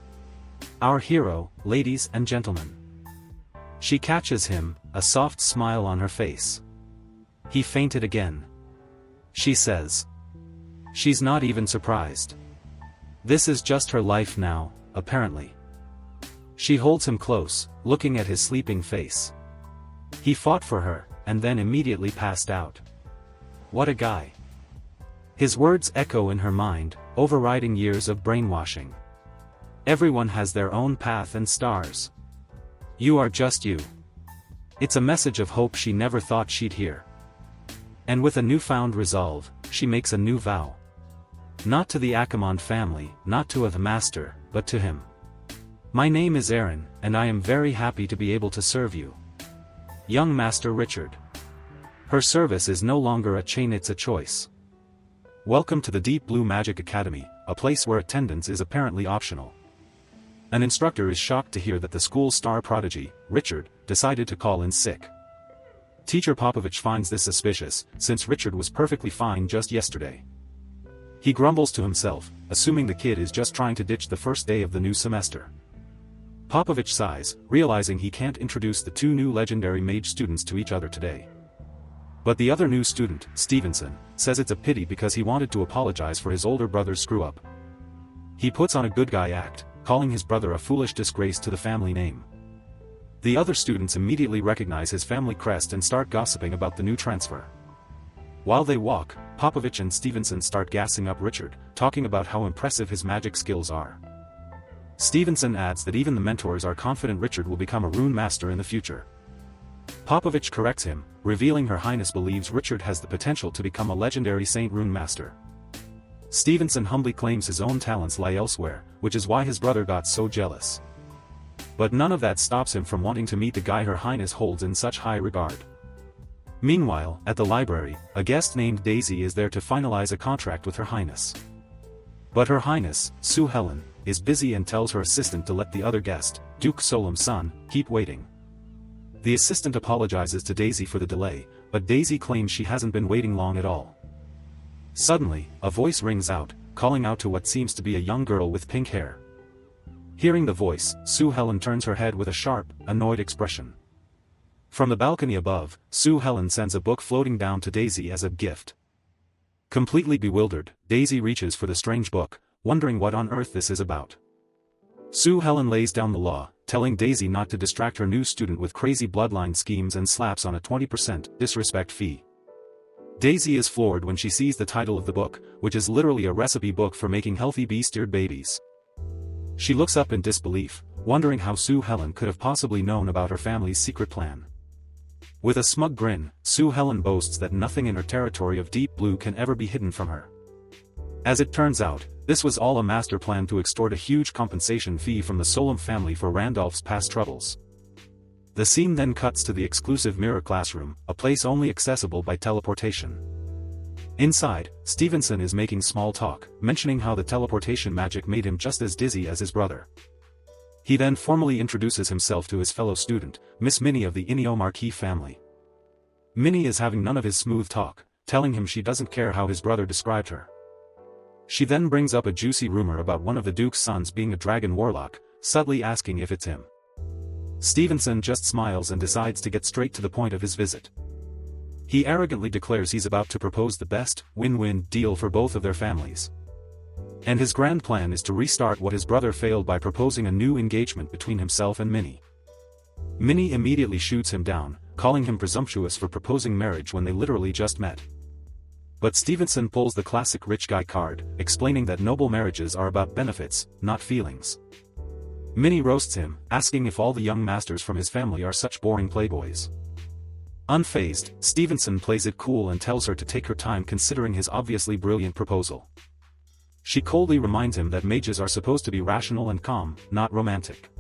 Our hero, ladies and gentlemen. She catches him, a soft smile on her face. He fainted again. She says. She's not even surprised. This is just her life now, apparently. She holds him close, looking at his sleeping face. He fought for her, and then immediately passed out. What a guy. His words echo in her mind, overriding years of brainwashing. Everyone has their own path and stars. You are just you. It's a message of hope she never thought she'd hear. And with a newfound resolve, she makes a new vow. Not to the Akamon family, not to the master, but to him. My name is Aaron, and I am very happy to be able to serve you. Young Master Richard. Her service is no longer a chain, it's a choice. Welcome to the Deep Blue Magic Academy, a place where attendance is apparently optional. An instructor is shocked to hear that the school's star prodigy, Richard, decided to call in sick. Teacher Popovich finds this suspicious, since Richard was perfectly fine just yesterday. He grumbles to himself, assuming the kid is just trying to ditch the first day of the new semester. Popovich sighs, realizing he can't introduce the two new legendary mage students to each other today. But the other new student, Stevenson, says it's a pity because he wanted to apologize for his older brother's screw-up. He puts on a good guy act, calling his brother a foolish disgrace to the family name. The other students immediately recognize his family crest and start gossiping about the new transfer. While they walk, Popovich and Stevenson start gassing up Richard, talking about how impressive his magic skills are. Stevenson adds that even the mentors are confident Richard will become a rune master in the future. Popovich corrects him, revealing Her Highness believes Richard has the potential to become a legendary Saint Rune Master. Stevenson humbly claims his own talents lie elsewhere, which is why his brother got so jealous. But none of that stops him from wanting to meet the guy Her Highness holds in such high regard. Meanwhile, at the library, a guest named Daisy is there to finalize a contract with Her Highness. But Her Highness, Sue Helen, is busy and tells her assistant to let the other guest, Duke Solem's son, keep waiting. The assistant apologizes to Daisy for the delay, but Daisy claims she hasn't been waiting long at all. Suddenly, a voice rings out, calling out to what seems to be a young girl with pink hair. Hearing the voice, Sue Helen turns her head with a sharp, annoyed expression. From the balcony above, Sue Helen sends a book floating down to Daisy as a gift. Completely bewildered, Daisy reaches for the strange book, wondering what on earth this is about. Sue Helen lays down the law, telling Daisy not to distract her new student with crazy bloodline schemes and slaps on a 20% disrespect fee. Daisy is floored when she sees the title of the book, which is literally a recipe book for making healthy bee-steered babies. She looks up in disbelief, wondering how Sue Helen could have possibly known about her family's secret plan. With a smug grin, Sue Helen boasts that nothing in her territory of deep blue can ever be hidden from her. As it turns out, this was all a master plan to extort a huge compensation fee from the Solem family for Randolph's past troubles. The scene then cuts to the exclusive mirror classroom, a place only accessible by teleportation. Inside, Stevenson is making small talk, mentioning how the teleportation magic made him just as dizzy as his brother. He then formally introduces himself to his fellow student, Miss Minnie of the Inio Marquee family. Minnie is having none of his smooth talk, telling him she doesn't care how his brother described her. She then brings up a juicy rumor about one of the Duke's sons being a dragon warlock, subtly asking if it's him. Stevenson just smiles and decides to get straight to the point of his visit. He arrogantly declares he's about to propose the best, win-win deal for both of their families. And his grand plan is to restart what his brother failed by proposing a new engagement between himself and Minnie. Minnie immediately shoots him down, calling him presumptuous for proposing marriage when they literally just met. But Stevenson pulls the classic rich guy card, explaining that noble marriages are about benefits, not feelings. Minnie roasts him, asking if all the young masters from his family are such boring playboys. Unfazed, Stevenson plays it cool and tells her to take her time considering his obviously brilliant proposal. She coldly reminds him that mages are supposed to be rational and calm, not romantic.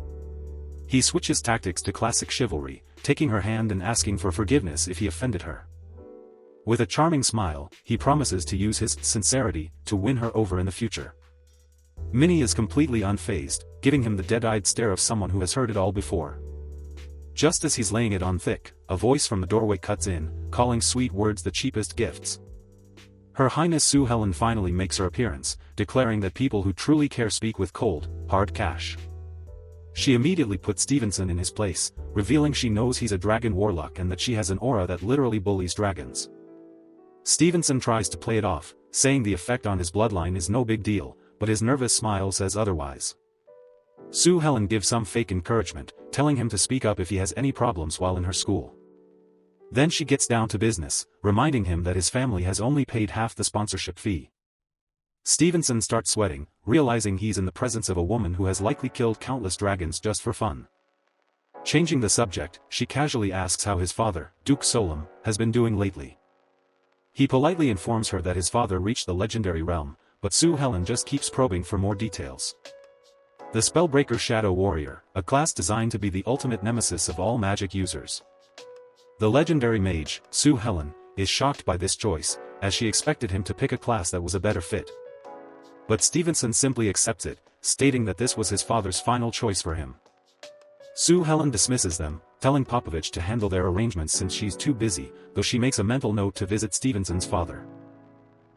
He switches tactics to classic chivalry, taking her hand and asking for forgiveness if he offended her. With a charming smile, he promises to use his sincerity to win her over in the future. Minnie is completely unfazed, giving him the dead-eyed stare of someone who has heard it all before. Just as he's laying it on thick, a voice from the doorway cuts in, calling sweet words the cheapest gifts. Her Highness Sue Helen finally makes her appearance, declaring that people who truly care speak with cold, hard cash. She immediately puts Stevenson in his place, revealing she knows he's a dragon warlock and that she has an aura that literally bullies dragons. Stevenson tries to play it off, saying the effect on his bloodline is no big deal, but his nervous smile says otherwise. Sue Helen gives some fake encouragement, telling him to speak up if he has any problems while in her school. Then she gets down to business, reminding him that his family has only paid half the sponsorship fee. Stevenson starts sweating, realizing he's in the presence of a woman who has likely killed countless dragons just for fun. Changing the subject, she casually asks how his father, Duke Solem, has been doing lately. He politely informs her that his father reached the legendary realm, but Sue Helen just keeps probing for more details. The Spellbreaker Shadow Warrior, a class designed to be the ultimate nemesis of all magic users. The legendary mage, Sue Helen, is shocked by this choice, as she expected him to pick a class that was a better fit. But Stevenson simply accepts it, stating that this was his father's final choice for him. Sue Helen dismisses them, telling Popovich to handle their arrangements since she's too busy, though she makes a mental note to visit Stevenson's father.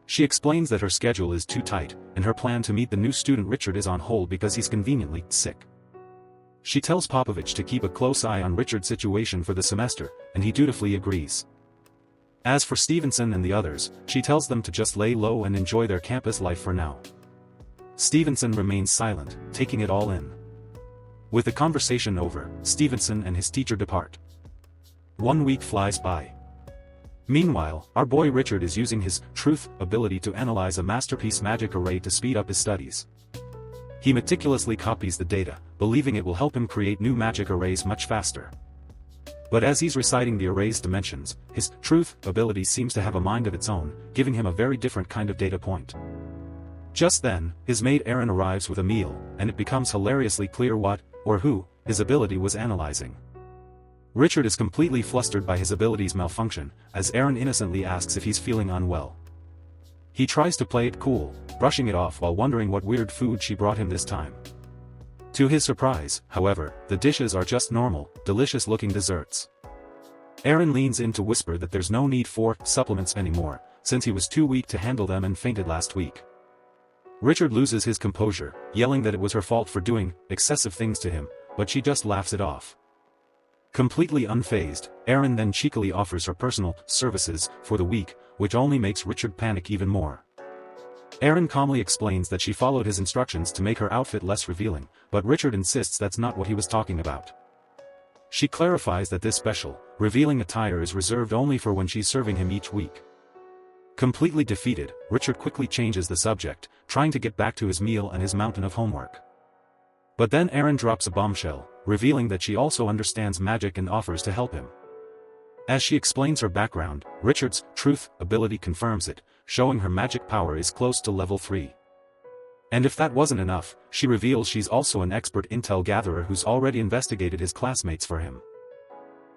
She explains that her schedule is too tight, and her plan to meet the new student Richard is on hold because he's conveniently sick. She tells Popovich to keep a close eye on Richard's situation for the semester, and he dutifully agrees. As for Stevenson and the others, she tells them to just lay low and enjoy their campus life for now. Stevenson remains silent, taking it all in. With the conversation over, Stevenson and his teacher depart. 1 week flies by. Meanwhile, our boy Richard is using his truth ability to analyze a masterpiece magic array to speed up his studies. He meticulously copies the data, believing it will help him create new magic arrays much faster. But as he's reciting the array's dimensions, his truth ability seems to have a mind of its own, giving him a very different kind of data point. Just then, his maid Erin arrives with a meal, and it becomes hilariously clear what, or who, his ability was analyzing. Richard is completely flustered by his ability's malfunction, as Erin innocently asks if he's feeling unwell. He tries to play it cool, brushing it off while wondering what weird food she brought him this time. To his surprise, however, the dishes are just normal, delicious-looking desserts. Erin leans in to whisper that there's no need for supplements anymore, since he was too weak to handle them and fainted last week. Richard loses his composure, yelling that it was her fault for doing excessive things to him, but she just laughs it off. Completely unfazed, Erin then cheekily offers her personal services for the week, which only makes Richard panic even more. Erin calmly explains that she followed his instructions to make her outfit less revealing, but Richard insists that's not what he was talking about. She clarifies that this special, revealing attire is reserved only for when she's serving him each week. Completely defeated, Richard quickly changes the subject, trying to get back to his meal and his mountain of homework. But then Erin drops a bombshell, revealing that she also understands magic and offers to help him. As she explains her background, Richard's truth ability confirms it, showing her magic power is close to level 3. And if that wasn't enough, she reveals she's also an expert intel gatherer who's already investigated his classmates for him.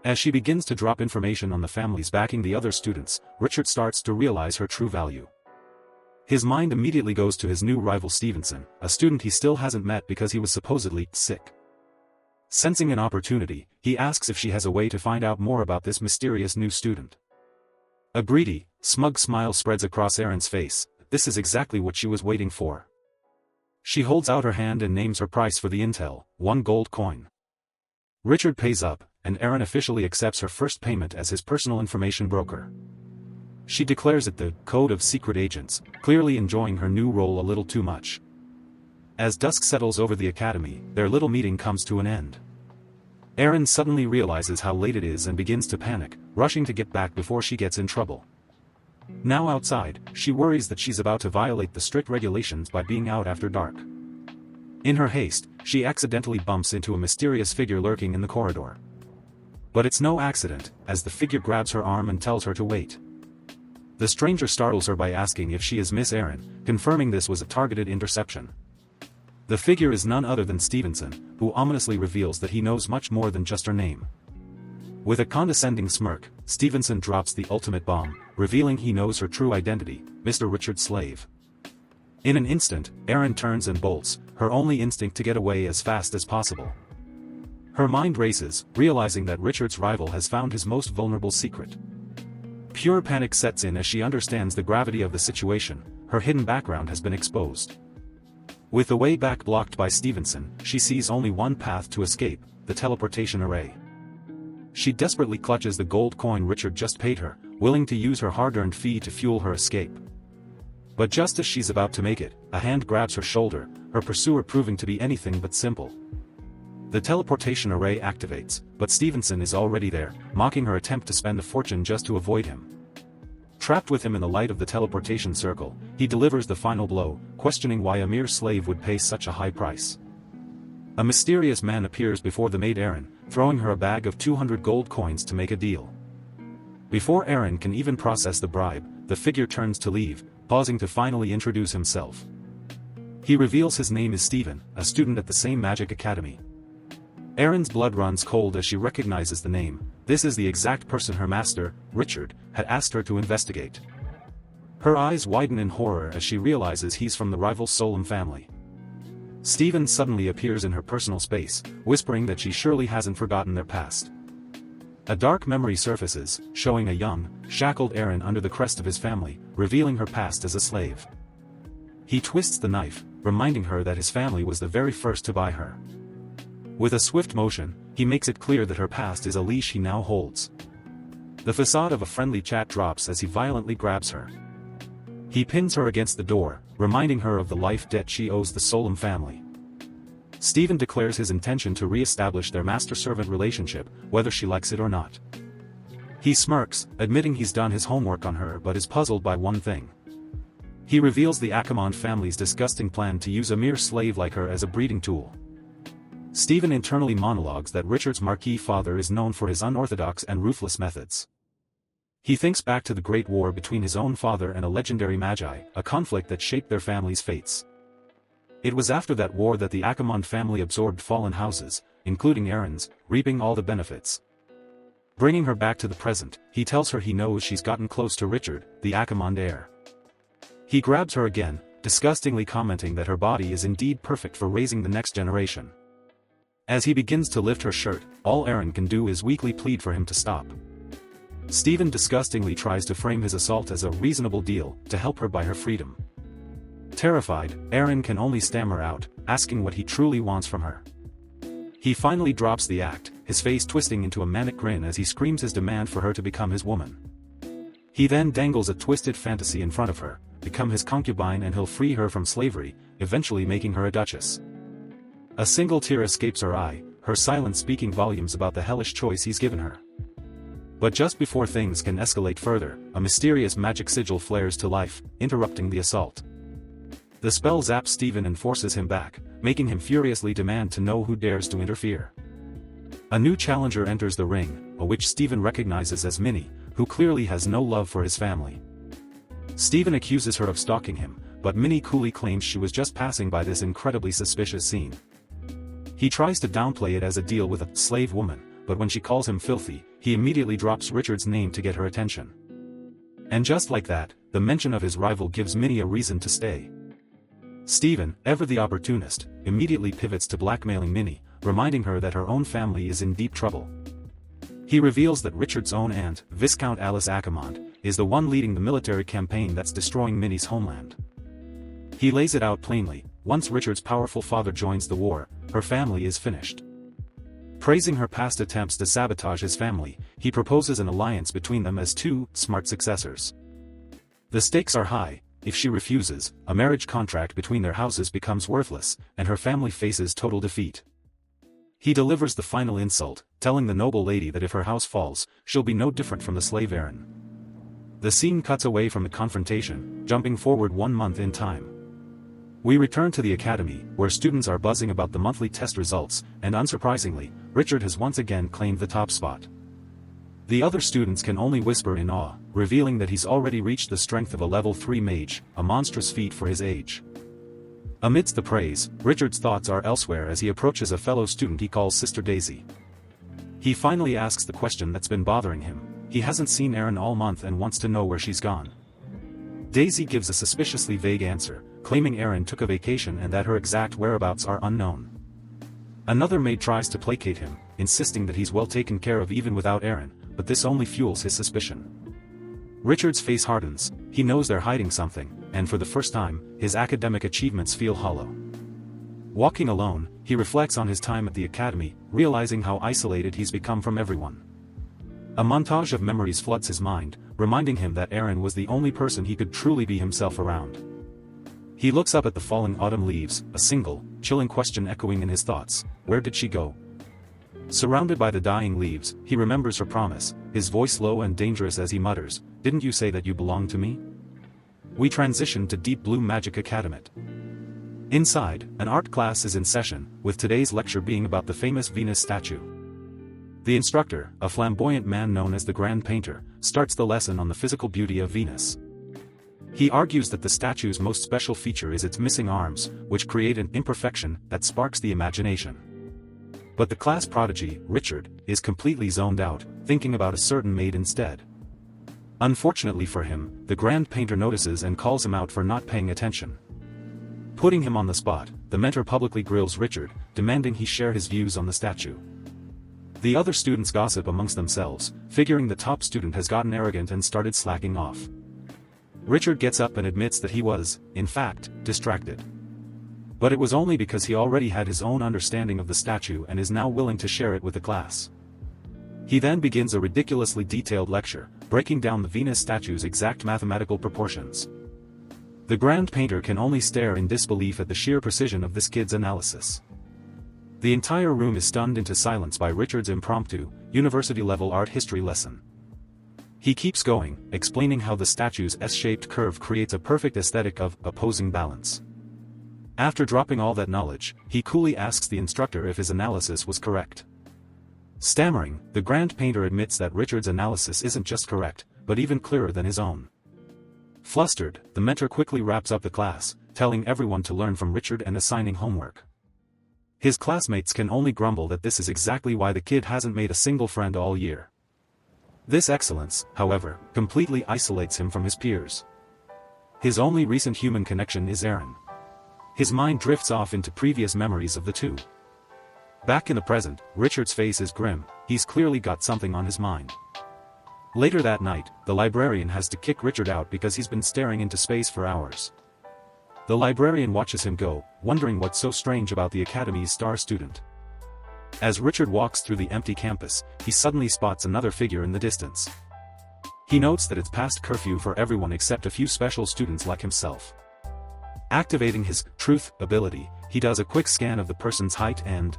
As she begins to drop information on the families backing the other students, Richard starts to realize her true value. His mind immediately goes to his new rival Stevenson, a student he still hasn't met because he was supposedly sick. Sensing an opportunity, he asks if she has a way to find out more about this mysterious new student. A greedy, smug smile spreads across Erin's face. This is exactly what she was waiting for. She holds out her hand and names her price for the intel, 1 gold coin. Richard pays up, and Erin officially accepts her first payment as his personal information broker. She declares it the Code of Secret Agents, clearly enjoying her new role a little too much. As dusk settles over the academy, their little meeting comes to an end. Erin suddenly realizes how late it is and begins to panic, rushing to get back before she gets in trouble. Now outside, she worries that she's about to violate the strict regulations by being out after dark. In her haste, she accidentally bumps into a mysterious figure lurking in the corridor. But it's no accident, as the figure grabs her arm and tells her to wait. The stranger startles her by asking if she is Miss Erin, confirming this was a targeted interception. The figure is none other than Stevenson, who ominously reveals that he knows much more than just her name. With a condescending smirk, Stevenson drops the ultimate bomb, revealing he knows her true identity, Mr. Richard Slave. In an instant, Erin turns and bolts, her only instinct to get away as fast as possible. Her mind races, realizing that Richard's rival has found his most vulnerable secret. Pure panic sets in as she understands the gravity of the situation, her hidden background has been exposed. With the way back blocked by Stevenson, she sees only one path to escape, the teleportation array. She desperately clutches the gold coin Richard just paid her, willing to use her hard-earned fee to fuel her escape. But just as she's about to make it, a hand grabs her shoulder, her pursuer proving to be anything but simple. The teleportation array activates, but Stevenson is already there, mocking her attempt to spend a fortune just to avoid him. Trapped with him in the light of the teleportation circle, he delivers the final blow, questioning why a mere slave would pay such a high price. A mysterious man appears before the maid Erin, throwing her a bag of 200 gold coins to make a deal. Before Erin can even process the bribe, the figure turns to leave, pausing to finally introduce himself. He reveals his name is Stephen, a student at the same magic academy. Erin's blood runs cold as she recognizes the name. This is the exact person her master, Richard, had asked her to investigate. Her eyes widen in horror as she realizes he's from the rival Solem family. Stephen suddenly appears in her personal space, whispering that she surely hasn't forgotten their past. A dark memory surfaces, showing a young, shackled Erin under the crest of his family, revealing her past as a slave. He twists the knife, reminding her that his family was the very first to buy her. With a swift motion, he makes it clear that her past is a leash he now holds. The facade of a friendly chat drops as he violently grabs her. He pins her against the door, reminding her of the life debt she owes the Solem family. Stephen declares his intention to re-establish their master-servant relationship, whether she likes it or not. He smirks, admitting he's done his homework on her but is puzzled by one thing. He reveals the Ackermond family's disgusting plan to use a mere slave like her as a breeding tool. Stephen internally monologues that Richard's marquee father is known for his unorthodox and ruthless methods. He thinks back to the Great War between his own father and a legendary magi, a conflict that shaped their family's fates. It was after that war that the Ackermond family absorbed fallen houses, including Erin's, reaping all the benefits. Bringing her back to the present, he tells her he knows she's gotten close to Richard, the Ackermond heir. He grabs her again, disgustingly commenting that her body is indeed perfect for raising the next generation. As he begins to lift her shirt, all Erin can do is weakly plead for him to stop. Stephen disgustingly tries to frame his assault as a reasonable deal, to help her buy her freedom. Terrified, Erin can only stammer out, asking what he truly wants from her. He finally drops the act, his face twisting into a manic grin as he screams his demand for her to become his woman. He then dangles a twisted fantasy in front of her, become his concubine and he'll free her from slavery, eventually making her a duchess. A single tear escapes her eye, her silence speaking volumes about the hellish choice he's given her. But just before things can escalate further, a mysterious magic sigil flares to life, interrupting the assault. The spell zaps Stephen and forces him back, making him furiously demand to know who dares to interfere. A new challenger enters the ring, a witch Stephen recognizes as Minnie, who clearly has no love for his family. Stephen accuses her of stalking him, but Minnie coolly claims she was just passing by this incredibly suspicious scene. He tries to downplay it as a deal with a slave woman, but when she calls him filthy, he immediately drops Richard's name to get her attention. And just like that, the mention of his rival gives Minnie a reason to stay. Stephen, ever the opportunist, immediately pivots to blackmailing Minnie, reminding her that her own family is in deep trouble. He reveals that Richard's own aunt, Viscount Alice Ackermond, is the one leading the military campaign that's destroying Minnie's homeland. He lays it out plainly, once Richard's powerful father joins the war, her family is finished. Praising her past attempts to sabotage his family, he proposes an alliance between them as two smart successors. The stakes are high. If she refuses, a marriage contract between their houses becomes worthless, and her family faces total defeat. He delivers the final insult, telling the noble lady that if her house falls, she'll be no different from the slave Aaron. The scene cuts away from the confrontation, jumping forward 1 month in time. We return to the academy, where students are buzzing about the monthly test results, and unsurprisingly, Richard has once again claimed the top spot. The other students can only whisper in awe, revealing that he's already reached the strength of a level 3 mage, a monstrous feat for his age. Amidst the praise, Richard's thoughts are elsewhere as he approaches a fellow student he calls Sister Daisy. He finally asks the question that's been bothering him. He hasn't seen Aaron all month and wants to know where she's gone. Daisy gives a suspiciously vague answer, claiming Aaron took a vacation and that her exact whereabouts are unknown. Another maid tries to placate him, insisting that he's well taken care of even without Aaron, but this only fuels his suspicion. Richard's face hardens. He knows they're hiding something, and for the first time, his academic achievements feel hollow. Walking alone, he reflects on his time at the academy, realizing how isolated he's become from everyone. A montage of memories floods his mind, reminding him that Aaron was the only person he could truly be himself around. He looks up at the falling autumn leaves, a single, chilling question echoing in his thoughts: where did she go? Surrounded by the dying leaves, he remembers her promise, his voice low and dangerous as he mutters, "Didn't you say that you belong to me?" We transition to Deep Blue Magic Academy. Inside, an art class is in session, with today's lecture being about the famous Venus statue. The instructor, a flamboyant man known as the Grand Painter, starts the lesson on the physical beauty of Venus. He argues that the statue's most special feature is its missing arms, which create an imperfection that sparks the imagination. But the class prodigy, Richard, is completely zoned out, thinking about a certain maid instead. Unfortunately for him, the Grand Painter notices and calls him out for not paying attention. Putting him on the spot, the mentor publicly grills Richard, demanding he share his views on the statue. The other students gossip amongst themselves, figuring the top student has gotten arrogant and started slacking off. Richard gets up and admits that he was, in fact, distracted. But it was only because he already had his own understanding of the statue and is now willing to share it with the class. He then begins a ridiculously detailed lecture, breaking down the Venus statue's exact mathematical proportions. The Grand Painter can only stare in disbelief at the sheer precision of this kid's analysis. The entire room is stunned into silence by Richard's impromptu, university-level art history lesson. He keeps going, explaining how the statue's S-shaped curve creates a perfect aesthetic of opposing balance. After dropping all that knowledge, he coolly asks the instructor if his analysis was correct. Stammering, the Grand Painter admits that Richard's analysis isn't just correct, but even clearer than his own. Flustered, the mentor quickly wraps up the class, telling everyone to learn from Richard and assigning homework. His classmates can only grumble that this is exactly why the kid hasn't made a single friend all year. This excellence, however, completely isolates him from his peers. His only recent human connection is Aaron. His mind drifts off into previous memories of the two. Back in the present, Richard's face is grim. He's clearly got something on his mind. Later that night, the librarian has to kick Richard out because he's been staring into space for hours. The librarian watches him go, wondering what's so strange about the academy's star student. As Richard walks through the empty campus, he suddenly spots another figure in the distance. He notes that it's past curfew for everyone except a few special students like himself. Activating his truth ability, he does a quick scan of the person's height and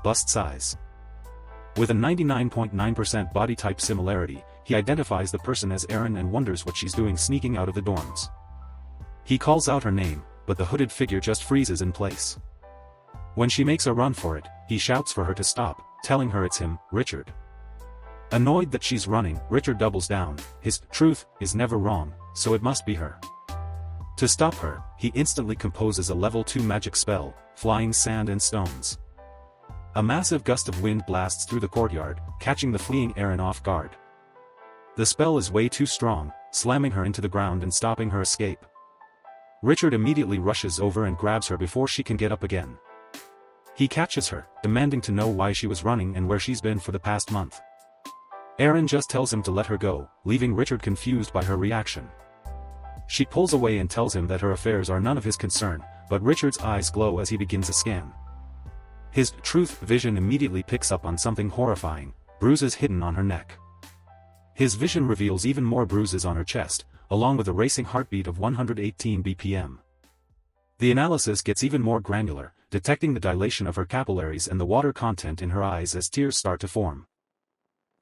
bust size. With a 99.9% body type similarity, he identifies the person as Erin and wonders what she's doing sneaking out of the dorms. He calls out her name, but the hooded figure just freezes in place. When she makes a run for it, he shouts for her to stop, telling her it's him, Richard. Annoyed that she's running, Richard doubles down. His truth is never wrong, so it must be her. To stop her, he instantly composes a level 2 magic spell, Flying Sand and Stones. A massive gust of wind blasts through the courtyard, catching the fleeing Erin off guard. The spell is way too strong, slamming her into the ground and stopping her escape. Richard immediately rushes over and grabs her before she can get up again. He catches her, demanding to know why she was running and where she's been for the past month. Erin just tells him to let her go, leaving Richard confused by her reaction. She pulls away and tells him that her affairs are none of his concern, but Richard's eyes glow as he begins a scan. His truth vision immediately picks up on something horrifying: bruises hidden on her neck. His vision reveals even more bruises on her chest, along with a racing heartbeat of 118 BPM. The analysis gets even more granular, detecting the dilation of her capillaries and the water content in her eyes as tears start to form.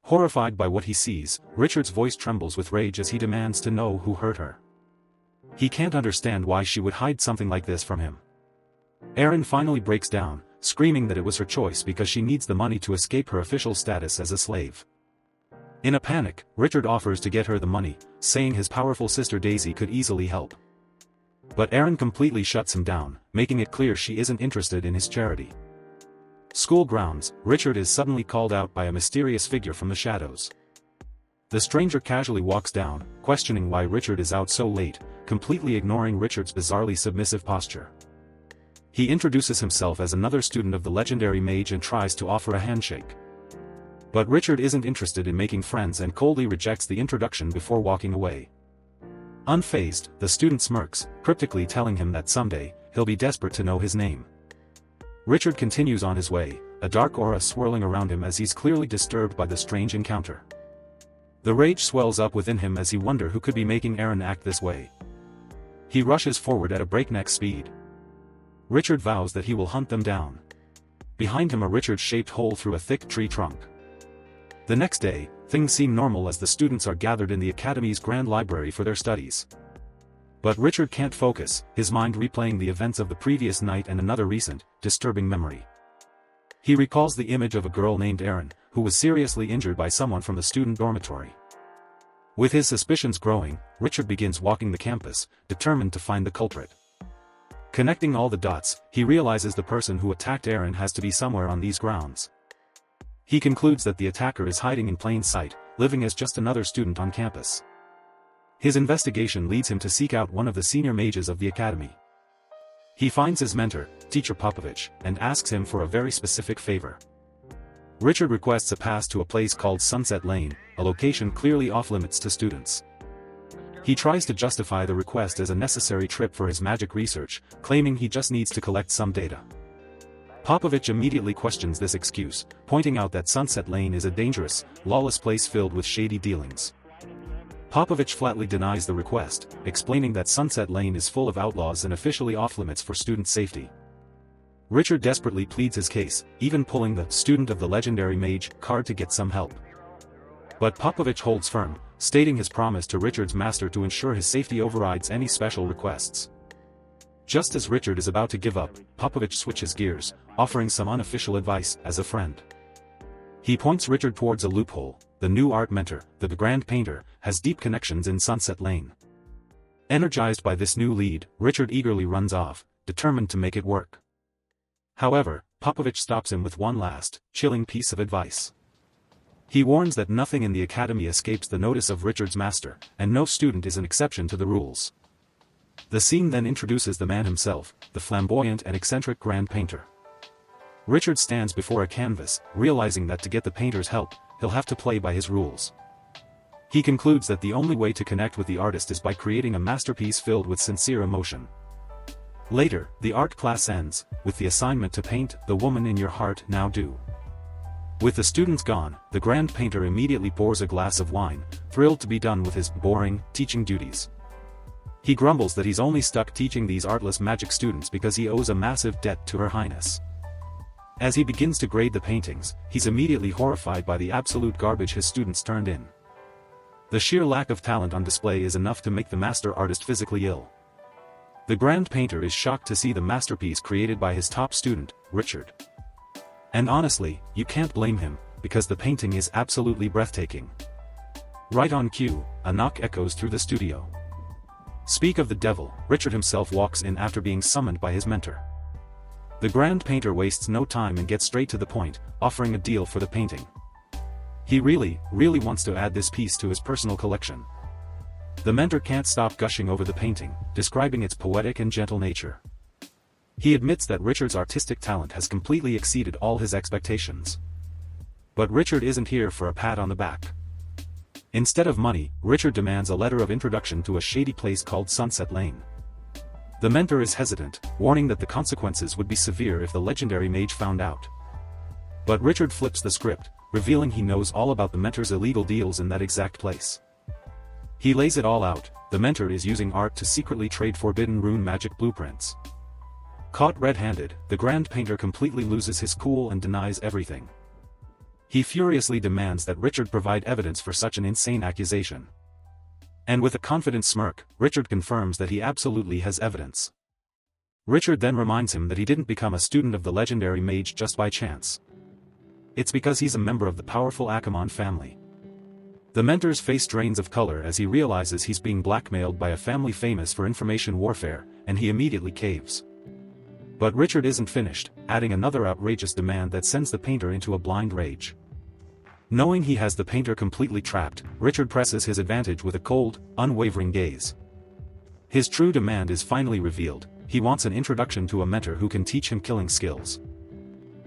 Horrified by what he sees, Richard's voice trembles with rage as he demands to know who hurt her. He can't understand why she would hide something like this from him. Erin finally breaks down, screaming that it was her choice because she needs the money to escape her official status as a slave. In a panic, Richard offers to get her the money, saying his powerful sister Daisy could easily help. But Erin completely shuts him down, making it clear she isn't interested in his charity. School grounds, Richard is suddenly called out by a mysterious figure from the shadows. The stranger casually walks down, questioning why Richard is out so late, completely ignoring Richard's bizarrely submissive posture. He introduces himself as another student of the legendary mage and tries to offer a handshake. But Richard isn't interested in making friends and coldly rejects the introduction before walking away. Unfazed, the student smirks, cryptically telling him that someday, he'll be desperate to know his name. Richard continues on his way, a dark aura swirling around him as he's clearly disturbed by the strange encounter. The rage swells up within him as he wonders who could be making Erin act this way. He rushes forward at a breakneck speed. Richard vows that he will hunt them down. Behind him, a Richard-shaped hole through a thick tree trunk. The next day, things seem normal as the students are gathered in the Academy's grand library for their studies. But Richard can't focus, his mind replaying the events of the previous night and another recent, disturbing memory. He recalls the image of a girl named Erin, who was seriously injured by someone from the student dormitory. With his suspicions growing, Richard begins walking the campus, determined to find the culprit. Connecting all the dots, he realizes the person who attacked Erin has to be somewhere on these grounds. He concludes that the attacker is hiding in plain sight, living as just another student on campus. His investigation leads him to seek out one of the senior mages of the academy. He finds his mentor, Teacher Popovich, and asks him for a very specific favor. Richard requests a pass to a place called Sunset Lane, a location clearly off-limits to students. He tries to justify the request as a necessary trip for his magic research, claiming he just needs to collect some data. Popovich immediately questions this excuse, pointing out that Sunset Lane is a dangerous, lawless place filled with shady dealings. Popovich flatly denies the request, explaining that Sunset Lane is full of outlaws and officially off-limits for student safety. Richard desperately pleads his case, even pulling the "student of the legendary mage" card to get some help. But Popovich holds firm, stating his promise to Richard's master to ensure his safety overrides any special requests. Just as Richard is about to give up, Popovich switches gears, offering some unofficial advice as a friend. He points Richard towards a loophole: the new art mentor, the grand painter, has deep connections in Sunset Lane. Energized by this new lead, Richard eagerly runs off, determined to make it work. However, Popovich stops him with one last, chilling piece of advice. He warns that nothing in the academy escapes the notice of Richard's master, and no student is an exception to the rules. The scene then introduces the man himself, the flamboyant and eccentric grand painter. Richard stands before a canvas, realizing that to get the painter's help, he'll have to play by his rules. He concludes that the only way to connect with the artist is by creating a masterpiece filled with sincere emotion. Later, the art class ends, with the assignment to paint "The Woman in Your Heart Now Do." With the students gone, the grand painter immediately pours a glass of wine, thrilled to be done with his boring, teaching duties. He grumbles that he's only stuck teaching these artless magic students because he owes a massive debt to Her Highness. As he begins to grade the paintings, he's immediately horrified by the absolute garbage his students turned in. The sheer lack of talent on display is enough to make the master artist physically ill. The grand painter is shocked to see the masterpiece created by his top student, Richard. And honestly, you can't blame him, because the painting is absolutely breathtaking. Right on cue, a knock echoes through the studio. Speak of the devil, Richard himself walks in after being summoned by his mentor. The grand painter wastes no time and gets straight to the point, offering a deal for the painting. He really wants to add this piece to his personal collection. The mentor can't stop gushing over the painting, describing its poetic and gentle nature. He admits that Richard's artistic talent has completely exceeded all his expectations. But Richard isn't here for a pat on the back. Instead of money, Richard demands a letter of introduction to a shady place called Sunset Lane. The mentor is hesitant, warning that the consequences would be severe if the legendary mage found out. But Richard flips the script, revealing he knows all about the mentor's illegal deals in that exact place. He lays it all out. The mentor is using art to secretly trade forbidden rune magic blueprints. Caught red-handed, the Grand Painter completely loses his cool and denies everything. He furiously demands that Richard provide evidence for such an insane accusation. And with a confident smirk, Richard confirms that he absolutely has evidence. Richard then reminds him that he didn't become a student of the legendary mage just by chance. It's because he's a member of the powerful Akamon family. The mentor's face drains of color as he realizes he's being blackmailed by a family famous for information warfare, and he immediately caves. But Richard isn't finished, adding another outrageous demand that sends the painter into a blind rage. Knowing he has the painter completely trapped, Richard presses his advantage with a cold, unwavering gaze. His true demand is finally revealed. He wants an introduction to a mentor who can teach him killing skills.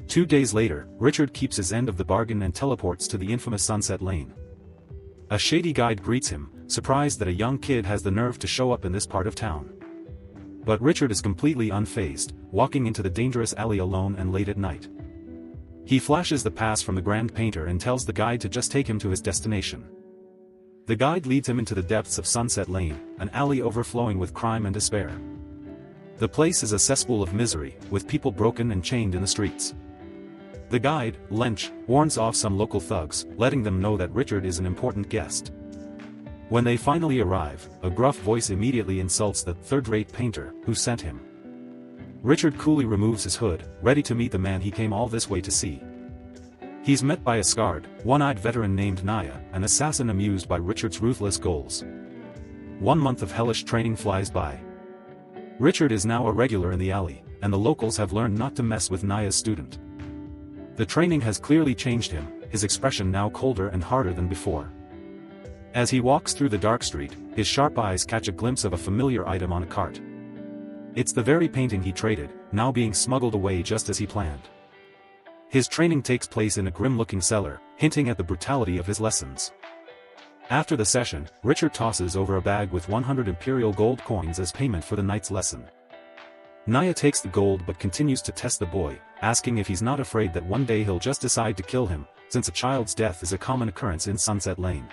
2 days later, Richard keeps his end of the bargain and teleports to the infamous Sunset Lane. A shady guide greets him, surprised that a young kid has the nerve to show up in this part of town. But Richard is completely unfazed, walking into the dangerous alley alone and late at night. He flashes the pass from the Grand Painter and tells the guide to just take him to his destination. The guide leads him into the depths of Sunset Lane, an alley overflowing with crime and despair. The place is a cesspool of misery, with people broken and chained in the streets. The guide, Lench, warns off some local thugs, letting them know that Richard is an important guest. When they finally arrive, a gruff voice immediately insults the third-rate painter who sent him. Richard coolly removes his hood, ready to meet the man he came all this way to see. He's met by a scarred, one-eyed veteran named Naya, an assassin amused by Richard's ruthless goals. 1 month of hellish training flies by. Richard is now a regular in the alley, and the locals have learned not to mess with Naya's student. The training has clearly changed him, his expression now colder and harder than before. As he walks through the dark street, his sharp eyes catch a glimpse of a familiar item on a cart. It's the very painting he traded, now being smuggled away just as he planned. His training takes place in a grim-looking cellar, hinting at the brutality of his lessons. After the session, Richard tosses over a bag with 100 imperial gold coins as payment for the night's lesson. Naya takes the gold but continues to test the boy, asking if he's not afraid that one day he'll just decide to kill him, since a child's death is a common occurrence in Sunset Lane.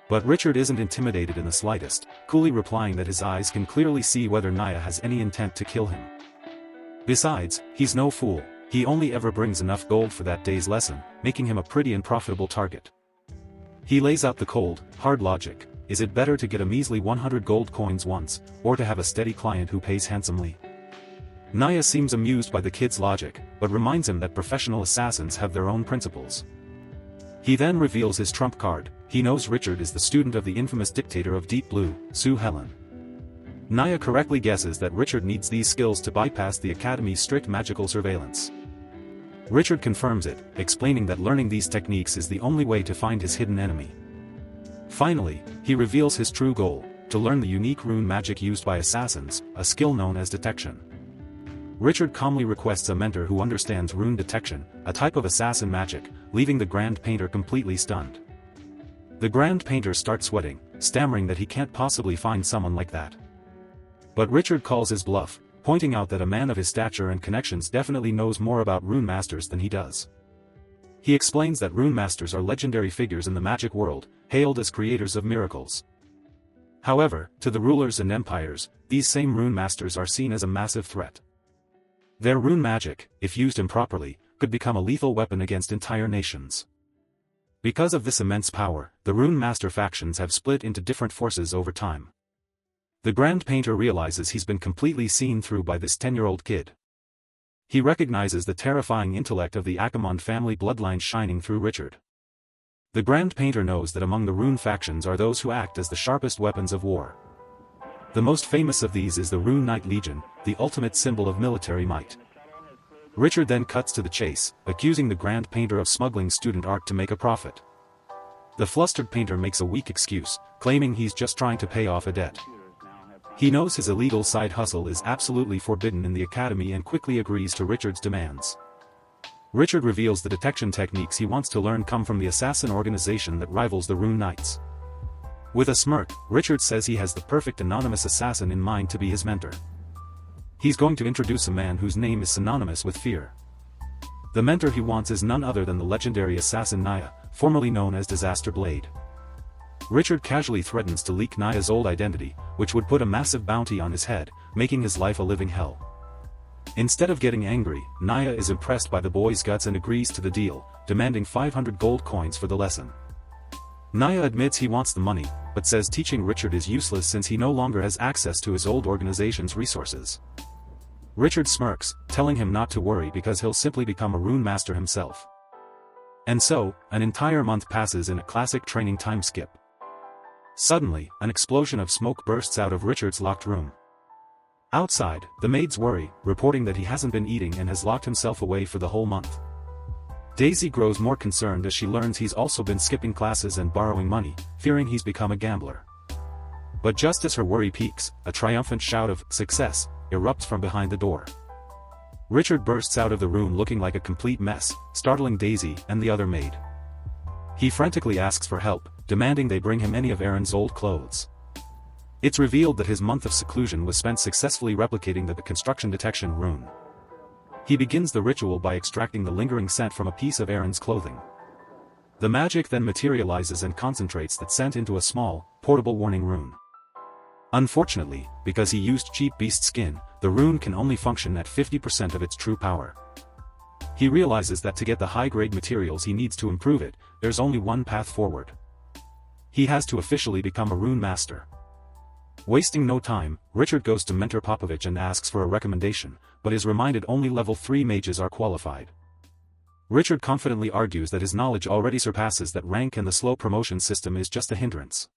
But Richard isn't intimidated in the slightest, coolly replying that his eyes can clearly see whether Naya has any intent to kill him. Besides, he's no fool, he only ever brings enough gold for that day's lesson, making him a pretty and profitable target. He lays out the cold, hard logic. Is it better to get a measly 100 gold coins once, or to have a steady client who pays handsomely? Naya seems amused by the kid's logic, but reminds him that professional assassins have their own principles. He then reveals his trump card. He knows Richard is the student of the infamous dictator of Deep Blue, Sue Helen. Naya correctly guesses that Richard needs these skills to bypass the Academy's strict magical surveillance. Richard confirms it, explaining that learning these techniques is the only way to find his hidden enemy. Finally, he reveals his true goal, to learn the unique rune magic used by assassins, a skill known as detection. Richard calmly requests a mentor who understands rune detection, a type of assassin magic, leaving the Grand Painter completely stunned. The Grand Painter starts sweating, stammering that he can't possibly find someone like that. But Richard calls his bluff, pointing out that a man of his stature and connections definitely knows more about rune masters than he does. He explains that rune masters are legendary figures in the magic world, hailed as creators of miracles. However, to the rulers and empires, these same rune masters are seen as a massive threat. Their rune magic, if used improperly, could become a lethal weapon against entire nations. Because of this immense power, the rune master factions have split into different forces over time. The Grand Painter realizes he's been completely seen through by this 10-year-old kid. He recognizes the terrifying intellect of the Akamon family bloodline shining through Richard. The Grand Painter knows that among the rune factions are those who act as the sharpest weapons of war. The most famous of these is the Rune Knight Legion, the ultimate symbol of military might. Richard then cuts to the chase, accusing the Grand Painter of smuggling student art to make a profit. The flustered painter makes a weak excuse, claiming he's just trying to pay off a debt. He knows his illegal side hustle is absolutely forbidden in the Academy and quickly agrees to Richard's demands. Richard reveals the detection techniques he wants to learn come from the assassin organization that rivals the Rune Knights. With a smirk, Richard says he has the perfect anonymous assassin in mind to be his mentor. He's going to introduce a man whose name is synonymous with fear. The mentor he wants is none other than the legendary assassin Naya, formerly known as Disaster Blade. Richard casually threatens to leak Naya's old identity, which would put a massive bounty on his head, making his life a living hell. Instead of getting angry, Naya is impressed by the boy's guts and agrees to the deal, demanding 500 gold coins for the lesson. Naya admits he wants the money, but says teaching Richard is useless since he no longer has access to his old organization's resources. Richard smirks, telling him not to worry because he'll simply become a rune master himself. And so, an entire month passes in a classic training time skip. Suddenly, an explosion of smoke bursts out of Richard's locked room. Outside, the maids worry, reporting that he hasn't been eating and has locked himself away for the whole month. Daisy grows more concerned as she learns he's also been skipping classes and borrowing money, fearing he's become a gambler. But just as her worry peaks, a triumphant shout of "success" erupts from behind the door. Richard bursts out of the room looking like a complete mess, startling Daisy and the other maid. He frantically asks for help, demanding they bring him any of Aaron's old clothes. It's revealed that his month of seclusion was spent successfully replicating the construction detection rune. He begins the ritual by extracting the lingering scent from a piece of Aaron's clothing. The magic then materializes and concentrates that scent into a small, portable warning rune. Unfortunately, because he used cheap beast skin, the rune can only function at 50% of its true power. He realizes that to get the high-grade materials he needs to improve it, there's only one path forward. He has to officially become a rune master. Wasting no time, Richard goes to Mentor Popovich and asks for a recommendation, but is reminded only level 3 mages are qualified. Richard confidently argues that his knowledge already surpasses that rank and the slow promotion system is just a hindrance.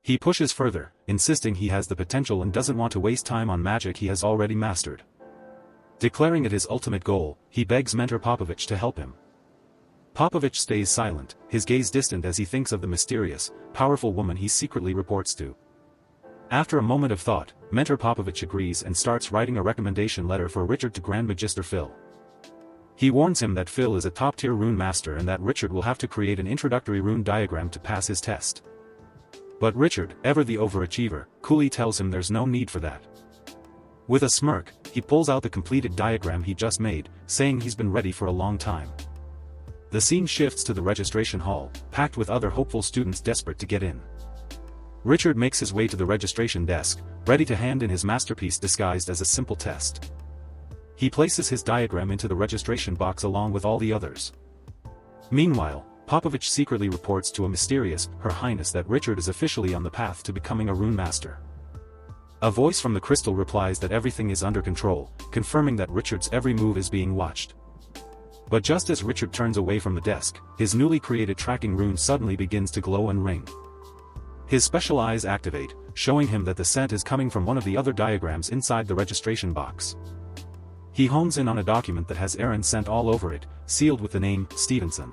He pushes further, insisting he has the potential and doesn't want to waste time on magic he has already mastered. Declaring it his ultimate goal, he begs Mentor Popovich to help him. Popovich stays silent, his gaze distant as he thinks of the mysterious, powerful woman he secretly reports to. After a moment of thought, Mentor Popovich agrees and starts writing a recommendation letter for Richard to Grand Magister Phil. He warns him that Phil is a top-tier rune master and that Richard will have to create an introductory rune diagram to pass his test. But Richard, ever the overachiever, coolly tells him there's no need for that. With a smirk, he pulls out the completed diagram he just made, saying he's been ready for a long time. The scene shifts to the registration hall, packed with other hopeful students desperate to get in. Richard makes his way to the registration desk, ready to hand in his masterpiece disguised as a simple test. He places his diagram into the registration box along with all the others. Meanwhile, Popovich secretly reports to a mysterious Her Highness that Richard is officially on the path to becoming a rune master. A voice from the crystal replies that everything is under control, confirming that Richard's every move is being watched. But just as Richard turns away from the desk, his newly created tracking rune suddenly begins to glow and ring. His special eyes activate, showing him that the scent is coming from one of the other diagrams inside the registration box. He hones in on a document that has Aaron's scent all over it, sealed with the name Stevenson.